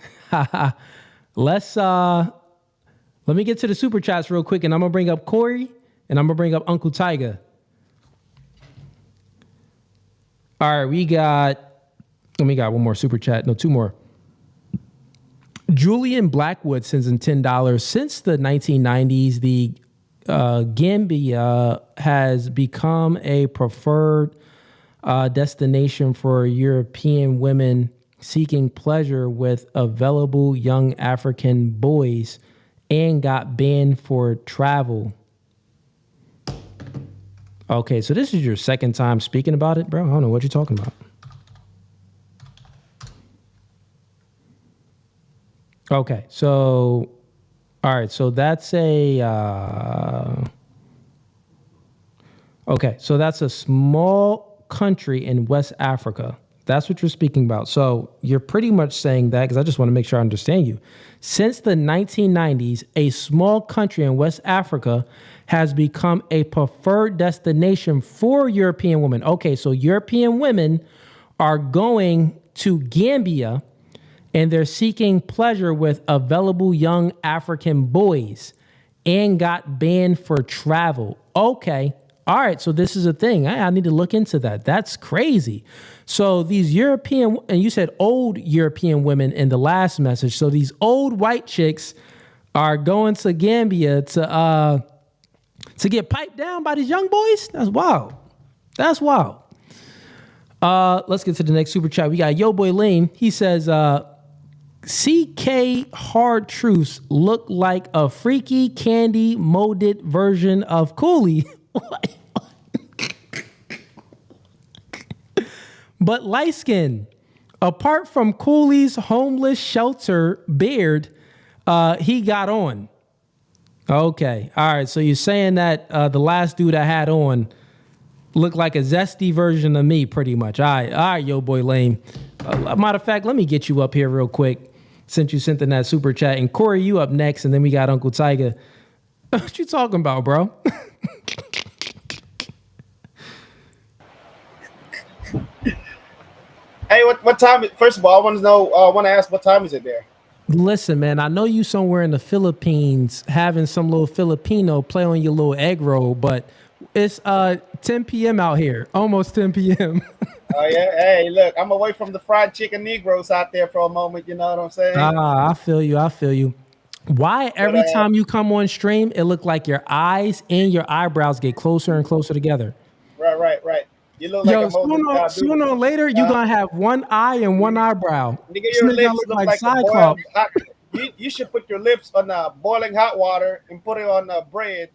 Let me get to the super chats real quick, and I'm gonna bring up Corey, and I'm gonna bring up Uncle Tyga. All right, we got one more super chat. No, two more. Julian Blackwood sends in $10. Since the 1990s, the Gambia has become a preferred destination for European women seeking pleasure with available young African boys and got banned for travel. Okay, so this is your second time speaking about it, bro? I don't know what you're talking about. Okay, so, all right, so that's that's a small country in West Africa. That's what you're speaking about. So you're pretty much saying that, because I just want to make sure I understand you. Since the 1990s, a small country in West Africa has become a preferred destination for European women. Okay, so European women are going to Gambia and they're seeking pleasure with available young African boys and got banned for travel. Okay. All right. So this is a thing. I need to look into that. That's crazy. So these European, and you said old European women in the last message. So these old white chicks are going to Gambia to get piped down by these young boys. That's wild. That's wild. Let's get to the next super chat. We got Yo Boy Lame. He says, CK Hard Truths look like a freaky candy molded version of Cooley. But light skin. Apart from Cooley's homeless shelter beard, he got on. Okay. All right. So you're saying that the last dude I had on Look like a zesty version of me, pretty much. All right, yo, boy, lame. Matter of fact, let me get you up here real quick since you sent in that super chat. And Corey, you up next, and then we got Uncle Tiger. What you talking about, bro? Hey, what time? First of all, I want to know. I want to ask, what time is it there? Listen, man, I know you somewhere in the Philippines having some little Filipino play on your little egg roll, but it's 10 p.m. out here, almost 10 p.m. Oh yeah. Hey, look, I'm away from the fried chicken Negroes out there for a moment. You know what I'm saying? I feel you. Why every time you come on stream, it look like your eyes and your eyebrows get closer and closer together? Right. You look like a sooner or later, you're gonna have one eye and one eyebrow. Nigga, your lips look look like Cyclops. You should put your lips on boiling hot water and put it on bread.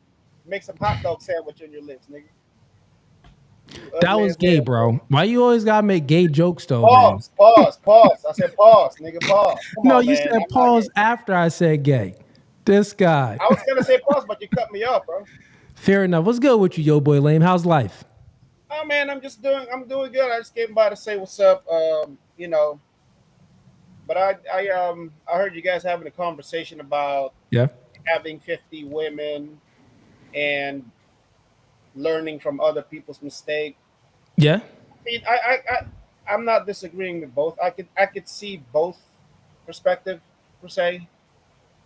Make some hot dog sandwich on your lips, nigga. That was gay, bro. Why you always gotta make gay jokes though? Pause. I said pause, nigga. Pause. You said pause after I said gay. This guy. I was gonna say pause, but you cut me off, bro. Fair enough. What's good with you, yo, boy, lame? How's life? Oh man, I'm doing good. I just came by to say what's up. But I heard you guys having a conversation about having 50 women and learning from other people's mistakes. Yeah. I mean, I'm not disagreeing with both. I could see both perspective per se,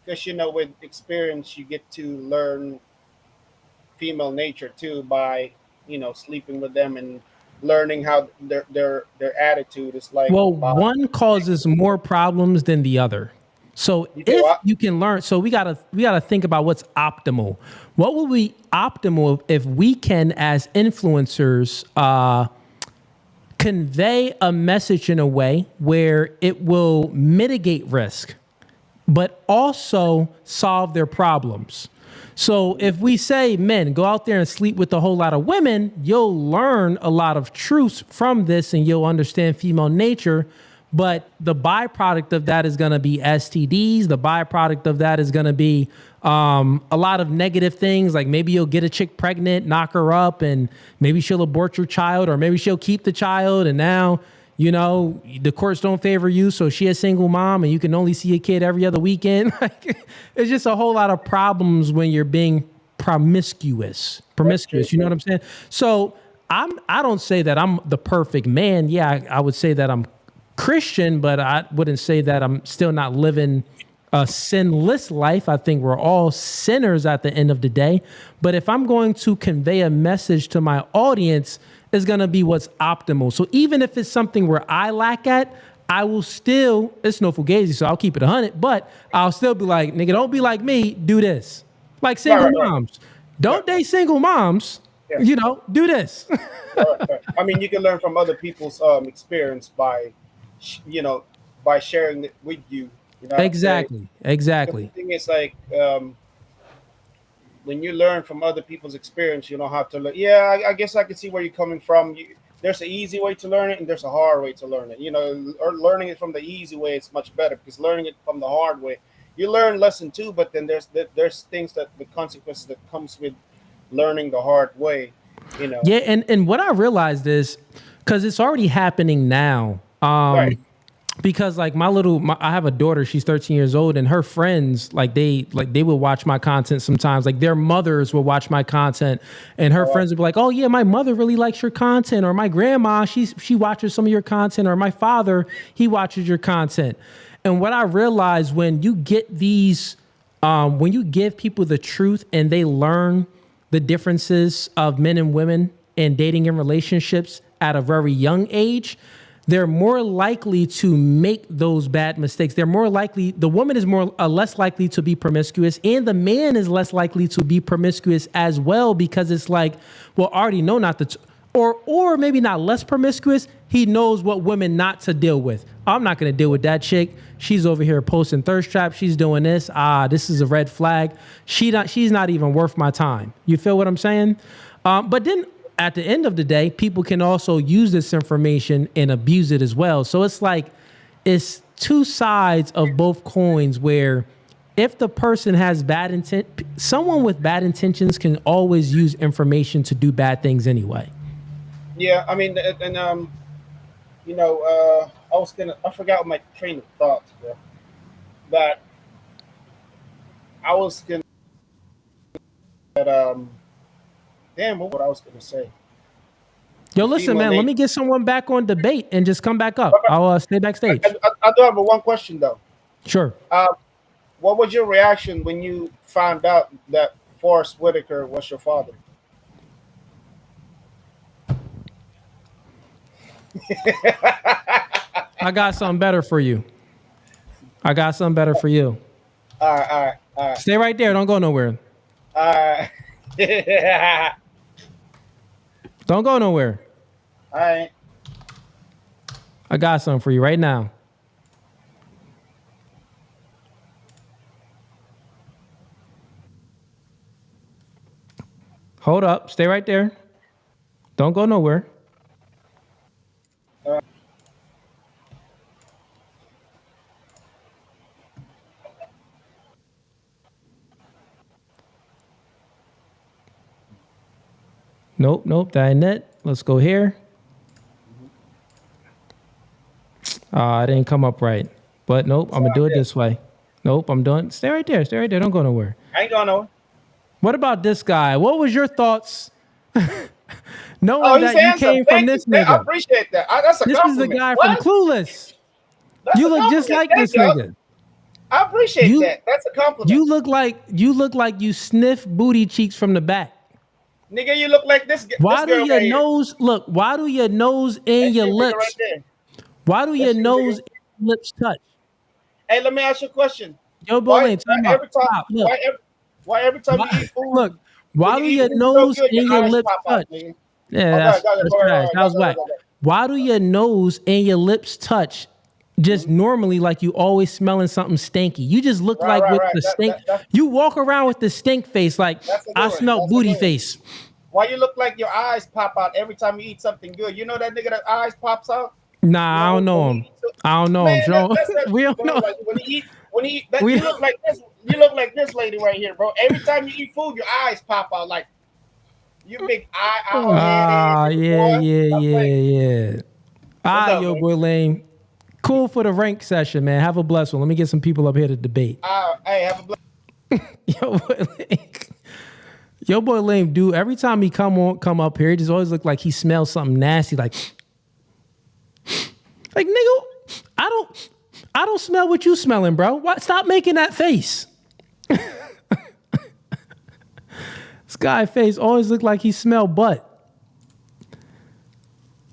because with experience you get to learn female nature too by sleeping with them and learning how their attitude is like. Well, one causes more problems than the other. So if you can learn, so we gotta think about what's optimal. What will be optimal if we can, as influencers, convey a message in a way where it will mitigate risk, but also solve their problems. So if we say, men, go out there and sleep with a whole lot of women, you'll learn a lot of truths from this and you'll understand female nature. But the byproduct of that is going to be STDs. The byproduct of that is going to be a lot of negative things. Like maybe you'll get a chick pregnant, knock her up, and maybe she'll abort your child, or maybe she'll keep the child. And now, the courts don't favor you. So she a single mom and you can only see a kid every other weekend. It's just a whole lot of problems when you're being promiscuous. You know what I'm saying? So I don't say that I'm the perfect man. Yeah, I would say that I'm Christian, but I wouldn't say that I'm still not living a sinless life. I think we're all sinners at the end of the day. But if I'm going to convey a message to my audience, it's going to be what's optimal. So even if it's something where I lack at, I will still, it's no fugazi, so I'll keep it 100, but I'll still be like, nigga, don't be like me, do this. Like single moms. Don't date single moms, do this. Right. I mean, you can learn from other people's experience by sharing it with you. Exactly. The thing is, like, when you learn from other people's experience, you know how to learn. Yeah, I guess I can see where you're coming from. There's an easy way to learn it, and there's a hard way to learn it. Or learning it from the easy way is much better, because learning it from the hard way, you learn lesson too. But then there's things the consequences that comes with learning the hard way. Yeah, and what I realized is, because it's already happening now. Right. Because like I have a daughter, she's 13 years old, and her friends, they will watch my content sometimes. Like their mothers will watch my content, and her friends will be like, oh yeah, my mother really likes your content, or my grandma, she watches some of your content, or my father, he watches your content. And what I realized, when you get these, when you give people the truth and they learn the differences of men and women and dating and relationships at a very young age, they're more likely to make those bad mistakes. They're more likely, the woman is less likely to be promiscuous, and the man is less likely to be promiscuous as well, because it's like, well, I already know not to, or maybe not less promiscuous. He knows what women not to deal with. I'm not going to deal with that chick. She's over here posting thirst traps. She's doing this. This is a red flag. She's not even worth my time. You feel what I'm saying? But then, at the end of the day, people can also use this information and abuse it as well. So it's like, it's two sides of both coins, where if the person has bad intent, someone with bad intentions can always use information to do bad things anyway. Yeah, I mean, and I forgot my train of thought, bro. But I was gonna that damn, what I was gonna say. Yo, The listen, female man, let name. me get someone back on debate and just come back up. But I'll stay backstage. I do have one question though. Sure. What was your reaction when you found out that Forrest Whitaker was your father? I got something better for you. I got something better for you. All right, all right, all right, Stay right there. Don't go nowhere. all right. Don't go nowhere. All right. I got something for you right now. Hold up. Stay right there. Don't go nowhere. Nope. That ain't it. Let's go here. It didn't come up right. But nope, I'm going to do it this way. Nope, I'm doing. Stay right there. Don't go nowhere. I ain't going nowhere. What about this guy? What was your thoughts knowing he's that you handsome. came from this I nigga? appreciate that. That's a This is the compliment. guy What? from Clueless. That's You a look just compliment. like Thank this you. nigga. I appreciate that. That's a compliment. You look like you sniff booty cheeks from the back. Nigga, you look like this. Why This do girl your right here. nose look? Why do your nose and That's your you, nigga, right lips? there. Why do your That's you, nose nigga. and lips touch? Hey, let me ask you a question. Yo, Why Bolane, time out. every time? Stop. Look. Why every time you Why, eat food? look. Why When do you eat your food so nose good, and your your eyes lips pop touch? out, nigga. Yeah, Oh, that's go trash. That was whack. ahead. Why do your nose and your lips touch just normally like you always smelling something stinky? You just look like with Right. the stink. You walk around with the stink face like, That's a good I one. smell That's a booty good one. face. Why you look like your eyes pop out every time you eat something good? You know that nigga that eyes pops out? Nah, I don't know him. I don't know him. Man, that's We don't bro. know. Like when he eat that, We you look like this. You look like this lady right here, bro. Every time you eat food, your eyes pop out like you big eye head ass boy. Stop playing. Yeah. What's up, Yo, man? boy, lame. Cool for the rank session, man. Have a blessed one. Let me get some people up here to debate. Hey, have a blessed. Yo, boy, lame. Yo, boy, lame, dude. Every time he come up here, he just always look like he smells something nasty. Like nigga, I don't smell what you smelling, bro. What? Stop making that face. This guy face always look like he smell butt.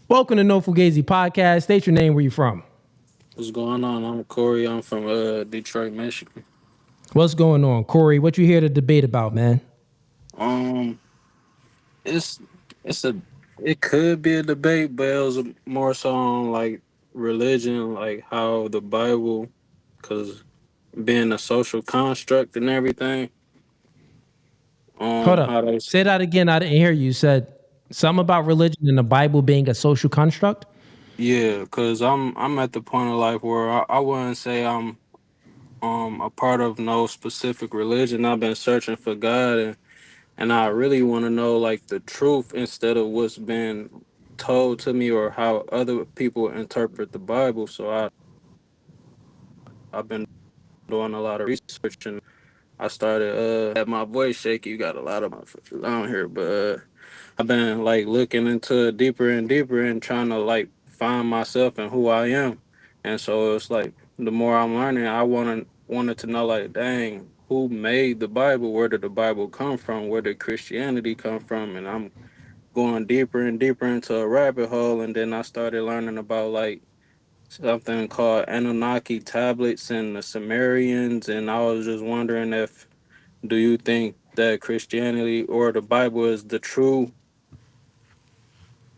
Welcome to No Fugazi Podcast. State your name. Where you from? What's going on? I'm Corey. I'm from Detroit, Michigan. What's going on, Corey? What you here to debate about, man? It's it could be a debate, but it was more so on like religion, like how the Bible, because being a social construct and everything. Hold up. How they, Say that again. I didn't hear you. You said something about religion and the Bible being a social construct. yeah, because I'm at the point of life where I wouldn't say I'm a part of no specific religion. I've been searching for God, and I really want to know like the truth instead of what's been told to me or how other people interpret the Bible. So I've been doing a lot of research, and I started had my voice shaky. You got a lot of motherfuckers on here, but I've been like looking into it deeper and deeper and trying to like find myself and who I am. And so it's like the more I'm learning, I wanted to know like, dang, who made the Bible? Where did the Bible come from? Where did Christianity come from? And I'm going deeper and deeper into a rabbit hole. And then I started learning about like something called Anunnaki tablets and the Sumerians. And I was just wondering if, do you think that Christianity or the Bible is the true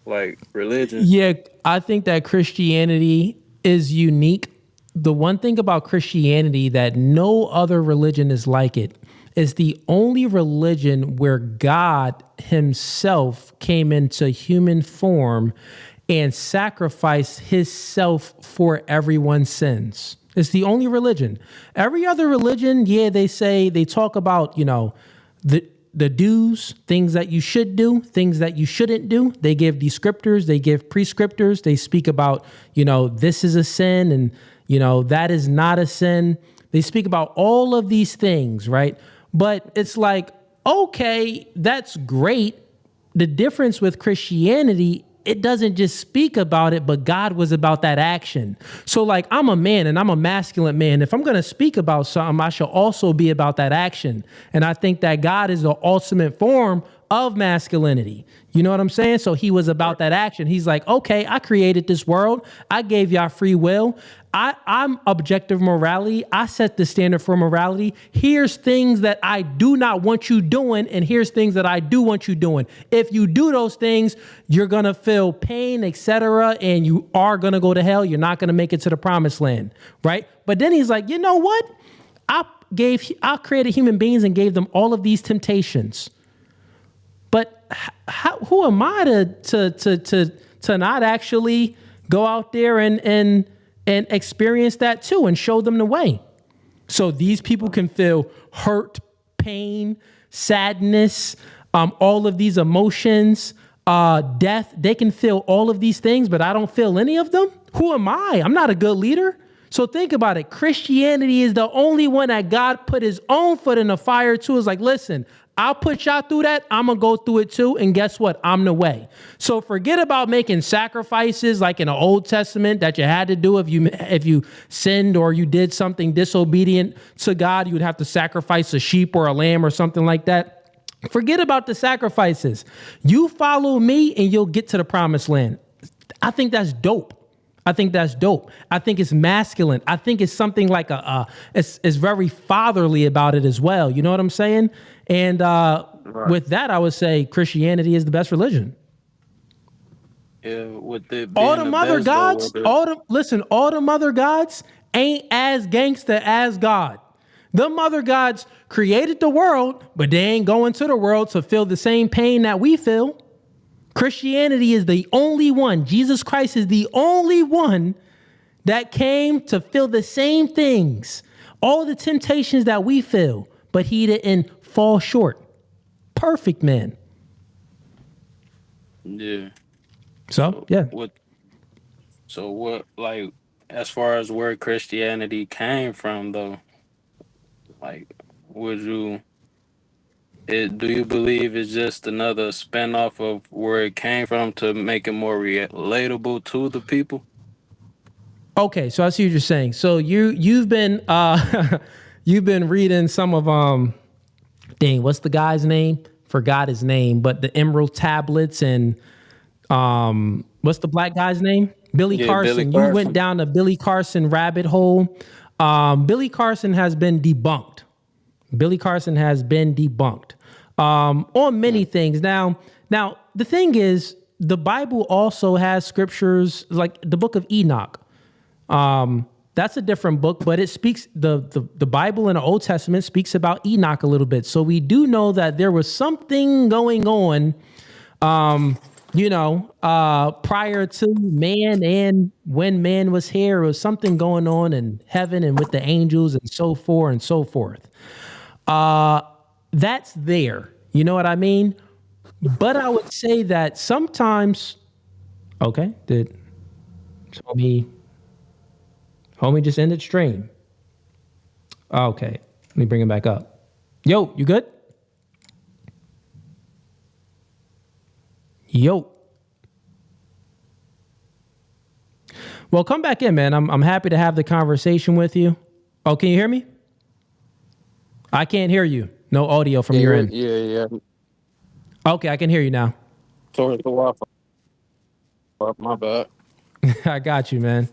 like religion? Yeah, I think that Christianity is unique. The one thing about Christianity that no other religion is like it is the only religion where God himself came into human form and sacrificed his self for everyone's sins. It's the only religion. Every other religion, yeah, they talk about, the the do's, things that you should do, things that you shouldn't do. They give descriptors, they give prescriptors. They speak about, this is a sin and, that is not a sin. They speak about all of these things, right? But it's like, okay, that's great. The difference with Christianity, it doesn't just speak about it, but God was about that action. So like, I'm a man and I'm a masculine man. If I'm going to speak about something, I should also be about that action. And I think that God is the ultimate form of masculinity. You know what I'm saying? So he was about that action. He's like, okay, I created this world. I gave y'all free will. I'm objective morality. I set the standard for morality. Here's things that I do not want you doing, and here's things that I do want you doing. If you do those things, you're going to feel pain, etc., and you are going to go to hell. You're not going to make it to the promised land, right? But then he's like, you know what? I created human beings and gave them all of these temptations. But who am I to not actually go out there and experience that too and show them the way? So these people can feel hurt, pain, sadness, all of these emotions, death. They can feel all of these things, but I don't feel any of them. Who am I? I'm not a good leader. So think about it. Christianity is the only one that God put his own foot in the fire to. Is like, listen, I'll put y'all through that. I'm going to go through it too. And guess what? I'm the way. So forget about making sacrifices like in the Old Testament that you had to do if you sinned or you did something disobedient to God. You would have to sacrifice a sheep or a lamb or something like that. Forget about the sacrifices. You follow me and you'll get to the promised land. I think that's dope. I think it's masculine. I think it's something like it's very fatherly about it as well. You know what I'm saying? And with that, I would say Christianity is the best religion. Yeah, with it all the mother gods, all the mother gods ain't as gangster as God. The mother gods created the world, but they ain't going to the world to feel the same pain that we feel. Christianity is the only one. Jesus Christ is the only one that came to feel the same things, all the temptations that we feel, but he didn't fall short. Perfect man. Yeah. So, yeah. What, like, as far as where Christianity came from, though, like, do you believe it's just another spinoff of where it came from to make it more relatable to the people? Okay, so I see what you're saying. So you've been you've been reading some of what's the guy's name? Forgot his name, but the Emerald Tablets and what's the black guy's name? Billy Carson. Billy Carson. You went down the Billy Carson rabbit hole. Billy Carson has been debunked. On many things. Now, the thing is, the Bible also has scriptures like the book of Enoch. That's a different book, but it speaks, the Bible in the Old Testament speaks about Enoch a little bit. So we do know that there was something going on, prior to man and when man was here. There was something going on in heaven and with the angels and so forth and so forth. That's there. You know what I mean? But I would say that sometimes, okay, homie just ended stream. Okay, let me bring him back up. Yo, you good? Yo. Well, come back in, man. I'm happy to have the conversation with you. Oh, can you hear me? I can't hear you. No audio from your end. Yeah. Okay, I can hear you now. Sorry, the Wi-Fi. My bad. I got you, man.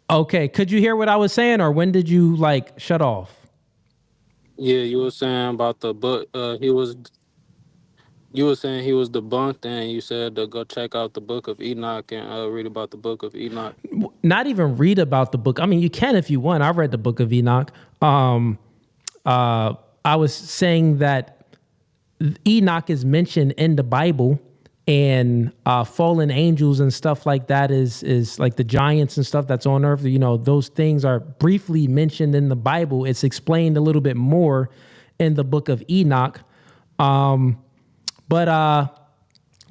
Okay, could you hear what I was saying, or when did you shut off? Yeah, you were saying about the book. You were saying he was debunked, and you said to go check out the book of Enoch and read about the book of Enoch. Not even read about the book. I mean, you can if you want. I read the book of Enoch. I was saying that Enoch is mentioned in the Bible, and fallen angels and stuff like that is like the giants and stuff that's on earth. You know, those things are briefly mentioned in the Bible. It's explained a little bit more in the book of Enoch. So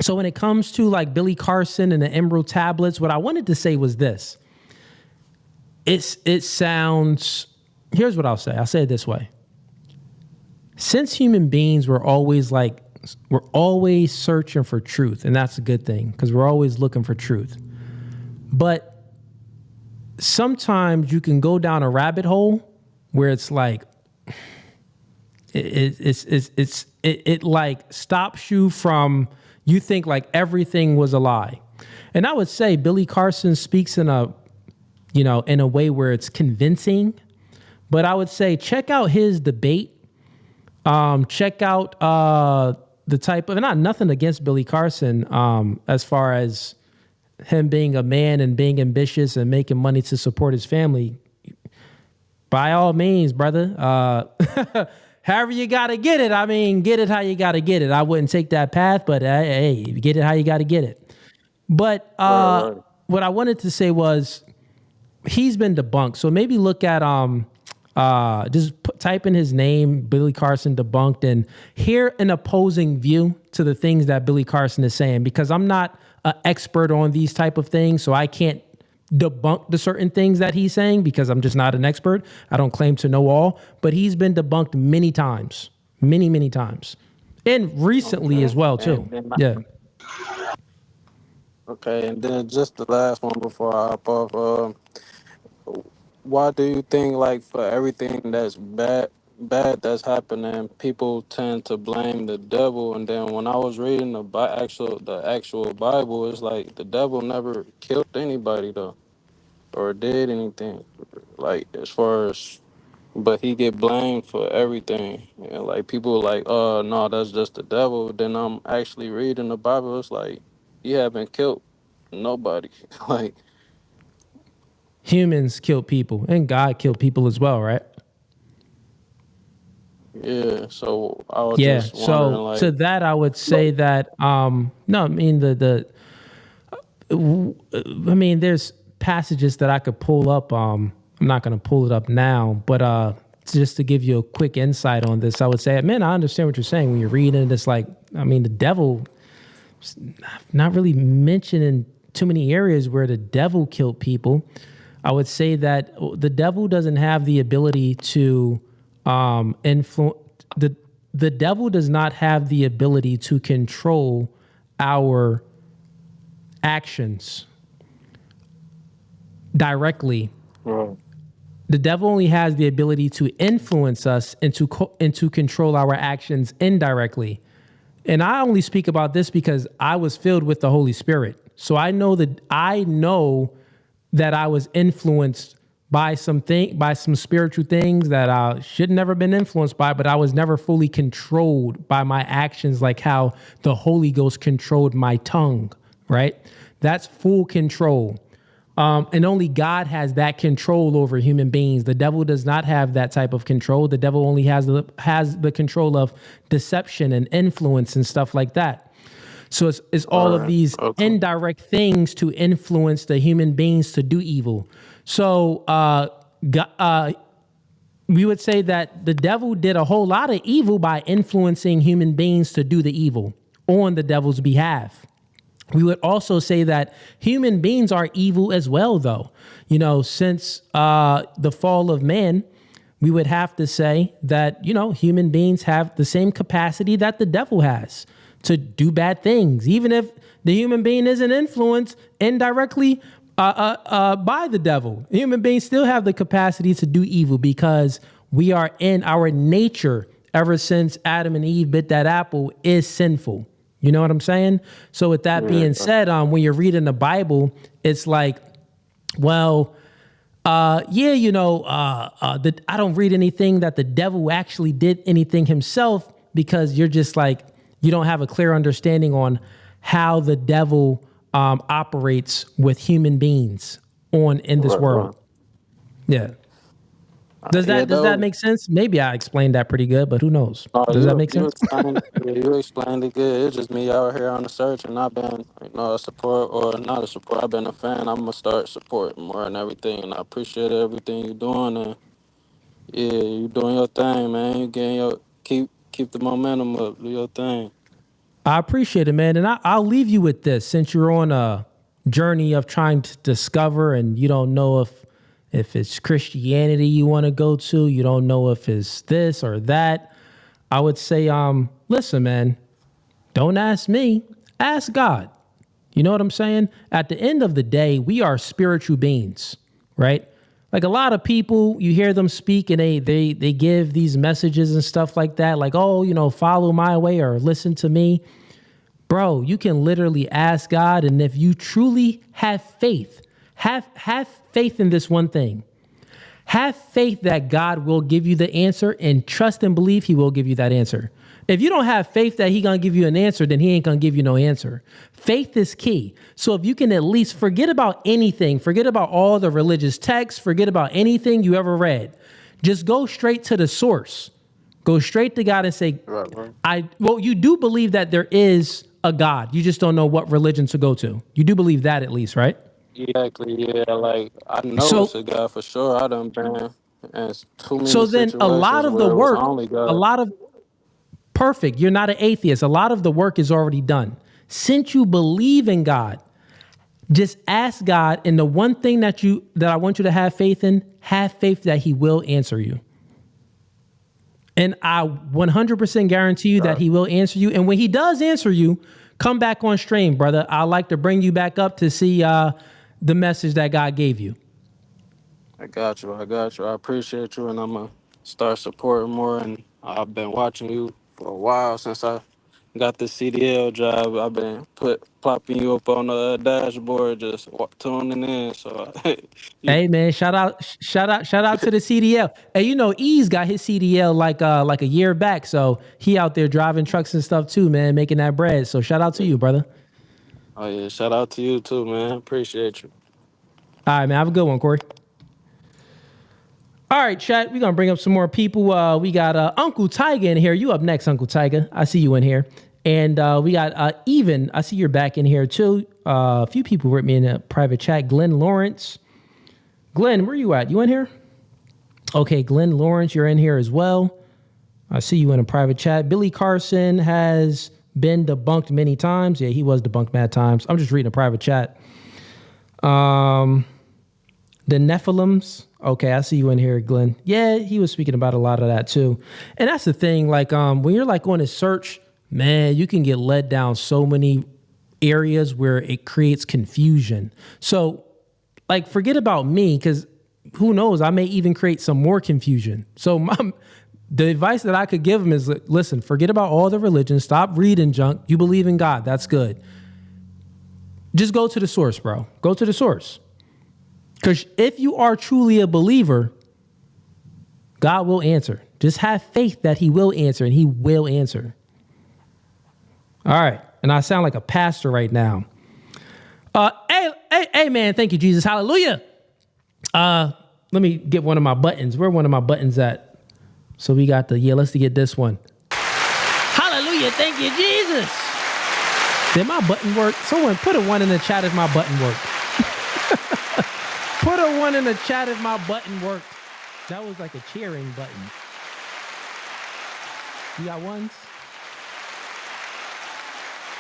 when it comes to like Billy Carson and the Emerald Tablets, what I wanted to say was this. It sounds, here's what I'll say. I'll say it this way. Since human beings we're always searching for truth, and that's a good thing because we're always looking for truth. But sometimes you can go down a rabbit hole where it's like it like stops you from, you think like everything was a lie. And I would say Billy Carson speaks in a way where it's convincing, but I would say check out his debate. Check out the type of, not nothing against Billy Carson as far as him being a man and being ambitious and making money to support his family. By all means, brother. However you got to get it. I mean, get it how you got to get it. I wouldn't take that path, but hey, get it how you got to get it. But what I wanted to say was he's been debunked. So maybe look at type in his name, Billy Carson debunked, and hear an opposing view to the things that Billy Carson is saying, because I'm not an expert on these type of things, so I can't debunk the certain things that he's saying because I'm just not an expert. I don't claim to know all, but he's been debunked many times, many times, and recently as well too. Yeah. Okay, and then just the last one before I hop off. Why do you think, like, for everything that's bad that's happening, people tend to blame the devil? And then when I was reading the actual Bible, it's like the devil never killed anybody though, or did anything, like as far as, but he get blamed for everything. And like people like, oh no, that's just the devil. Then I'm actually reading the Bible. It's like you haven't killed nobody. Like, Humans kill people and God killed people as well, right? yeah. So I was Yeah. just wondering, So like, to that, I would say that no, I mean there's passages that I could pull up. I'm not going to pull it up now, but just to give you a quick insight on this, I would say, man, I understand what you're saying when you're reading. It's like, I mean, the devil, not really mentioned in too many areas where the devil killed people. I would say that the devil doesn't have the ability to influence. The devil does not have the ability to control our actions directly. right. The devil only has the ability to influence us and to control our actions indirectly. And I only speak about this because I was filled with the Holy Spirit. So I know that I was influenced by some spiritual things that I should never been influenced by, but I was never fully controlled by my actions, like how the Holy Ghost controlled my tongue, right? That's full control. And only God has that control over human beings. The devil does not have that type of control. The devil only has the control of deception and influence and stuff like that. So it's all of these indirect things to influence the human beings to do evil. So we would say that the devil did a whole lot of evil by influencing human beings to do the evil on the devil's behalf. We would also say that human beings are evil as well, though. You know, since the fall of man, we would have to say that, you know, human beings have the same capacity that the devil has to do bad things, even if the human being isn't influenced indirectly by the devil. Human beings still have the capacity to do evil because we are in our nature, ever since Adam and Eve bit that apple, is sinful. You know what I'm saying? So with that being said, when you're reading the Bible, it's like, well, I don't read anything that the devil actually did anything himself, because you're just like, you don't have a clear understanding on how the devil operates with human beings in this world. Yeah. Does that make sense? Maybe I explained that pretty good, but who knows? Does that make sense? You explained it good. It's just me out here on the search, and I've been, a support, or not a support. I've been a fan. I'm gonna start supporting more and everything, and I appreciate everything you're doing. And yeah, you doing your thing, man. You getting your keep the momentum up. Do your thing. I appreciate it, man. And I'll leave you with this. Since you're on a journey of trying to discover and you don't know if it's Christianity you want to go to, you don't know if it's this or that, I would say, listen, man, don't ask me, ask God. You know what I'm saying? At the end of the day, we are spiritual beings, right? Like a lot of people, you hear them speak and they give these messages and stuff like that, like, oh, you know, follow my way or listen to me. Bro, you can literally ask God, and if you truly have faith, have faith in this one thing. Have faith that God will give you the answer, and trust and believe he will give you that answer. If you don't have faith that he gonna give you an answer, then he ain't gonna give you no answer. Faith is key. So if you can at least forget about anything, forget about all the religious texts, forget about anything you ever read. Just go straight to the source. Go straight to God and say, Right. well, you do believe that there is a God. You just don't know what religion to go to. You do believe that at least, right? Exactly. Yeah. Like I know it's So a God for sure. I done been in too many so then a lot situations of the where it was work, only God. perfect. You're not an atheist. A lot of the work is already done. Since you believe in God, just ask God. And the one thing that I want you to have faith in, have faith that he will answer you. And I 100% guarantee you that he will answer you. And when he does answer you, come back on stream, brother. I'd like to bring you back up to see the message that God gave you. I got you. I appreciate you, and I'm gonna start supporting more. And I've been watching you for a while since I got the CDL job. I've been plopping you up on the dashboard, just tuning in. So, you, Hey man, shout out to the CDL. Hey, you know, Ease got his CDL like a year back. So he out there driving trucks and stuff too, man, making that bread. So shout out to you, brother. oh yeah, shout out to you too, man. Appreciate you. All right, man. Have a good one, Corey. All right, chat. We're gonna bring up some more people. We got Uncle Tiger in here. You up next, Uncle Tiger. I see you in here. And we got Even. I see you're back in here too. A few people wrote me in a private chat. Glenn Lawrence. Glenn, where you at? You in here? Okay, Glenn Lawrence, you're in here as well. I see you in a private chat. Billy Carson has been debunked many times. Yeah, he was debunked mad times. I'm just reading a private chat. The Nephilims. Okay, I see you in here, Glenn. Yeah, he was speaking about a lot of that too. And that's the thing, like when you're like on a search, man, you can get led down so many areas where it creates confusion. So like forget about me, because who knows, I may even create some more confusion. So the advice that I could give him is, listen, forget about all the religions, stop reading junk. You believe in God, that's good. Just go to the source, bro. Go to the source. Because if you are truly a believer, God will answer. Just have faith that he will answer, and he will answer. All right. And I sound like a pastor right now. Hey, man. Thank you, Jesus. Hallelujah. Let me get one of my buttons. Where one of my buttons at? So we got let's get this one. Hallelujah. Thank you, Jesus. Did my button work? Someone put a 1 in the chat if my button worked. Put a 1 in the chat if my button worked. That was like a cheering button. You got ones?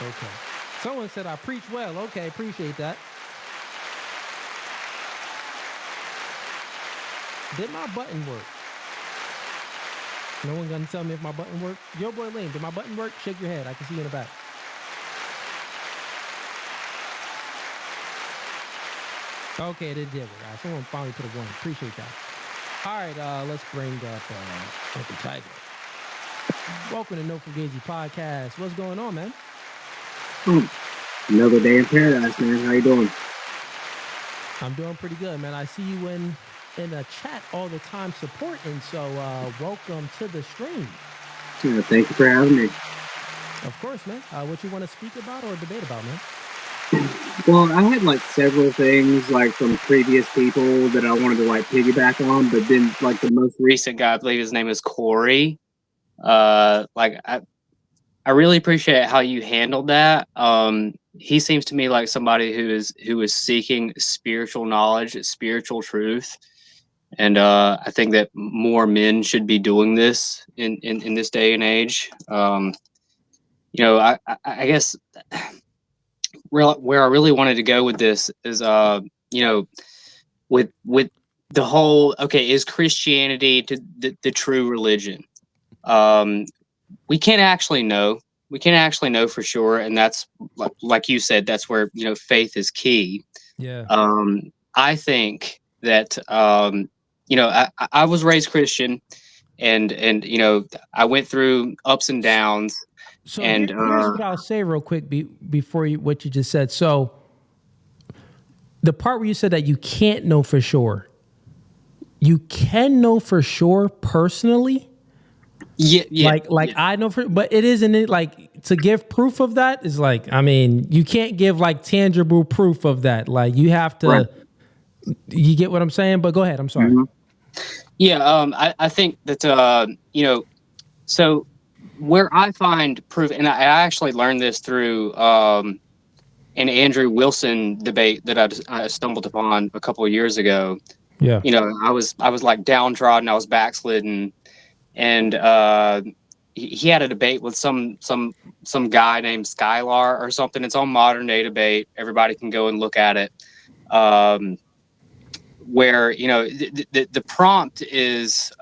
Okay. Someone said I preach well. Okay, appreciate that. Did my button work? No one gonna tell me if my button worked? Yo, boy Lane, did my button work? Shake your head. I can see you in the back. Okay, it did work. All right, someone finally put a 1. Appreciate that. All right, let's bring up Uncle Tiger. Welcome to No Fugazi Podcast. What's going on, man? Another day in paradise, man. How you doing? I'm doing pretty good, man. I see you in a chat all the time supporting, so welcome to the stream. Yeah, thank you for having me. Of course, man. What you want to speak about or debate about, man? Well, I had like several things like from previous people that I wanted to like piggyback on, but then like the most recent guy, I believe his name is Corey. Like I really appreciate how you handled that. He seems to me like somebody who is seeking spiritual knowledge, spiritual truth. And I think that more men should be doing this in this day and age. I guess where I really wanted to go with this is, with the whole, okay, is Christianity the true religion? We can't actually know. We can't actually know for sure, and that's like you said. That's where faith is key. Yeah. I think that I was raised Christian, and I went through ups and downs. So And here's what I'll say real quick before what you just said. So the part where you said that you can't know for sure, you can know for sure personally. Yeah. Like I know but it isn't it like to give proof of that is like, I mean, you can't give like tangible proof of that. Like you have to, right. You get what I'm saying? But go ahead. I'm sorry. Mm-hmm. Yeah. I think that, so where I find proof, and I actually learned this through, an Andrew Wilson debate that I stumbled upon a couple of years ago. Yeah. I was like downtrodden. I was backslidden. And he had a debate with some guy named Skylar or something. It's on Modern Day Debate. Everybody can go and look at it. Where the prompt is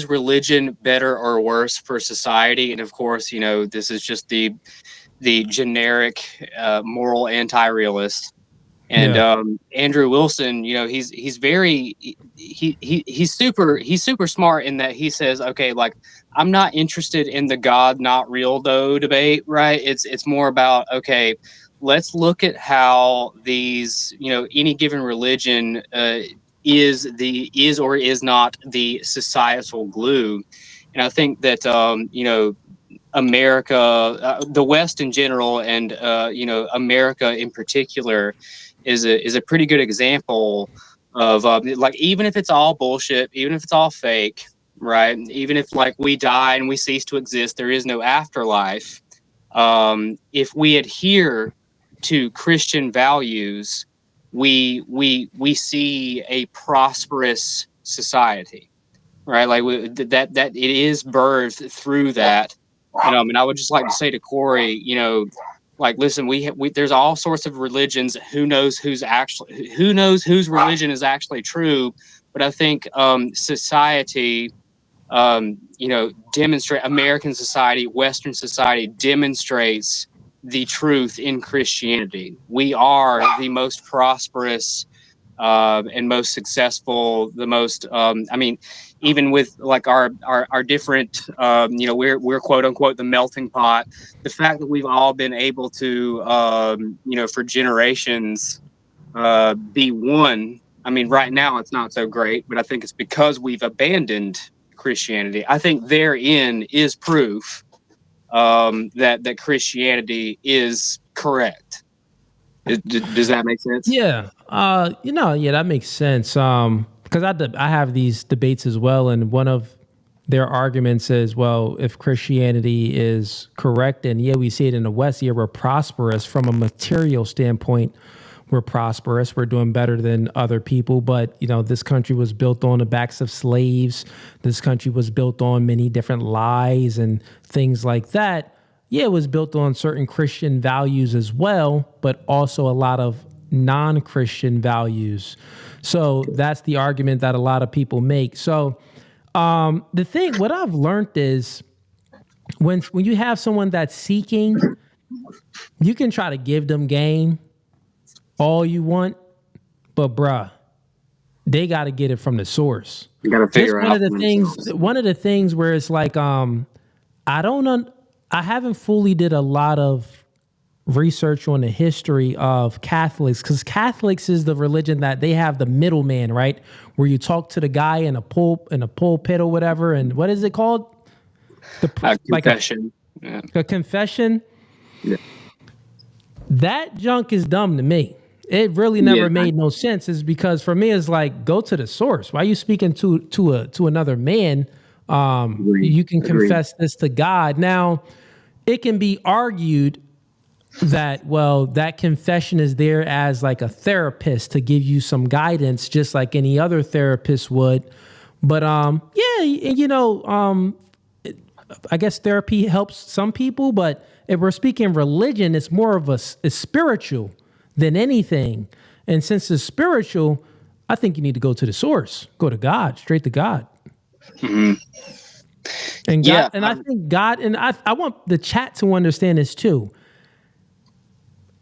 religion better or worse for society? And of course, this is just the generic moral anti-realist. And Andrew Wilson, he's super smart in that he says, okay, like, I'm not interested in the God not real though debate, right? It's more about, okay, let's look at how these, any given religion is or is not the societal glue. And I think that America, the West in general, and America in particular, is a pretty good example of like, even if it's all bullshit, even if it's all fake, right? Even if like we die and we cease to exist, there is no afterlife. If we adhere to Christian values, we see a prosperous society, right? Like that it is birthed through that. And I would just like to say to Corey, like, listen, we there's all sorts of religions. Who knows whose religion is actually true? But I think society, demonstrate American society, Western society demonstrates the truth in Christianity. We are the most prosperous and most successful, the most, even with like our different, we're quote unquote the melting pot. The fact that we've all been able to, for generations, be one. I mean, right now it's not so great, but I think it's because we've abandoned Christianity. I think therein is proof that Christianity is correct. Does that make sense? Yeah. That makes sense. Because I have these debates as well, and one of their arguments is, well, if Christianity is correct, and we see it in the West, we're prosperous from a material standpoint. We're prosperous. We're doing better than other people. But, this country was built on the backs of slaves. This country was built on many different lies and things like that. Yeah, it was built on certain Christian values as well, but also a lot of non-Christian values. So that's the argument that a lot of people make. So what I've learned is when you have someone that's seeking, you can try to give them game all you want, but bruh, they got to get it from the source. You got to figure out one of the things where it's like, I haven't fully did a lot of research on the history of Catholics, because Catholics is the religion that they have the middleman, right? Where you talk to the guy in a pulpit or whatever. And what is it called? Confession. A confession. Yeah. That junk is dumb to me. It really never made no sense. Is because for me, it's like, go to the source. Why are you speaking to another man? You can confess this to God. Now, it can be argued that, well, that confession is there as like a therapist to give you some guidance, just like any other therapist would. But I guess therapy helps some people, but if we're speaking religion, it's more of it's spiritual than anything. And since it's spiritual, I think you need to go to the source, go to God, straight to God. Mm-hmm. And God, I think God, and I want the chat to understand this too.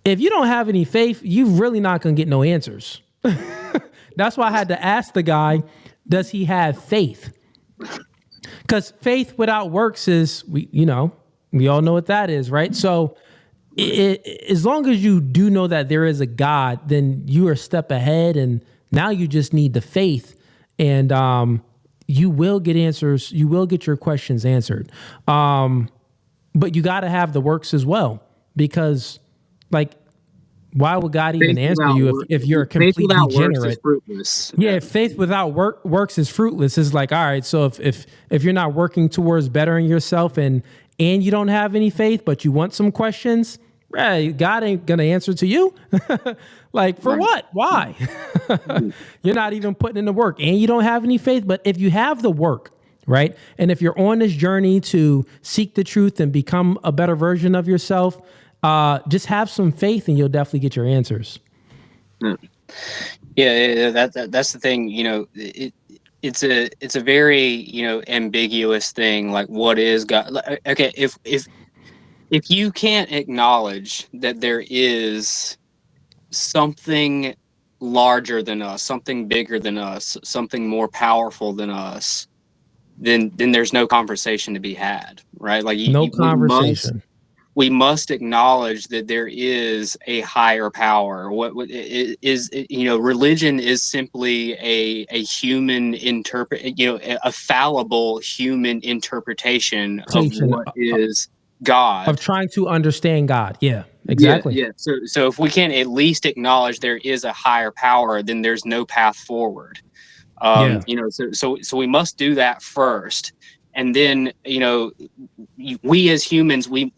If you don't have any faith, you're really not going to get no answers. That's why I had to ask the guy, does he have faith? Because faith without works is, we all know what that is, right? So as long as you do know that there is a God, then you are a step ahead, and now you just need the faith, and you will get answers. You will get your questions answered. But you got to have the works as well, because like, why would God even answer you if you're a complete degenerate? Works is fruitless. Yeah, faith without works is fruitless. It's like, all right, so if you're not working towards bettering yourself and you don't have any faith, but you want some questions, right, God ain't gonna answer to you. Like, for what? Why? You're not even putting in the work, and you don't have any faith. But if you have the work, right, and if you're on this journey to seek the truth and become a better version of yourself, just have some faith, and you'll definitely get your answers. Yeah, that's the thing. It's a very ambiguous thing. Like, what is God? Okay, if you can't acknowledge that there is something larger than us, something bigger than us, something more powerful than us, then there's no conversation to be had, right? Like, no conversation. We must acknowledge that there is a higher power. What is religion is simply a human a fallible human interpretation of what is God. Of trying to understand God. Yeah, exactly. Yeah. So if we can't at least acknowledge there is a higher power, then there's no path forward. So we must do that first. And then, we as humans, we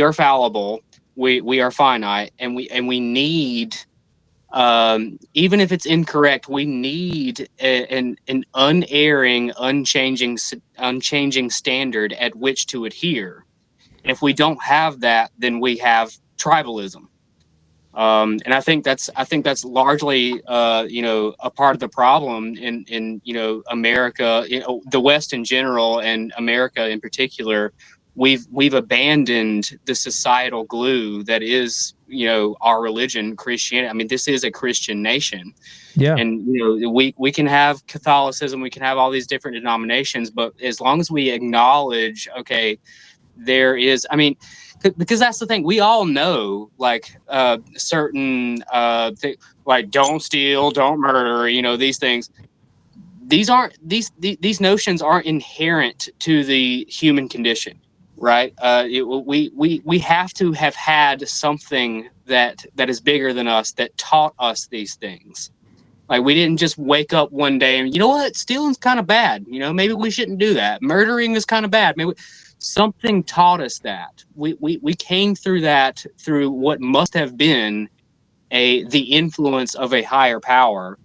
are fallible, we are finite, and we need, even if it's incorrect, we need an unerring, unchanging standard at which to adhere. And if we don't have that, then we have tribalism. And I think that's largely a part of the problem in America, the West in general, and America in particular. We've abandoned the societal glue that is our religion, Christianity. I mean, this is a Christian nation. Yeah. And we can have Catholicism, we can have all these different denominations, but as long as we acknowledge, okay, there is, because that's the thing, we all know, like, certain like, don't steal, don't murder, these things. These notions aren't inherent to the human condition, right? We have to have had something that is bigger than us, that taught us these things. Like, we didn't just wake up one day and, you know what, stealing's kind of bad. Maybe we shouldn't do that. Murdering is kind of bad. Maybe something taught us that. We came through that through what must have been the influence of a higher power.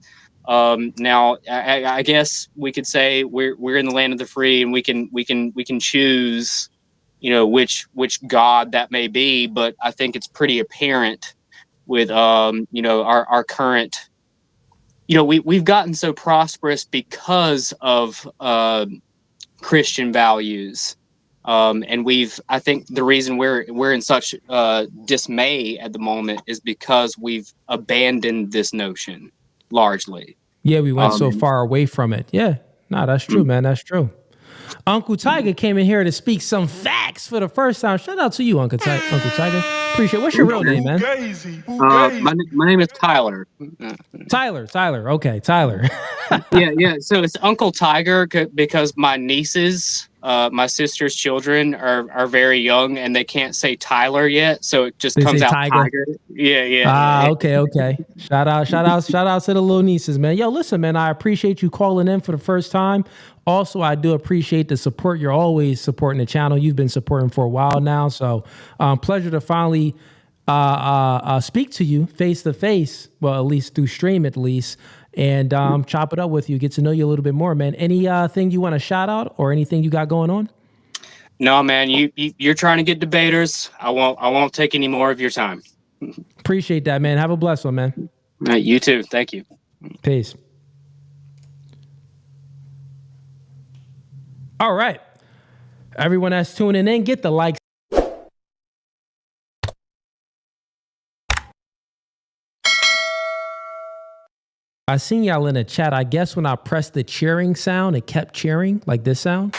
Now, I guess we could say we're in the land of the free, and we can choose, which God that may be. But I think it's pretty apparent with our current. We've gotten so prosperous because of Christian values. And I think the reason we're in such dismay at the moment is because we've abandoned this notion largely. Yeah, we went so far away from it. Yeah, no, that's true, man. That's true. Uncle Tiger came in here to speak some facts for the first time. Shout out to you, Uncle Tiger. Appreciate it. What's your real name, man? My name is Tyler. Tyler. Okay, Tyler. Yeah. So it's Uncle Tiger because my nieces my sister's children are very young and they can't say Tyler yet, so it just They comes say out Tiger. Tiger. Yeah. Okay. Shout out to the little nieces, man. Yo, listen, man, I appreciate you calling in for the first time. Also, I do appreciate the support. You're always supporting the channel. You've been supporting for a while now. So pleasure to finally speak to you face to face. Well, at least through stream, at least. And chop it up with you, get to know you a little bit more, man. Any thing you want to shout out or anything you got going on? No, man, you're trying to get debaters. I won't take any more of your time. Appreciate that, man. Have a blessed one, man. You too. Thank you. Peace. All right. Everyone that's tuning in, get the likes. I seen y'all in the chat. I guess when I pressed the cheering sound, it kept cheering like this sound.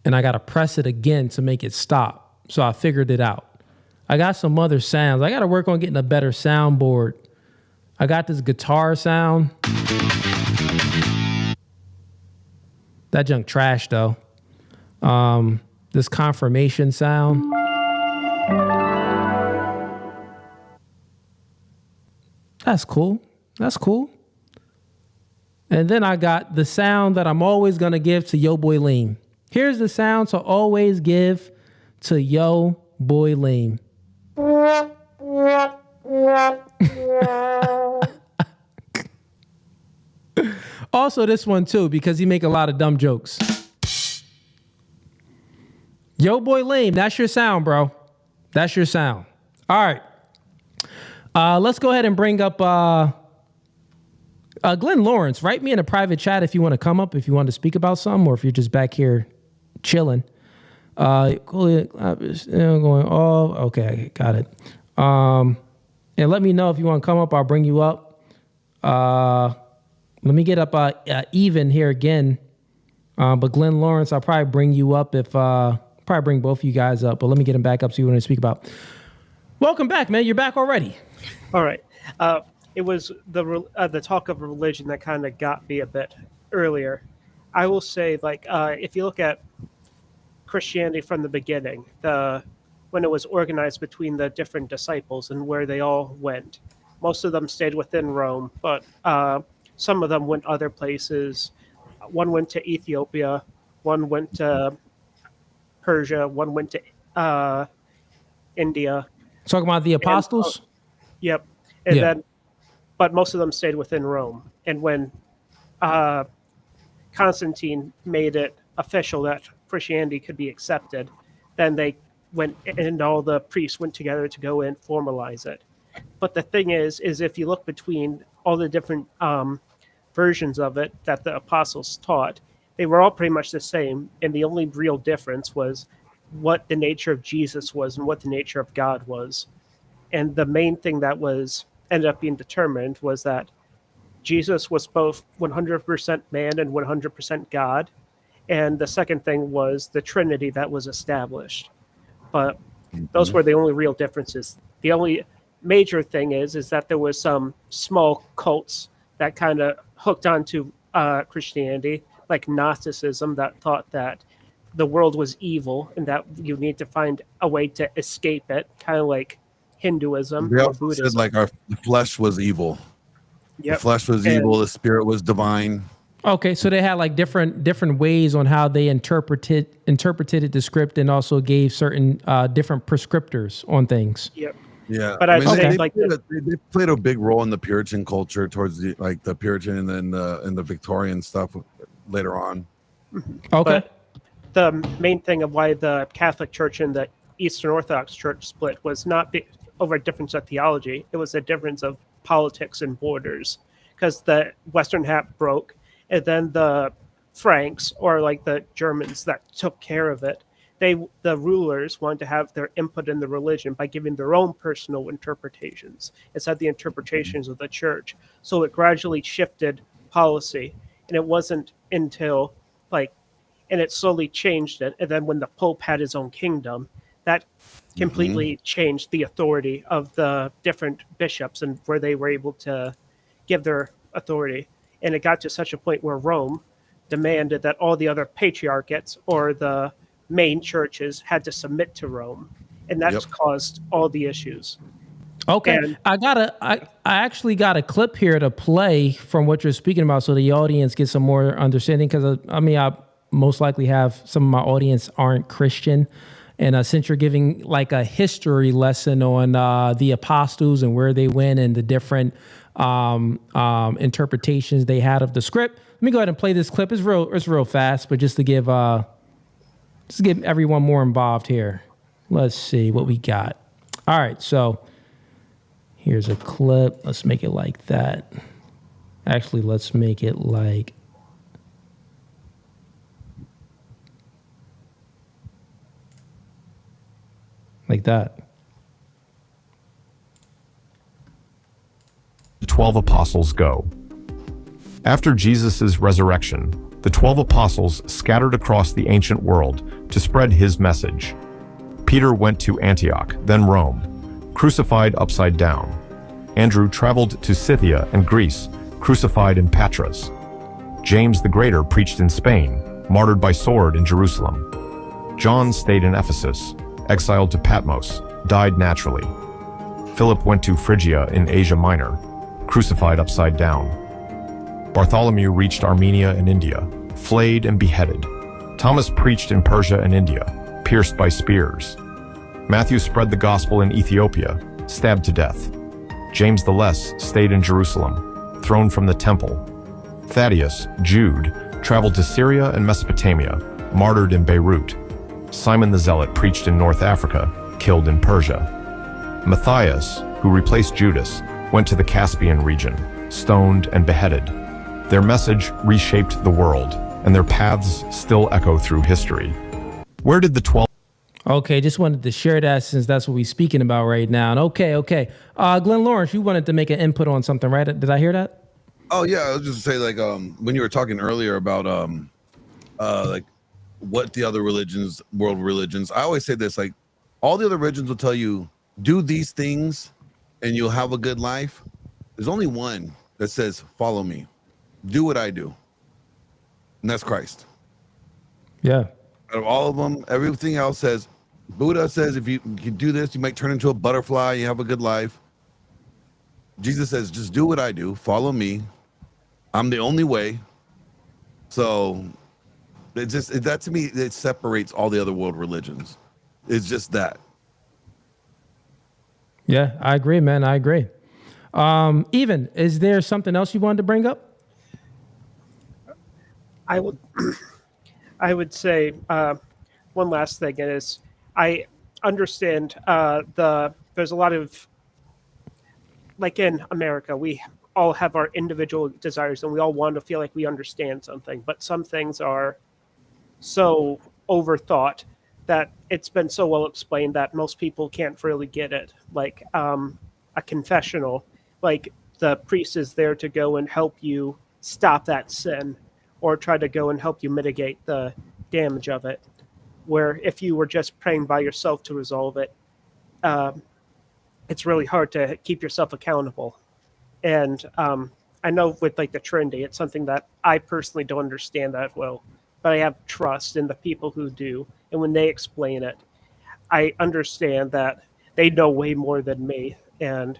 And I got to press it again to make it stop. So I figured it out. I got some other sounds. I got to work on getting a better soundboard. I got this guitar sound. That junk trash though. This confirmation sound. That's cool. That's cool. And then I got the sound that I'm always going to give to Yo Boy Lean. Here's the sound to always give to Yo Boy Lean. Also this one too, because he make a lot of dumb jokes. Yo Boy Lean, that's your sound, bro. That's your sound. All right. Let's go ahead and bring up Glenn Lawrence. Write me in a private chat if you want to come up, if you want to speak about something, or if you're just back here chilling. Going, oh, okay, got it. And let me know if you want to come up. I'll bring you up. Let me get up Even here again. But Glenn Lawrence, I'll probably bring you up if probably bring both of you guys up. But let me get him back up so you want to speak about. Welcome back, man. You're back already. All right. It was the talk of religion that kind of got me a bit earlier. I will say, like, if you look at Christianity from the beginning, when it was organized between the different disciples and where they all went, most of them stayed within Rome, but some of them went other places. One went to Ethiopia, one went to Persia, one went to India. Talking about the apostles? Yep. And then, but most of them stayed within Rome. And when Constantine made it official that Christianity could be accepted, then they went and all the priests went together to go and formalize it. But the thing is if you look between all the different versions of it that the apostles taught, they were all pretty much the same. And the only real difference was what the nature of Jesus was and what the nature of God was. And the main thing that ended up being determined was that Jesus was both 100% man and 100% God. And the second thing was the Trinity that was established. But those were the only real differences. The only major thing is that there was some small cults that kind of hooked onto Christianity, like Gnosticism, that thought that the world was evil and that you need to find a way to escape it, kind of like Hinduism They or also Buddhism. said like the flesh was evil. Yep. The flesh was evil. The spirit was divine. Okay, so they had like different ways on how they interpreted the script, and also gave certain different prescriptors on things. Yep. Yeah, but they played a big role in the Puritan culture towards the Puritan and then the Victorian stuff later on. Okay. But the main thing of why the Catholic Church and the Eastern Orthodox Church split was not over a difference of theology. It was a difference of politics and borders, because the Western half broke, and then the Franks, or like the Germans that took care of it, the rulers wanted to have their input in the religion by giving their own personal interpretations instead of the interpretations of the church. So it gradually shifted policy, and it wasn't until and it slowly changed it. And then when the Pope had his own kingdom, that completely changed the authority of the different bishops and where they were able to give their authority. And it got to such a point where Rome demanded that all the other patriarchates or the main churches had to submit to Rome, and that's caused all the issues. Okay, And I actually got a clip here to play from what you're speaking about, so the audience gets some more understanding. Because I most likely have some of my audience aren't Christian, and since you're giving like a history lesson on the apostles and where they went and the different interpretations they had of the script, let me go ahead and play this clip. It's real fast, but just to give everyone more involved here. Let's see what we got. All right, so. Here's a clip. Let's make it like that. Actually, let's make it like that. The 12 apostles go. After Jesus' resurrection, the 12 apostles scattered across the ancient world to spread his message. Peter went to Antioch, then Rome, crucified upside down. Andrew traveled to Scythia and Greece, crucified in Patras. James the Greater preached in Spain, martyred by sword in Jerusalem. John stayed in Ephesus, exiled to Patmos, died naturally. Philip went to Phrygia in Asia Minor, crucified upside down. Bartholomew reached Armenia and India, flayed and beheaded. Thomas preached in Persia and India, pierced by spears. Matthew spread the gospel in Ethiopia, stabbed to death. James the Less stayed in Jerusalem, thrown from the temple. Thaddeus, Jude, traveled to Syria and Mesopotamia, martyred in Beirut. Simon the Zealot preached in North Africa, killed in Persia. Matthias, who replaced Judas, went to the Caspian region, stoned and beheaded. Their message reshaped the world, and their paths still echo through history. Where did the 12... Okay, just wanted to share that since that's what we're speaking about right now. And okay. Glenn Lawrence, you wanted to make an input on something, right? Did I hear that? Oh yeah, I was just say like when you were talking earlier about like what the other religions, world religions, I always say this, like all the other religions will tell you do these things and you'll have a good life. There's only one that says follow me, do what I do, and that's Christ. Yeah. Out of all of them, everything else says, Buddha says if you can do this, you might turn into a butterfly, you have a good life. Jesus says, just do what I do, follow me. I'm the only way. So that to me, it separates all the other world religions. It's just that. Yeah, I agree, man. I agree. Even, is there something else you wanted to bring up? I would say one last thing is I understand there's a lot of, like in America, we all have our individual desires and we all want to feel like we understand something, but some things are so overthought that it's been so well explained that most people can't really get it. Like a confessional, like the priest is there to go and help you stop that sin or try to go and help you mitigate the damage of it. Where if you were just praying by yourself to resolve it, it's really hard to keep yourself accountable. And I know with like the Trinity, it's something that I personally don't understand that well, but I have trust in the people who do. And when they explain it, I understand that they know way more than me and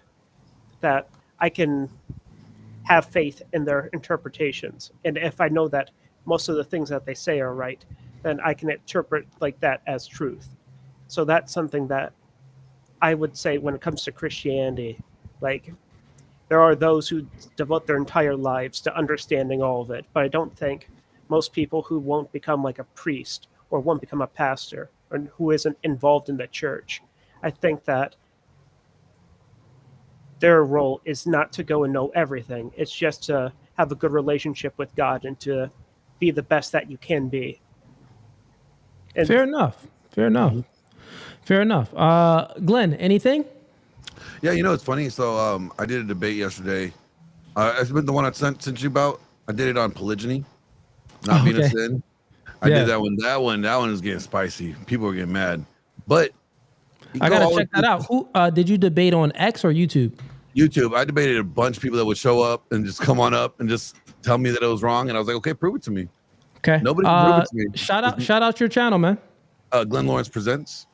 that I can have faith in their interpretations. And if I know that most of the things that they say are right, then I can interpret like that as truth. So that's something that I would say when it comes to Christianity, like there are those who devote their entire lives to understanding all of it, but I don't think most people who won't become like a priest or won't become a pastor or who isn't involved in the church, I think that their role is not to go and know everything. It's just to have a good relationship with God and to be the best that you can be. And Fair enough. Glenn, anything? Yeah, you know, it's funny. So I did a debate yesterday. It's been the one I sent you about. I did it on polygyny, not being a sin. I did that one. That one is getting spicy. People are getting mad. But I gotta check that out. Who did you debate on, X or YouTube? YouTube. I debated a bunch of people that would show up and just come on up and just tell me that it was wrong. And I was like, okay, prove it to me. Okay. Nobody can prove it to me. Shout out your channel, man. Glenn Lawrence Presents.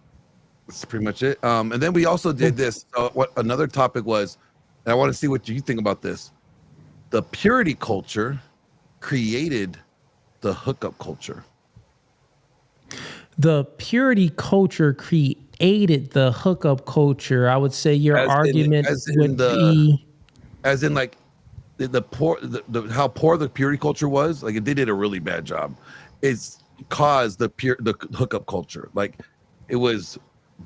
That's pretty much it. And then we also did this. What another topic was, and I want to see what you think about this. The purity culture created the hookup culture. The purity culture created the hookup culture. I would say your argument would be as in like the poor, how poor the purity culture was. Like they did a really bad job. It's caused the hookup culture. Like it was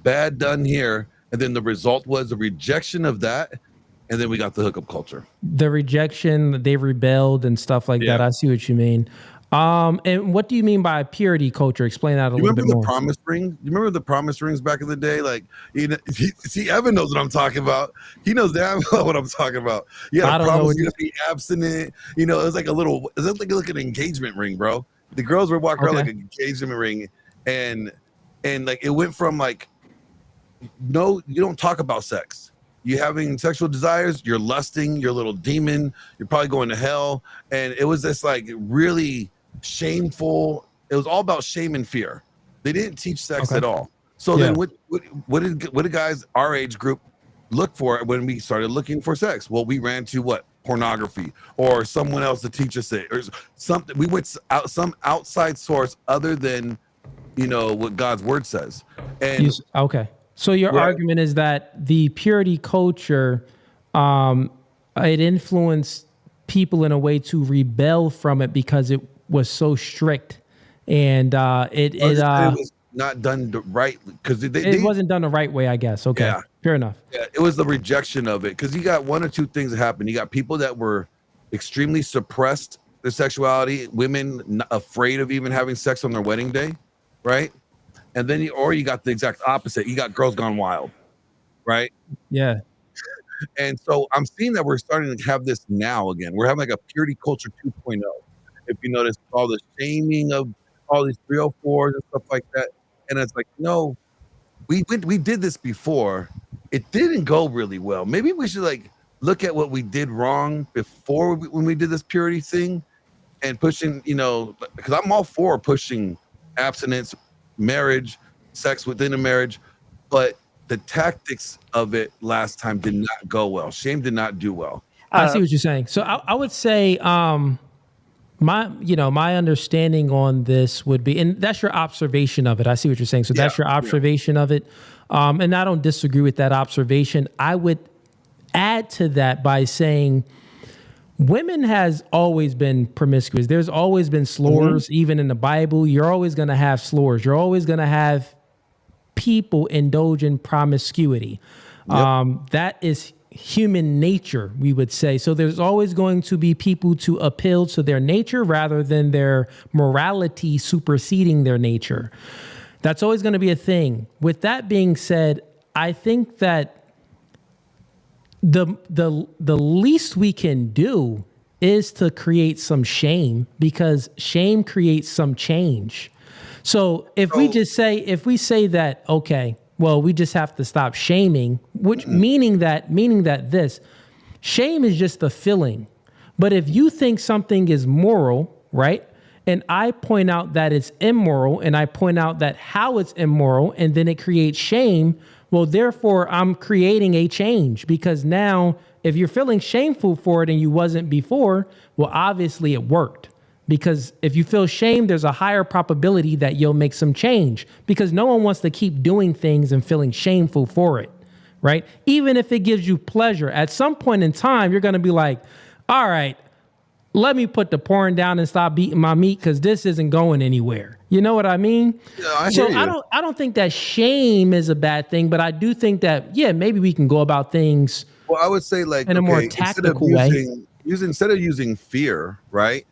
bad done here, and then the result was a rejection of that, and then we got the hookup culture. The rejection, they rebelled and stuff like that. I see what you mean. And what do you mean by purity culture? Explain that a little bit more. You remember the promise ring? You remember the promise rings back in the day? Like, see, Evan knows what I'm talking about. He knows damn well what I'm talking about. Yeah, I promise you to be abstinent. You know, it was like like an engagement ring, bro. The girls were walking around like an engagement ring, and like it went from like, no, you don't talk about sex. You having sexual desires, you're lusting, you're a little demon, you're probably going to hell. And it was this like really shameful. It was all about shame and fear. They didn't teach sex at all. So then what did guys our age group look for when we started looking for sex? Well, we ran to what? Pornography or someone else to teach us it or something. We went out some outside source other than, you know, what God's word says. And so your argument is that the purity culture, it influenced people in a way to rebel from it because it was so strict, and it was not done right because it wasn't done the right way, I guess. Okay, fair enough. Yeah, it was the rejection of it because you got one or two things that happened. You got people that were extremely suppressed their sexuality, women afraid of even having sex on their wedding day, right? And then you got the exact opposite. You got girls gone wild, right? Yeah. And so I'm seeing that we're starting to have this now again. We're having like a purity culture 2.0. If you notice all the shaming of all these 304s and stuff like that. And it's like, no, we did this before. It didn't go really well. Maybe we should like look at what we did wrong before when we did this purity thing and pushing, you know, because I'm all for pushing abstinence, marriage, sex within a marriage, but the tactics of it last time did not go well. Shame did not do well. I see what you're saying. So I would say my understanding on this would be, and that's your observation of it. I see what you're saying. So that's your observation of it. And I don't disagree with that observation. I would add to that by saying women has always been promiscuous. There's always been slurs, even in the Bible. You're always going to have slurs. You're always going to have people indulge in promiscuity. That is human nature, we would say. So there's always going to be people to appeal to their nature rather than their morality superseding their nature. That's always going to be a thing. With that being said, I think that the least we can do is to create some shame, because shame creates some change. So if we say that, okay, well, we just have to stop shaming, which meaning that this shame is just a feeling. But if you think something is moral, right? And I point out that it's immoral, and I point out that how it's immoral, and then it creates shame. Well, therefore, I'm creating a change, because now if you're feeling shameful for it and you wasn't before, well, obviously it worked. Because if you feel shame, there's a higher probability that you'll make some change, because no one wants to keep doing things and feeling shameful for it, right? Even if it gives you pleasure, at some point in time, you're going to be like, all right, let me put the porn down and stop beating my meat, because this isn't going anywhere. You know what I mean? Yeah, I hear you. I don't think that shame is a bad thing, but I do think that, maybe we can go about things. Well, I would say like in a more tactical way. Instead of using fear, right?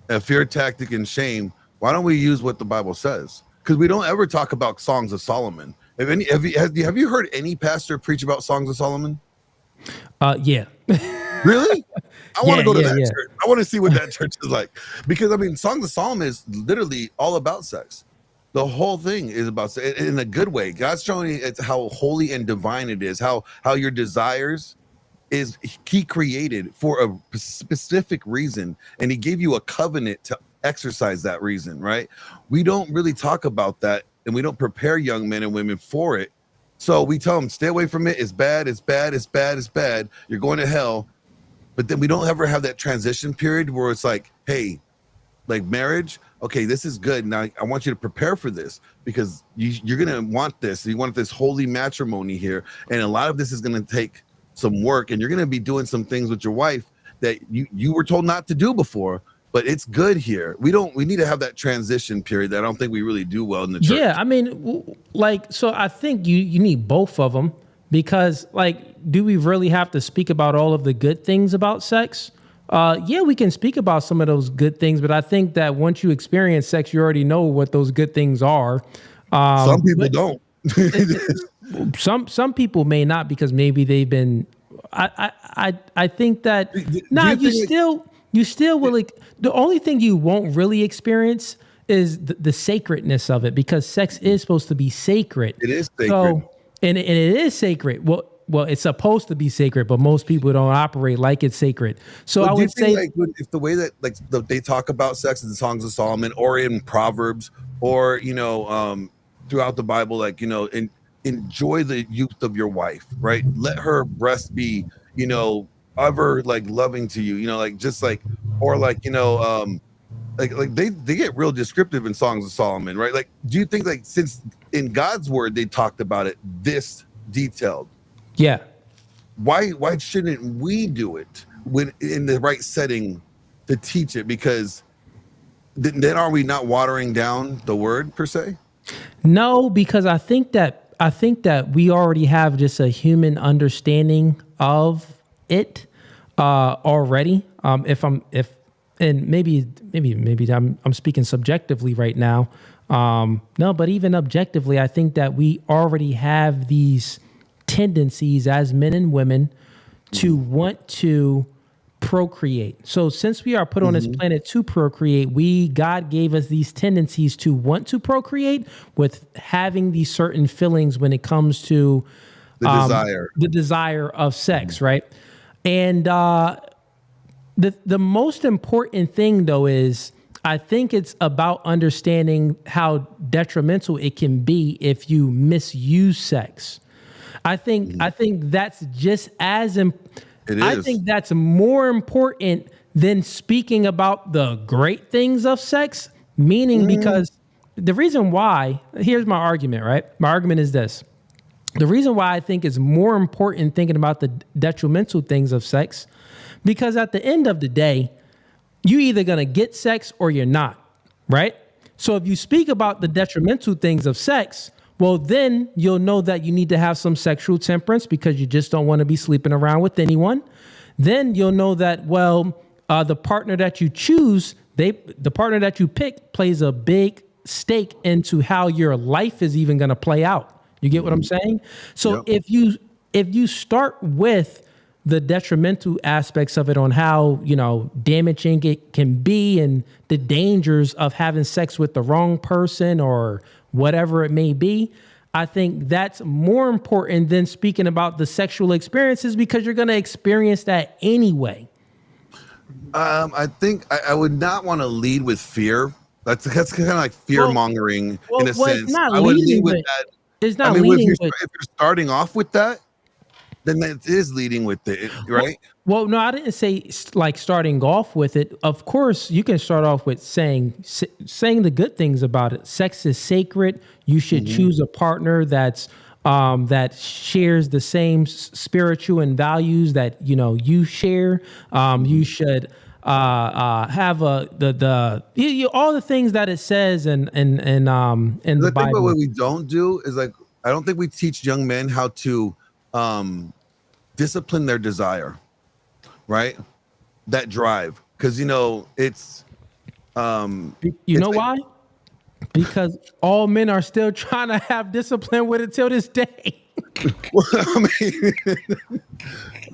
A fear tactic and shame. Why don't we use what the Bible says? Because we don't ever talk about Songs of Solomon. Have you heard any pastor preach about Songs of Solomon? Yeah. Really? I want to go to that church. I want to see what that church is like. Because, I mean, Songs of Solomon is literally all about sex. The whole thing is about sex in a good way. God's showing you it's how holy and divine it is, how your desires is he created for a specific reason. And he gave you a covenant to exercise that reason, right? We don't really talk about that, and we don't prepare young men and women for it. So we tell them, stay away from it. It's bad. It's bad. It's bad. It's bad. You're going to hell. But then we don't ever have that transition period where it's like, hey, like marriage, okay, this is good. Now I want you to prepare for this because you're gonna want this. You want this holy matrimony here, and a lot of this is gonna take some work, and you're gonna be doing some things with your wife that you were told not to do before. But it's good here. We need to have that transition period that I don't think we really do well in the church. Yeah, I mean, like, so I think you need both of them because, like, do we really have to speak about all of the good things about sex? Yeah, we can speak about some of those good things, but I think that once you experience sex, you already know what those good things are. Some people don't. Some people may not because maybe they've been. I think that you still will. Like, the only thing you won't really experience is the sacredness of it because sex is supposed to be sacred. It is sacred. So, and it is sacred. Well, it's supposed to be sacred, but most people don't operate like it's sacred. So I would say, like, if the way that like they talk about sex in the Songs of Solomon or in Proverbs or throughout the Bible, like enjoy the youth of your wife, right? Let her breast be ever like loving to you, like just like or like like they get real descriptive in Songs of Solomon, right? Like, do you think like since in God's word they talked about it this detailed? Yeah. Why shouldn't we do it when in the right setting to teach it? Because then are we not watering down the word per se? No, because I think that we already have just a human understanding of it already. And maybe I'm speaking subjectively right now. No, but even objectively, I think that we already have these tendencies as men and women to want to procreate. So since we are put on this planet to procreate, God gave us these tendencies to want to procreate with having these certain feelings when it comes to the desire of sex, right? And the most important thing though is I think it's about understanding how detrimental it can be if you misuse sex. I think that's just as I think that's more important than speaking about the great things of sex, meaning because the reason why, here's my argument, right? My argument is this. The reason why I think it's more important thinking about the detrimental things of sex, because at the end of the day, you're either going to get sex or you're not, right? So if you speak about the detrimental things of sex, well, then you'll know that you need to have some sexual temperance because you just don't want to be sleeping around with anyone. Then you'll know that, the partner that you choose, the partner that you pick plays a big stake into how your life is even going to play out. You get what I'm saying? So if you start with the detrimental aspects of it on how, damaging it can be and the dangers of having sex with the wrong person or whatever it may be, I think that's more important than speaking about the sexual experiences because you're going to experience that anyway. I think I would not want to lead with fear. That's kind of like fear mongering in a sense. I would lead with that. It's not leading if you're starting off with that, then that is leading with it, right? Well, no, I didn't say like starting off with it. Of course, you can start off with saying the good things about it. Sex is sacred. You should choose a partner that shares the same spiritual and values that you share. You should have all the things that it says in the Bible. But what we don't do is like I don't think we teach young men how to discipline their desire, right? That drive, because it's why? Because all men are still trying to have discipline with it till this day. Well, I mean,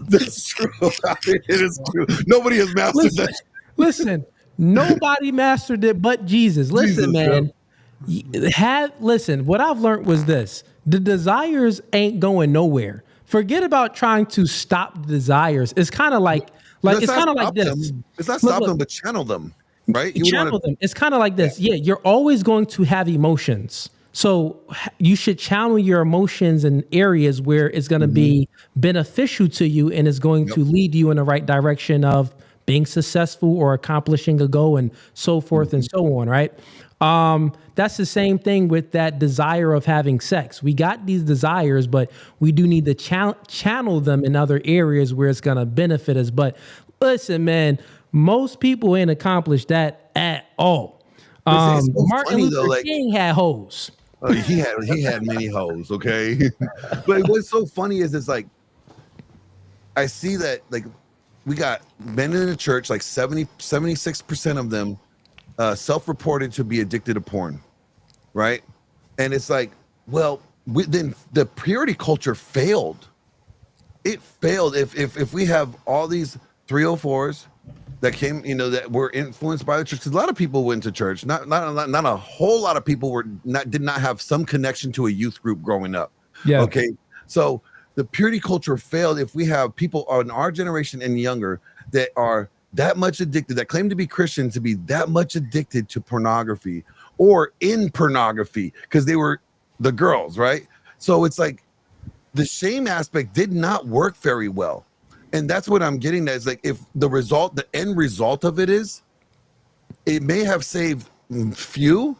that's true. It is true. Nobody has mastered that. Listen, nobody mastered it but Jesus. Listen, man. Listen, what I've learned was this. The desires ain't going nowhere. Forget about trying to stop the desires. It's kind of like it's kind of like this. It's not stop them, but channel them. right? You channel them. It's kind of like this. Yeah, you're always going to have emotions. So you should channel your emotions in areas where it's going to be beneficial to you and is going to lead you in the right direction of being successful or accomplishing a goal and so forth and so on, right? That's the same thing with that desire of having sex. We got these desires, but we do need to channel them in other areas where it's going to benefit us. But listen, man, most people ain't accomplished that at all. Martin Luther King had hoes. He had many hoes, okay? But what's so funny is it's like I see that like we got men in the church, like 76% of them self-reported to be addicted to porn, right? And it's like, well, then the purity culture failed. It failed. If we have all these 304s that came, that were influenced by the church, because a lot of people went to church. Not a whole lot of people did not have some connection to a youth group growing up. Yeah. Okay. So the purity culture failed if we have people in our generation and younger that are that much addicted, that claim to be Christian, to be that much addicted to pornography or in pornography because they were the girls, right? So it's like the shame aspect did not work very well. And that's what I'm getting at is like if the end result of it is, it may have saved few,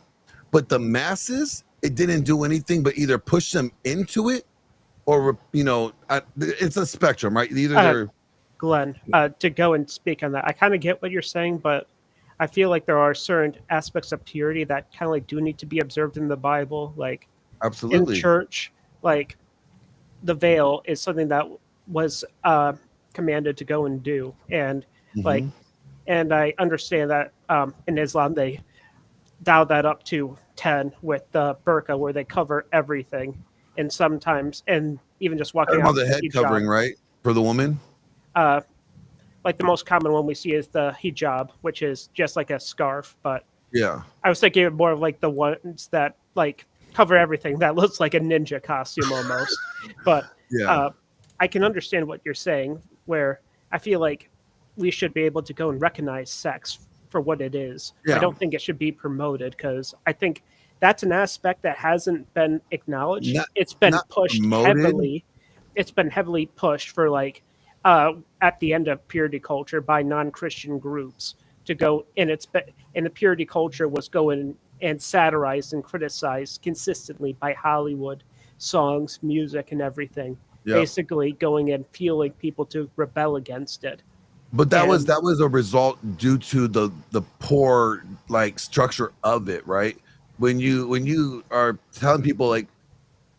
but the masses, it didn't do anything but either push them into it or, it's a spectrum, right? Either they're... Glenn, to go and speak on that, I kind of get what you're saying, but I feel like there are certain aspects of purity that kind of like do need to be observed in the Bible. Like absolutely in church, like the veil is something that was commanded to go and do. And and I understand that in Islam, they dial that up to 10 with the burqa where they cover everything. And sometimes, and even just walking out the head covering, right? For the woman? Like the most common one we see is the hijab, which is just like a scarf. But yeah, I was thinking more of like the ones that like cover everything. That looks like a ninja costume almost. But I can understand what you're saying, where I feel like we should be able to go and recognize sex for what it is. I don't think it should be promoted because I think that's an aspect that hasn't been acknowledged. It's been pushed heavily. It's been heavily pushed for like at the end of purity culture by non-Christian groups to go, and the purity culture was going and satirized and criticized consistently by Hollywood songs, music, and everything. Basically going and fueling people to rebel against it. But that was a result due to the poor like structure of it, right? When you are telling people like,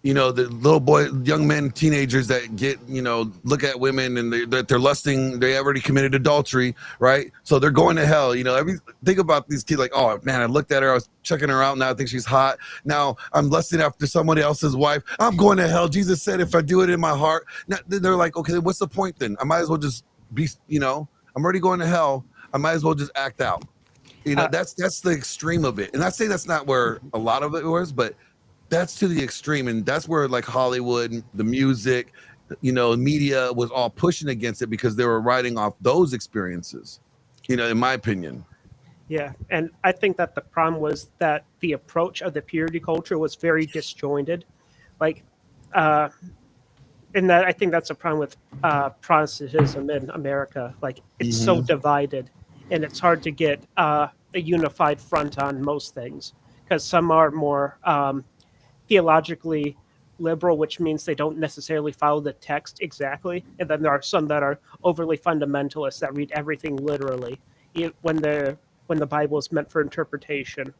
the little boy, young men, teenagers that get, look at women and they're lusting, they already committed adultery, right? So they're going to hell. Think about these kids like, oh man, I looked at her, I was checking her out, now I think she's hot. Now I'm lusting after somebody else's wife. I'm going to hell. Jesus said, if I do it in my heart. Now they're like, okay, what's the point then? I might as well just be, I'm already going to hell. I might as well just act out. That's the extreme of it. And I say that's not where a lot of it was, but that's to the extreme, and that's where like Hollywood, the music, media was all pushing against it because they were writing off those experiences, in my opinion. Yeah, and I think that the problem was that the approach of the purity culture was very disjointed. Like, and that I think that's a problem with Protestantism in America. Like, it's so divided, and it's hard to get a unified front on most things because some are more theologically liberal, which means they don't necessarily follow the text exactly, and then there are some that are overly fundamentalist that read everything literally when the Bible is meant for interpretation.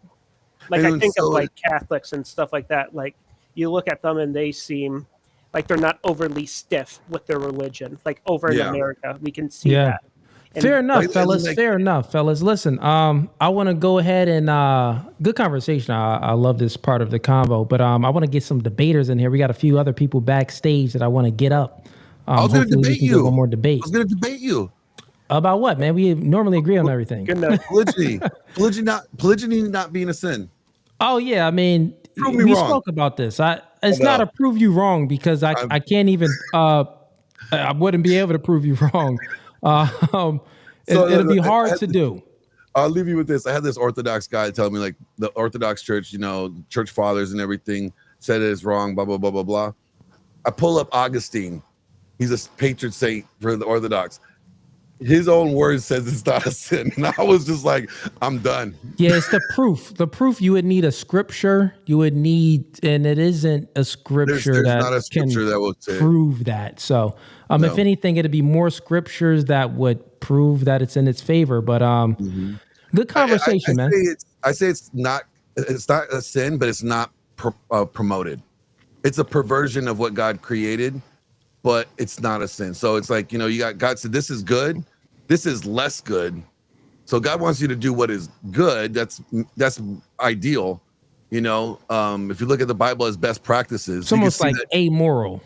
Like I think of like Catholics and stuff like that. Like you look at them and they seem like they're not overly stiff with their religion. Like over in America, we can see that. And fair enough, fellas. Fair enough, fellas. Listen, I want to go ahead and good conversation. I love this part of the convo, but I want to get some debaters in here. We got a few other people backstage that I want to get up. I was going to debate you. One more debate. I was going to debate you about what, man? We normally agree on everything. Polygyny not being a sin. Oh yeah, I mean, we spoke about this. It's not a prove you wrong because I can't even. I wouldn't be able to prove you wrong. It'll be hard to do. I'll leave you with this. I had this Orthodox guy tell me, like, the Orthodox Church, church fathers and everything said it is wrong, blah, blah, blah, blah, blah. I pull up Augustine. He's a patron saint for the Orthodox. His own words says it's not a sin. And I was just like, I'm done. Yeah, it's the proof. The proof, you would need a scripture. You would need, and it isn't a scripture There's that not a scripture can that will say prove that. So, No. if anything, it'd be more scriptures that would prove that it's in its favor. But good conversation, man. I say it's not a sin, but it's not promoted. It's a perversion of what God created, but it's not a sin. So it's like, you got God said, this is good. This is less good. So God wants you to do what is good. That's ideal. If you look at the Bible as best practices, It's almost like amoral.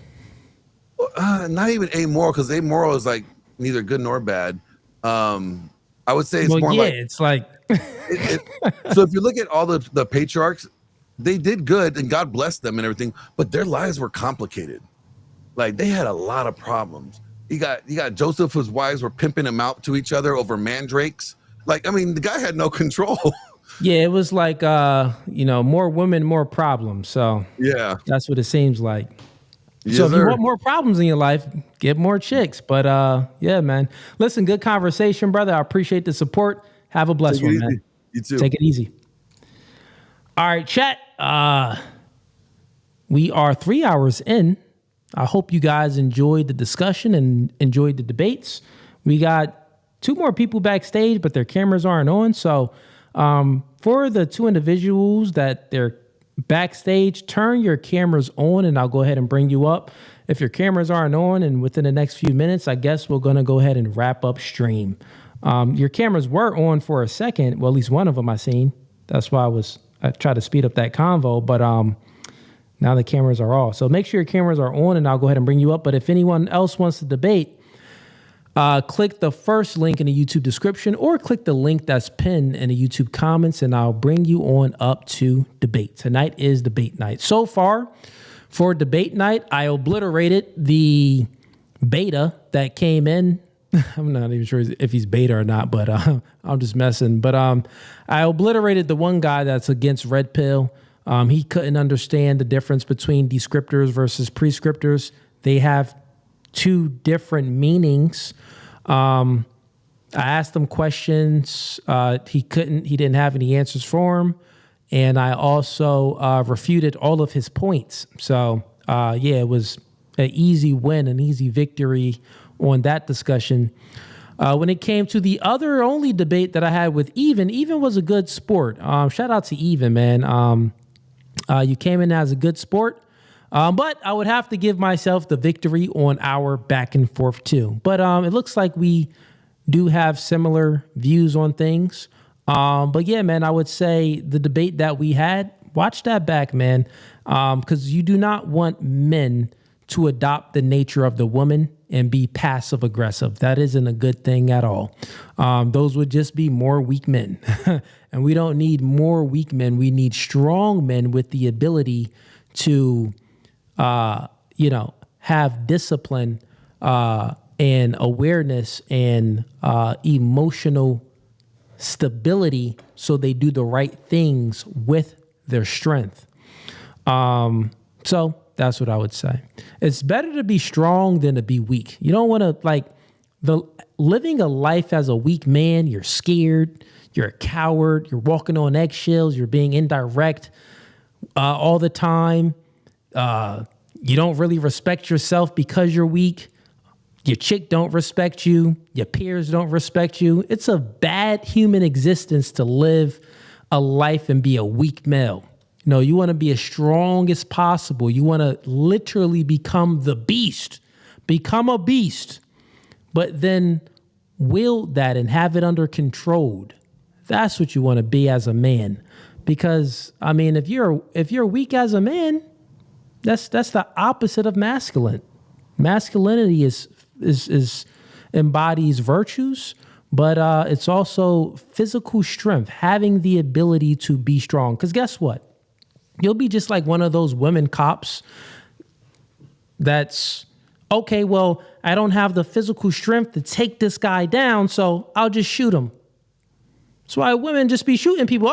Not even amoral, because amoral is like neither good nor bad. I would say it's more like, it's like, so if you look at all the patriarchs, they did good and God blessed them and everything, but their lives were complicated. Like, they had a lot of problems. You got Joseph, whose wives were pimping him out to each other over mandrakes. Like, I mean, the guy had no control. Yeah, it was like, more women, more problems. So yeah, that's what it seems like. Yes, so if you sir. want more problems in your life, get more chicks. But yeah, man. Listen, good conversation, brother. I appreciate the support. Have a blessed one, man. You too. Take it easy. All right, chat. We are 3 hours in. I hope you guys enjoyed the discussion and enjoyed the debates. We got 2 more people backstage, but their cameras aren't on. So for the 2 individuals that they're backstage, turn your cameras on and I'll go ahead and bring you up. If your cameras aren't on and within the next few minutes, I guess we're going to go ahead and wrap up stream. Your cameras were on for a second. Well, at least one of them I seen. That's why I tried to speed up that convo, but now the cameras are off. So make sure your cameras are on and I'll go ahead and bring you up. But if anyone else wants to debate, click the first link in the YouTube description or click the link that's pinned in the YouTube comments and I'll bring you on up to debate. Tonight is debate night. So far for debate night, I obliterated the beta that came in. I'm not even sure if he's beta or not, but I'm just messing. But I obliterated the one guy that's against red pill. He couldn't understand the difference between descriptors versus prescriptors. They have 2 different meanings. I asked him questions. He didn't have any answers for him. And I also refuted all of his points. So it was an easy win, an easy victory on that discussion. When it came to the other only debate that I had with Even was a good sport. Shout out to Even, man. You came in as a good sport. But I would have to give myself the victory on our back and forth too. But it looks like we do have similar views on things. But yeah, man, I would say the debate that we had, watch that back, man. Because you do not want men to adopt the nature of the woman and be passive aggressive. That isn't a good thing at all. Those would just be more weak men. And we don't need more weak men. We need strong men with the ability to have discipline and awareness and emotional stability so they do the right things with their strength. So that's what I would say. It's better to be strong than to be weak. You don't want to living a life as a weak man. You're scared. You're a coward. You're walking on eggshells. You're being indirect all the time. You don't really respect yourself because you're weak. Your chick don't respect you. Your peers don't respect you. It's a bad human existence to live a life and be a weak male. You want to be as strong as possible. You want to literally become the beast. Become a beast. But then wield that and have it under control. That's what you want to be as a man. Because, I mean, if you're weak as a man, that's the opposite of masculine. Masculinity is embodies virtues, but it's also physical strength, having the ability to be strong. Because guess what? You'll be just like one of those women cops that's, okay, well, I don't have the physical strength to take this guy down, so I'll just shoot him. That's why women just be shooting people.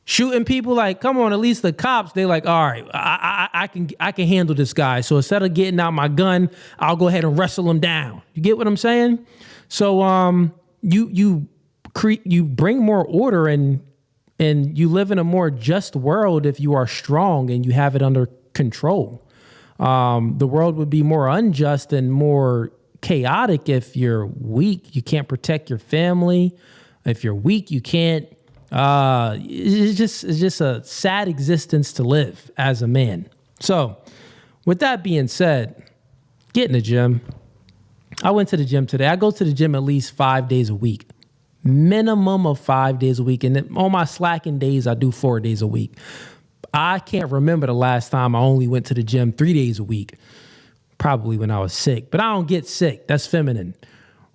Shooting people, like, come on, at least the cops, they like, all right, I can handle this guy. So instead of getting out my gun, I'll go ahead and wrestle him down. You get what I'm saying? So you bring more order and you live in a more just world if you are strong and you have it under control. The world would be more unjust and more chaotic if you're weak. You can't protect your family. If you're weak, you can't. It's just a sad existence to live as a man. So with that being said, get in the gym. I went to the gym today. I go to the gym at least 5 days a week, minimum of 5 days a week. And then on my slacking days, I do 4 days a week. I can't remember the last time I only went to the gym 3 days a week, probably when I was sick, but I don't get sick. That's feminine.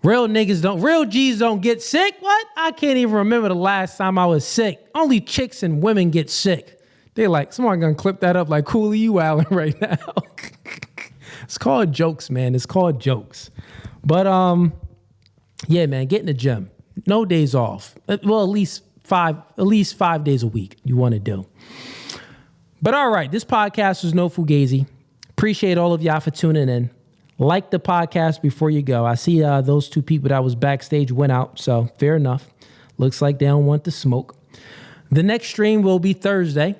Real G's don't get sick. What? I can't even remember the last time I was sick. Only chicks and women get sick. They're like, someone gonna clip that up like, Cooley, you wilding right now. It's called jokes, man. It's called jokes. But yeah, man, get in the gym. No days off. Well, at least 5 days a week you want to do. But all right, this podcast was No Fugazi. Appreciate all of y'all for tuning in. Like the podcast before you go. I see those two people that was backstage went out, so fair enough. Looks like they don't want the smoke. The next stream will be Thursday.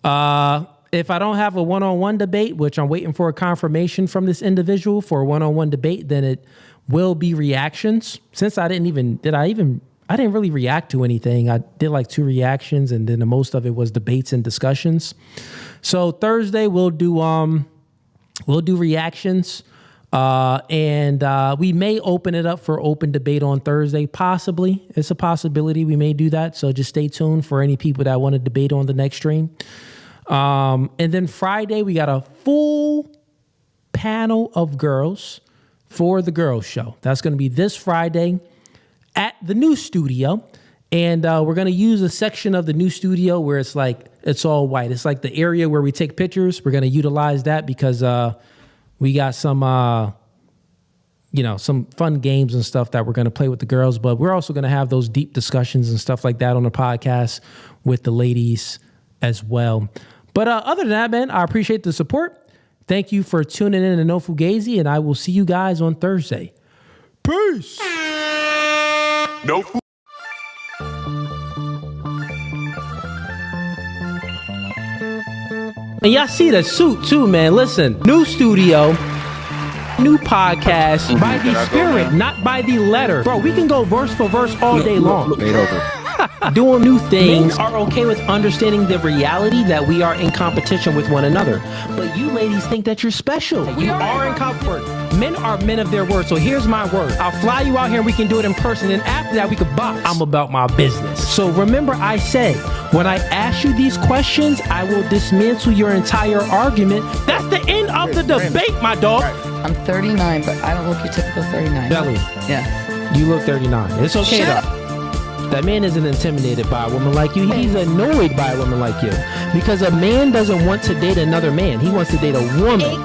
If I don't have a one-on-one debate, which I'm waiting for a confirmation from this individual for a one-on-one debate, then it will be reactions. Since I didn't really react to anything. I did like 2 reactions, and then the most of it was debates and discussions. So Thursday we'll do reactions. And we may open it up for open debate on Thursday. Possibly. It's a possibility we may do that. So just stay tuned for any people that want to debate on the next stream. And then Friday, we got a full panel of girls for the girls show. That's going to be this Friday at the new studio. And we're going to use a section of the new studio where it's all white. It's like the area where we take pictures. We're going to utilize that because we got some fun games and stuff that we're going to play with the girls, but we're also going to have those deep discussions and stuff like that on the podcast with the ladies as well. But other than that, man, I appreciate the support. Thank you for tuning in to No Fugazi, and I will see you guys on Thursday. Peace. No. And y'all see the suit too, man. Listen, new studio, new podcast by the spirit, not by the letter. Bro, we can go verse for verse all day long. Doing new things are okay with understanding the reality that we are in competition with one another. But you ladies think that you're special. You are in comfort. Men are men of their word. So here's my word. I'll fly you out here and we can do it in person. And after that, we could box. I'm about my business. So remember I said, when I ask you these questions, I will dismantle your entire argument. That's the end of the debate, my dog. I'm 39, but I don't look your typical 39. Belly. Yeah. You look 39. It's okay though. That man isn't intimidated by a woman like you. He's annoyed by a woman like you. Because a man doesn't want to date another man. He wants to date a woman.